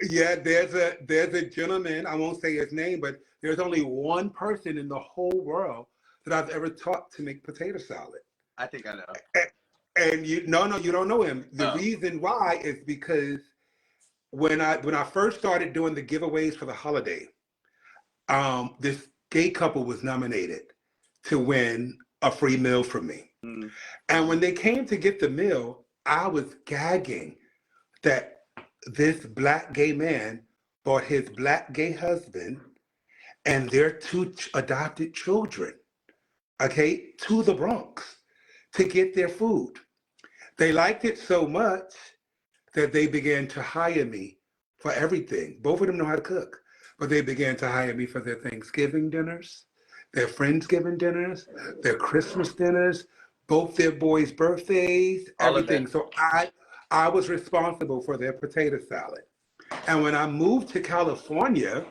Speaker 2: Yeah, there's a gentleman. I won't say his name, but there's only one person in the whole world that I've ever taught to make potato salad.
Speaker 1: I think I know.
Speaker 2: And you no, you don't know him. The reason why is because when I first started doing the giveaways for the holiday, this gay couple was nominated to win a free meal from me.
Speaker 1: Mm.
Speaker 2: And when they came to get the meal, I was gagging that this black gay man brought his black gay husband and their two adopted children, okay, to the Bronx to get their food. They liked it so much that they began to hire me for everything. Both of them know how to cook, but they began to hire me for their Thanksgiving dinners, their Friendsgiving dinners, their Christmas dinners, both their boys' birthdays, everything. So I was responsible for their potato salad. And when I moved to California,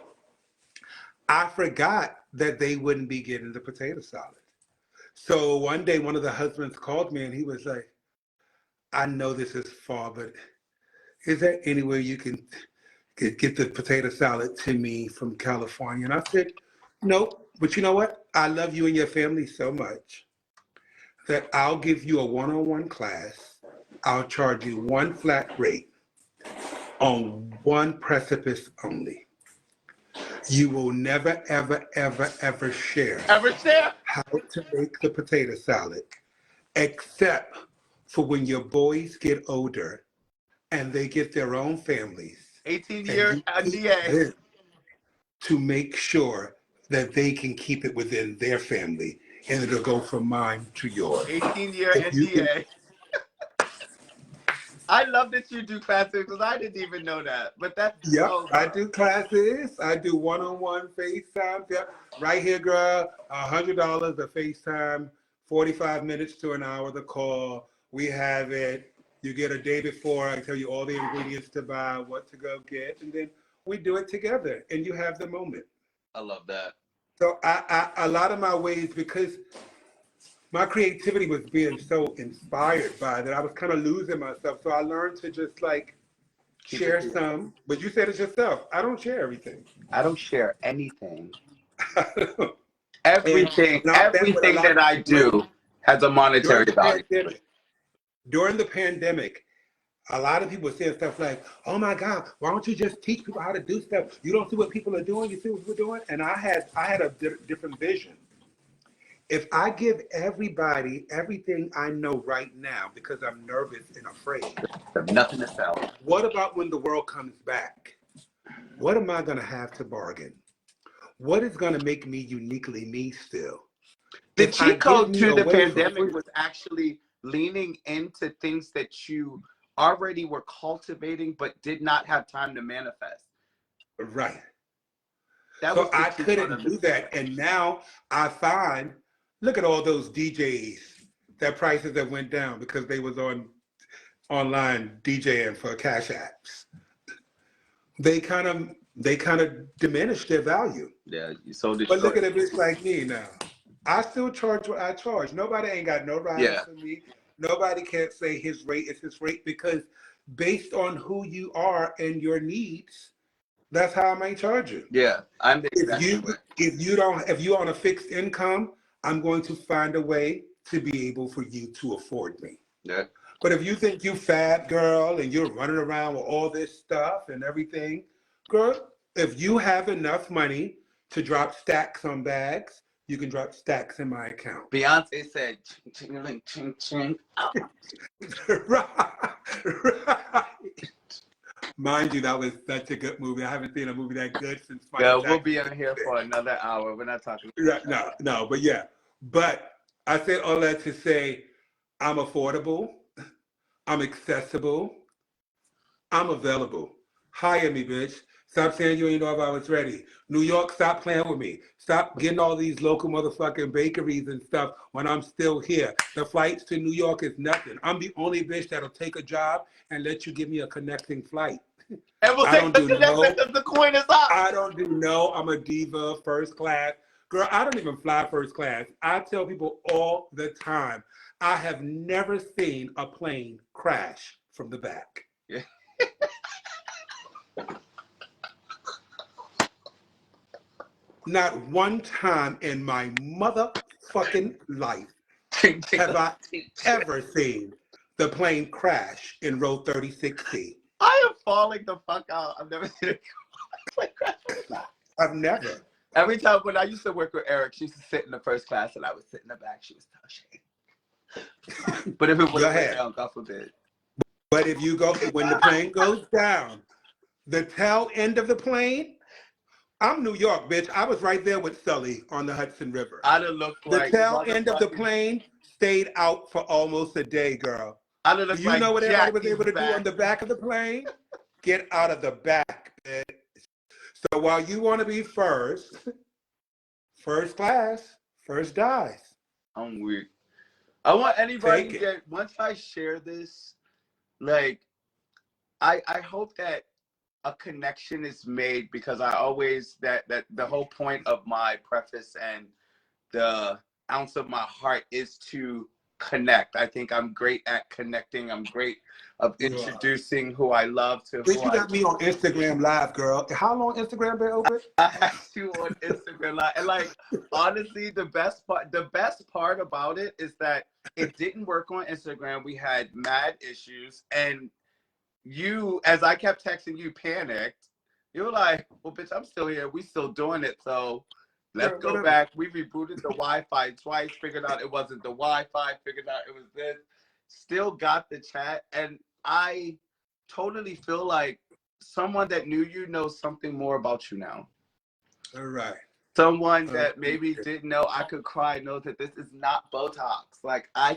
Speaker 2: I forgot that they wouldn't be getting the potato salad. So one day, one of the husbands called me and he was like, I know this is far, but is there any way you can get the potato salad to me from California? And I said, nope. But you know what? I love you and your family so much that I'll give you a one-on-one class. I'll charge you one flat rate on one precipice only. You will never, ever, ever, ever share how to make the potato salad, except for when your boys get older and they get their own families.
Speaker 1: 18-year NDA.
Speaker 2: To make sure that they can keep it within their family, and it'll go from mine to yours.
Speaker 1: 18-year NDA. I love that you do classes because I didn't even know that. But that's
Speaker 2: I do classes. I do one-on-one FaceTime. Yep. Right here, girl. $100 a FaceTime, 45 minutes to an hour the call. We have it. You get a day before. I tell you all the ingredients to buy, what to go get, and then we do it together, and you have the moment.
Speaker 1: I love that.
Speaker 2: So I a lot of my ways, because my creativity was being so inspired by that, I was kind of losing myself. So I learned to just like share some. But you said it yourself. I don't share everything.
Speaker 1: I don't share anything. Everything that I do has a monetary value.
Speaker 2: During the pandemic, a lot of people were saying stuff like, oh my God, why don't you just teach people how to do stuff? You don't see what people are doing, you see what we're doing? And I had a different vision. If I give everybody everything I know right now because I'm nervous and afraid,
Speaker 1: nothing to sell.
Speaker 2: What about when the world comes back? What am I going to have to bargain? What is going to make me uniquely me still?
Speaker 1: The cheat code to the pandemic was actually leaning into things that you already were cultivating but did not have time to manifest.
Speaker 2: Right. So I couldn't do that. And now I find, look at all those DJs, their prices that went down because they was online DJing for cash apps. They kind of diminished their value.
Speaker 1: Yeah, you sold it.
Speaker 2: But look at a bitch like me now. I still charge what I charge. Nobody ain't got no rights for me. Nobody can't say his rate is his rate, because based on who you are and your needs, that's how I might charge you.
Speaker 1: Yeah, I'm the
Speaker 2: if you're on a fixed income, I'm going to find a way to be able for you to afford me.
Speaker 1: Yeah.
Speaker 2: But if you think you fat girl and you're running around with all this stuff and everything, girl, if you have enough money to drop stacks on bags, you can drop stacks in my account.
Speaker 1: Beyonce said, ching, ching, ching.
Speaker 2: Right. Mind you, that was such a good movie. I haven't seen a movie that good since my
Speaker 1: we'll be in here for another hour. We're not talking
Speaker 2: about No, but yeah. But I said all that to say I'm affordable, I'm accessible, I'm available. Hire me, bitch. Stop saying you ain't know if I was ready. New York, stop playing with me. Stop getting all these local motherfucking bakeries and stuff when I'm still here. The flights to New York is nothing. I'm the only bitch that'll take a job and let you give me a connecting flight.
Speaker 1: And we'll take the coin is up.
Speaker 2: I don't do no. I'm a diva, first class. Girl, I don't even fly first class. I tell people all the time, I have never seen a plane crash from the back.
Speaker 1: Yeah.
Speaker 2: Not one time in my motherfucking life have I ever seen the plane crash in row 36C.
Speaker 1: I am falling the fuck out. I've never seen a plane crash from the back.
Speaker 2: I've never.
Speaker 1: Every time when I used to work with Eric, she used to sit in the first class and I would sit in the back. She was touching. But if it would have went down, God forbid.
Speaker 2: But if you go, when the plane goes down, the tail end of the plane, I'm New York, bitch. I was right there with Sully on the Hudson River.
Speaker 1: I'd have looked like
Speaker 2: the tail end of the plane stayed out for almost a day, girl.
Speaker 1: I'd have looked
Speaker 2: Do you
Speaker 1: like
Speaker 2: know what everybody was able to
Speaker 1: back.
Speaker 2: do on the back of the plane? Get out of the back, bitch. So while you want to be first class, first dies.
Speaker 1: I'm weak. I want anybody to get, once I share this, like, I hope that a connection is made, because I always, that the whole point of my preface and the ounce of my heart is to connect. I think I'm great at connecting. I'm great of introducing who I love to
Speaker 2: Bitch, you got me on Instagram Live, girl. How long Instagram been open?
Speaker 1: I have you on Instagram Live. And like, honestly, the best part about it is that it didn't work on Instagram. We had mad issues, and you, as I kept texting you, panicked. You were like, well, bitch, I'm still here. We still doing it. So let's go back. We rebooted the Wi-Fi twice, figured out it wasn't the Wi-Fi, figured out it was this. Still got the chat. And I totally feel like someone that knew you knows something more about you now.
Speaker 2: All right.
Speaker 1: Someone that maybe didn't know I could cry knows that this is not Botox. Like, I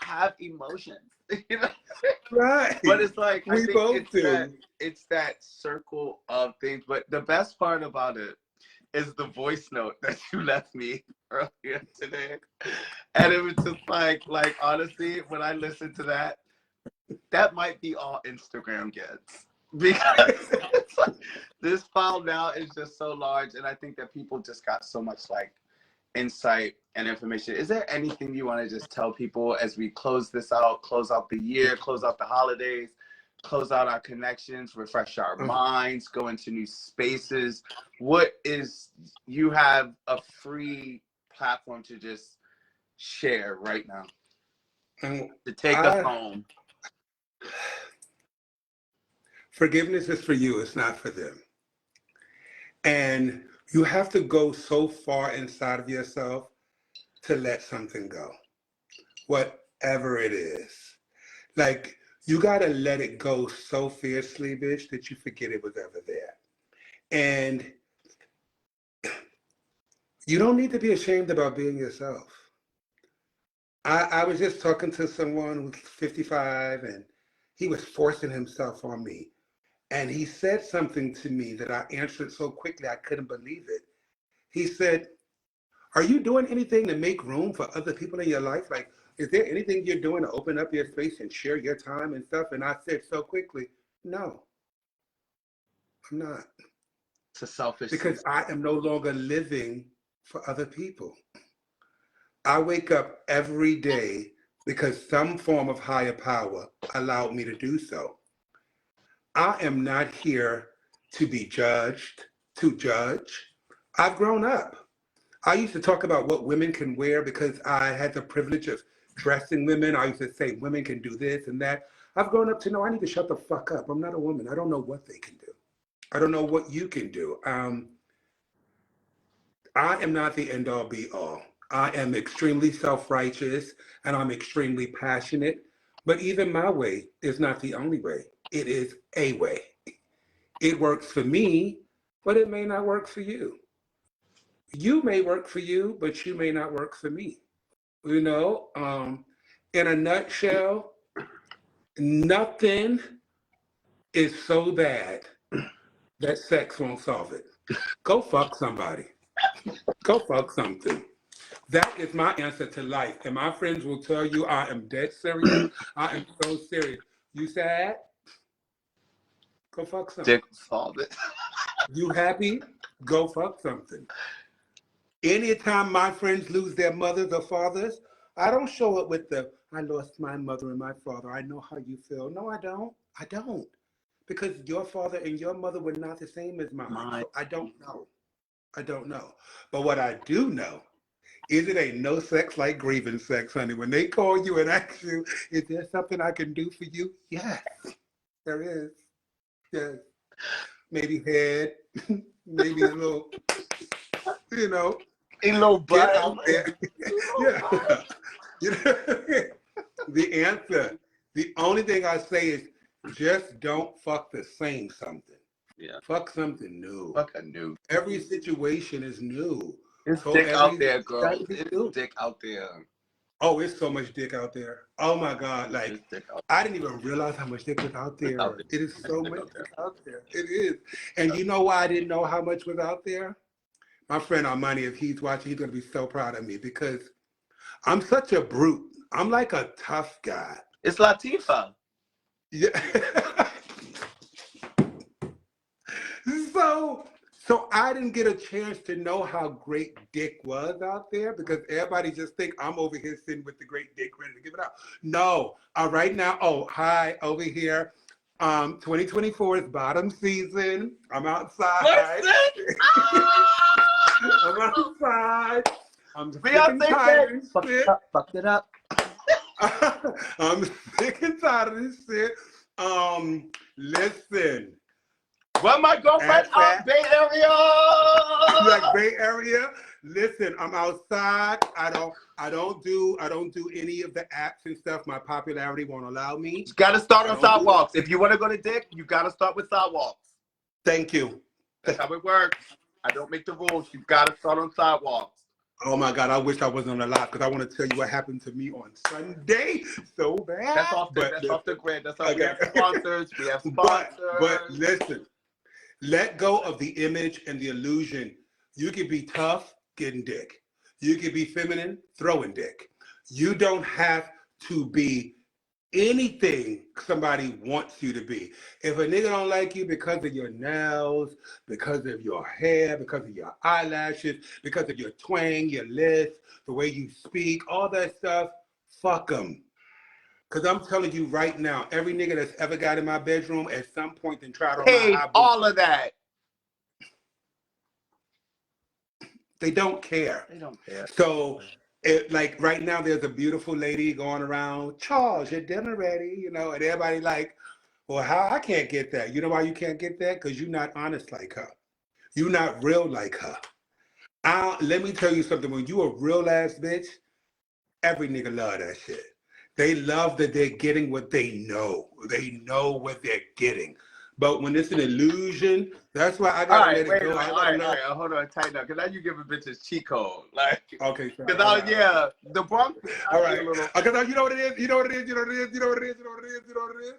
Speaker 1: have emotions. You know?
Speaker 2: Right.
Speaker 1: But it's like,
Speaker 2: we
Speaker 1: I think
Speaker 2: both do.
Speaker 1: It's that circle of things. But the best part about it is the voice note that you left me earlier today. And it was just like honestly, when I listened to that, that might be all Instagram gets. Because it's like, this file now is just so large, and I think that people just got so much like insight and information. Is there anything you want to just tell people as we close this out, close out the year, close out the holidays, close out our connections, refresh our minds, go into new spaces? What is, you have a free platform to just share right now, to take us home?
Speaker 2: Forgiveness is for you, it's not for them. And you have to go so far inside of yourself to let something go, whatever it is. Like, you got to let it go so fiercely, bitch, that you forget it was ever there. And you don't need to be ashamed about being yourself. I was just talking to someone who's 55, and he was forcing himself on me. And he said something to me that I answered so quickly I couldn't believe it. He said, are you doing anything to make room for other people in your life? Like, is there anything you're doing to open up your space and share your time and stuff? And I said so quickly, no, I'm not.
Speaker 1: It's a selfish
Speaker 2: because I am no longer living for other people. I wake up every day because some form of higher power allowed me to do so. I am not here to be judged, to judge. I've grown up. I used to talk about what women can wear because I had the privilege of dressing women. I used to say women can do this and that. I've grown up to know I need to shut the fuck up. I'm not a woman. I don't know what they can do. I don't know what you can do. I am not the end all be all. I am extremely self-righteous and I'm extremely passionate, but even my way is not the only way. It is a way. It works for me, but it may not work for you. You may work for you, but you may not work for me. You know, in a nutshell, nothing is so bad that sex won't solve it. Go fuck somebody. Go fuck something. That is my answer to life. And my friends will tell you I am dead serious. I am so serious. You sad? Go fuck something.
Speaker 1: Dick solve it.
Speaker 2: You happy? Go fuck something. Anytime my friends lose their mothers or fathers, I don't show it with the, I lost my mother and my father. I know how you feel. No, I don't. I don't. Because your father and your mother were not the same as mine. So I don't know. I don't know. But what I do know is it ain't no sex like grieving sex, honey. When they call you and ask you, is there something I can do for you? Yes, there is. Yes. Maybe head, maybe a little, you know,
Speaker 1: A little
Speaker 2: get
Speaker 1: butt.
Speaker 2: out there. Yeah. You know, the answer, the only thing I say is just don't fuck the same something.
Speaker 1: Yeah.
Speaker 2: Fuck something new.
Speaker 1: Fuck a new.
Speaker 2: Every situation is new.
Speaker 1: It's
Speaker 2: So
Speaker 1: dick out
Speaker 2: every
Speaker 1: there, girl.
Speaker 2: strategy
Speaker 1: It's
Speaker 2: new.
Speaker 1: dick out there.
Speaker 2: Oh, it's so much dick out there. Oh my God. Like,
Speaker 1: It's dick out
Speaker 2: I didn't even realize how much dick was out
Speaker 1: there.
Speaker 2: there. It is so
Speaker 1: Dick
Speaker 2: much
Speaker 1: out there.
Speaker 2: dick out there. It is. And you know why I didn't know how much was out there? My friend Armani, if he's watching, he's going to be so proud of me because I'm such a brute. I'm like a tough guy.
Speaker 1: It's Latifah.
Speaker 2: Yeah. So I didn't get a chance to know how great dick was out there because everybody just think I'm over here sitting with the great dick ready to give it out. No, right now, oh, hi, over here. 2024 is bottom season. I'm outside. I'm outside. I'm sick and tired of this shit.
Speaker 1: Fucked it up.
Speaker 2: I'm sick and tired of this shit. Listen.
Speaker 1: Well, my girlfriend out Bay Area.
Speaker 2: Like Bay Area. Listen, I'm outside. I don't do any of the apps and stuff. My popularity won't allow me.
Speaker 1: You gotta start on sidewalks. If you want to go to dick, you gotta start with sidewalks.
Speaker 2: Thank you.
Speaker 1: That's how it works. I don't make the rules. You gotta start on sidewalks.
Speaker 2: Oh my God, I wish I wasn't on the live because I want to tell you what happened to me on Sunday so bad.
Speaker 1: That's off the grid. That's how we have sponsors. We have sponsors.
Speaker 2: But listen. Let go of the image and the illusion. You can be tough, getting dick. You can be feminine, throwing dick. You don't have to be anything somebody wants you to be. If a nigga don't like you because of your nails, because of your hair, because of your eyelashes, because of your twang, your lisp, the way you speak, all that stuff, fuck them. Because I'm telling you right now, every nigga that's ever got in my bedroom at some point and tried on my eyeballs,
Speaker 1: all of that.
Speaker 2: They don't care.
Speaker 1: They don't care.
Speaker 2: So, like right now, there's a beautiful lady going around, Charles, your dinner ready, you know, and everybody like, well, how I can't get that. You know why you can't get that? Because you're not honest like her. You're not real like her. Let me tell you something. When you a real ass bitch, every nigga love that shit. They love that they're getting what they know. They know what they're getting. But when it's an illusion, that's why I gotta let it go.
Speaker 1: All right, hold on, tighten up. Because now you giving bitches cheat code. Like,
Speaker 2: okay,
Speaker 1: because the Bronx.
Speaker 2: All right. Because you know what it is? You know what it is? You know what it is? You know what it is? You know what it is? You know what it is?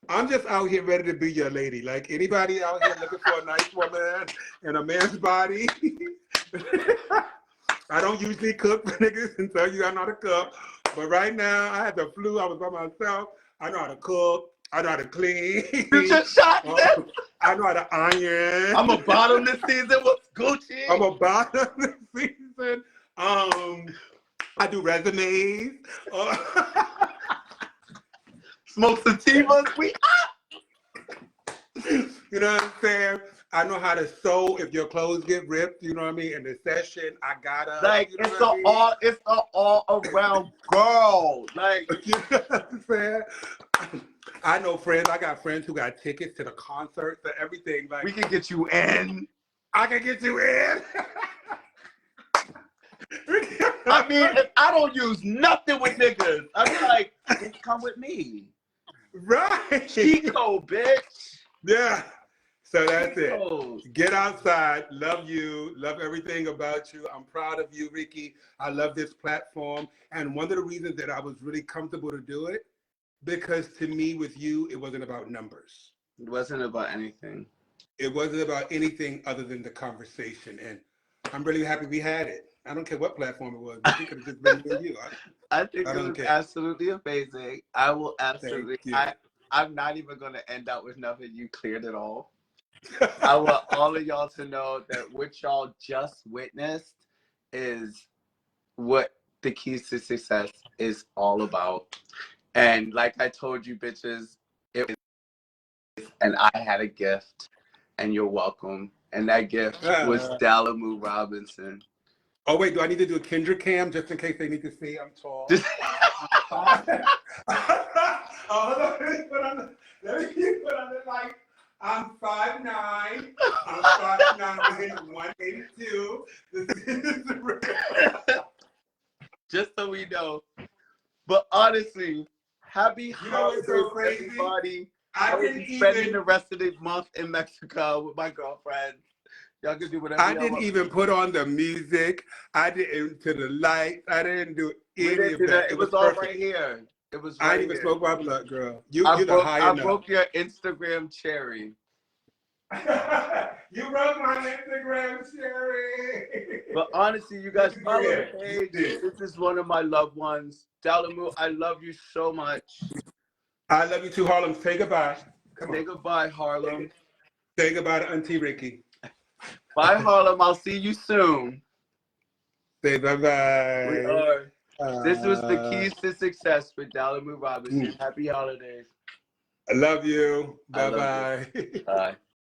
Speaker 2: I'm just out here ready to be your lady. Like anybody out here looking for a nice woman in a man's body. I don't usually cook for niggas and tell you I know how to cook. But right now, I had the flu. I was by myself. I know how to cook. I know how to clean.
Speaker 1: You just shot this?
Speaker 2: I know how to iron.
Speaker 1: I'm a bottom this season with Gucci.
Speaker 2: I'm a bottom this season. I do resumes.
Speaker 1: Smoke sativas.
Speaker 2: You know what I'm saying? I know how to sew if your clothes get ripped, you know what I mean? In the session, I gotta
Speaker 1: like
Speaker 2: you know
Speaker 1: it's an all around girl. Like
Speaker 2: you know what I'm saying? I know friends, I got friends who got tickets to the concerts and everything. Like
Speaker 1: we can get you in.
Speaker 2: I can get you in.
Speaker 1: I mean, if I don't use nothing with niggas, I'm like, come with me.
Speaker 2: Right.
Speaker 1: Chico, bitch.
Speaker 2: Yeah. So that's it. Get outside. Love you. Love everything about you. I'm proud of you, Ricky. I love this platform. And one of the reasons that I was really comfortable to do it, because to me, with you, it wasn't about numbers.
Speaker 1: It wasn't about anything.
Speaker 2: It wasn't about anything other than the conversation. And I'm really happy we had it. I don't care what platform it was. But it could have just been with you.
Speaker 1: I think it was absolutely amazing. I will absolutely. I'm not even going to end out with nothing. You cleared it all. I want all of y'all to know that what y'all just witnessed is what the keys to success is all about. And like I told you, bitches, it was, and I had a gift, and you're welcome. And that gift was Dhalimu Robinson.
Speaker 2: Oh wait, do I need to do a Kendra cam just in case they need to see I'm tall?
Speaker 1: Just
Speaker 2: Oh, hold on, let me put on the like. I'm 5'9". I'm 5'9", 182.
Speaker 1: just so we know. But honestly, happy
Speaker 2: You know what's
Speaker 1: holidays,
Speaker 2: so crazy?
Speaker 1: everybody.
Speaker 2: I
Speaker 1: will
Speaker 2: didn't
Speaker 1: be spending
Speaker 2: even
Speaker 1: the rest of the month in Mexico with my girlfriend. Y'all can do whatever
Speaker 2: I
Speaker 1: y'all
Speaker 2: didn't
Speaker 1: want.
Speaker 2: even put on the music. I didn't to the lights. I didn't do
Speaker 1: We
Speaker 2: any
Speaker 1: didn't
Speaker 2: of
Speaker 1: do
Speaker 2: that.
Speaker 1: that.
Speaker 2: It
Speaker 1: It
Speaker 2: was
Speaker 1: was all
Speaker 2: perfect.
Speaker 1: right here. It was
Speaker 2: I
Speaker 1: right
Speaker 2: didn't even
Speaker 1: here.
Speaker 2: smoke my blood, girl. You're the high
Speaker 1: I
Speaker 2: enough.
Speaker 1: broke your Instagram cherry.
Speaker 2: You broke my Instagram, Sherry.
Speaker 1: But honestly, you guys follow the page. This is one of my loved ones. Dhalimu, I love you so much.
Speaker 2: I love you too, Harlem. Say goodbye. Come
Speaker 1: Say
Speaker 2: on.
Speaker 1: goodbye, Harlem.
Speaker 2: Say goodbye to Auntie Ricky.
Speaker 1: Bye, Harlem. I'll see you soon.
Speaker 2: Say bye-bye.
Speaker 1: We are. This was the Keys to Success with Dhalimu Robinson. Happy holidays.
Speaker 2: I love you.
Speaker 1: I love
Speaker 2: Bye-bye.
Speaker 1: you. Bye.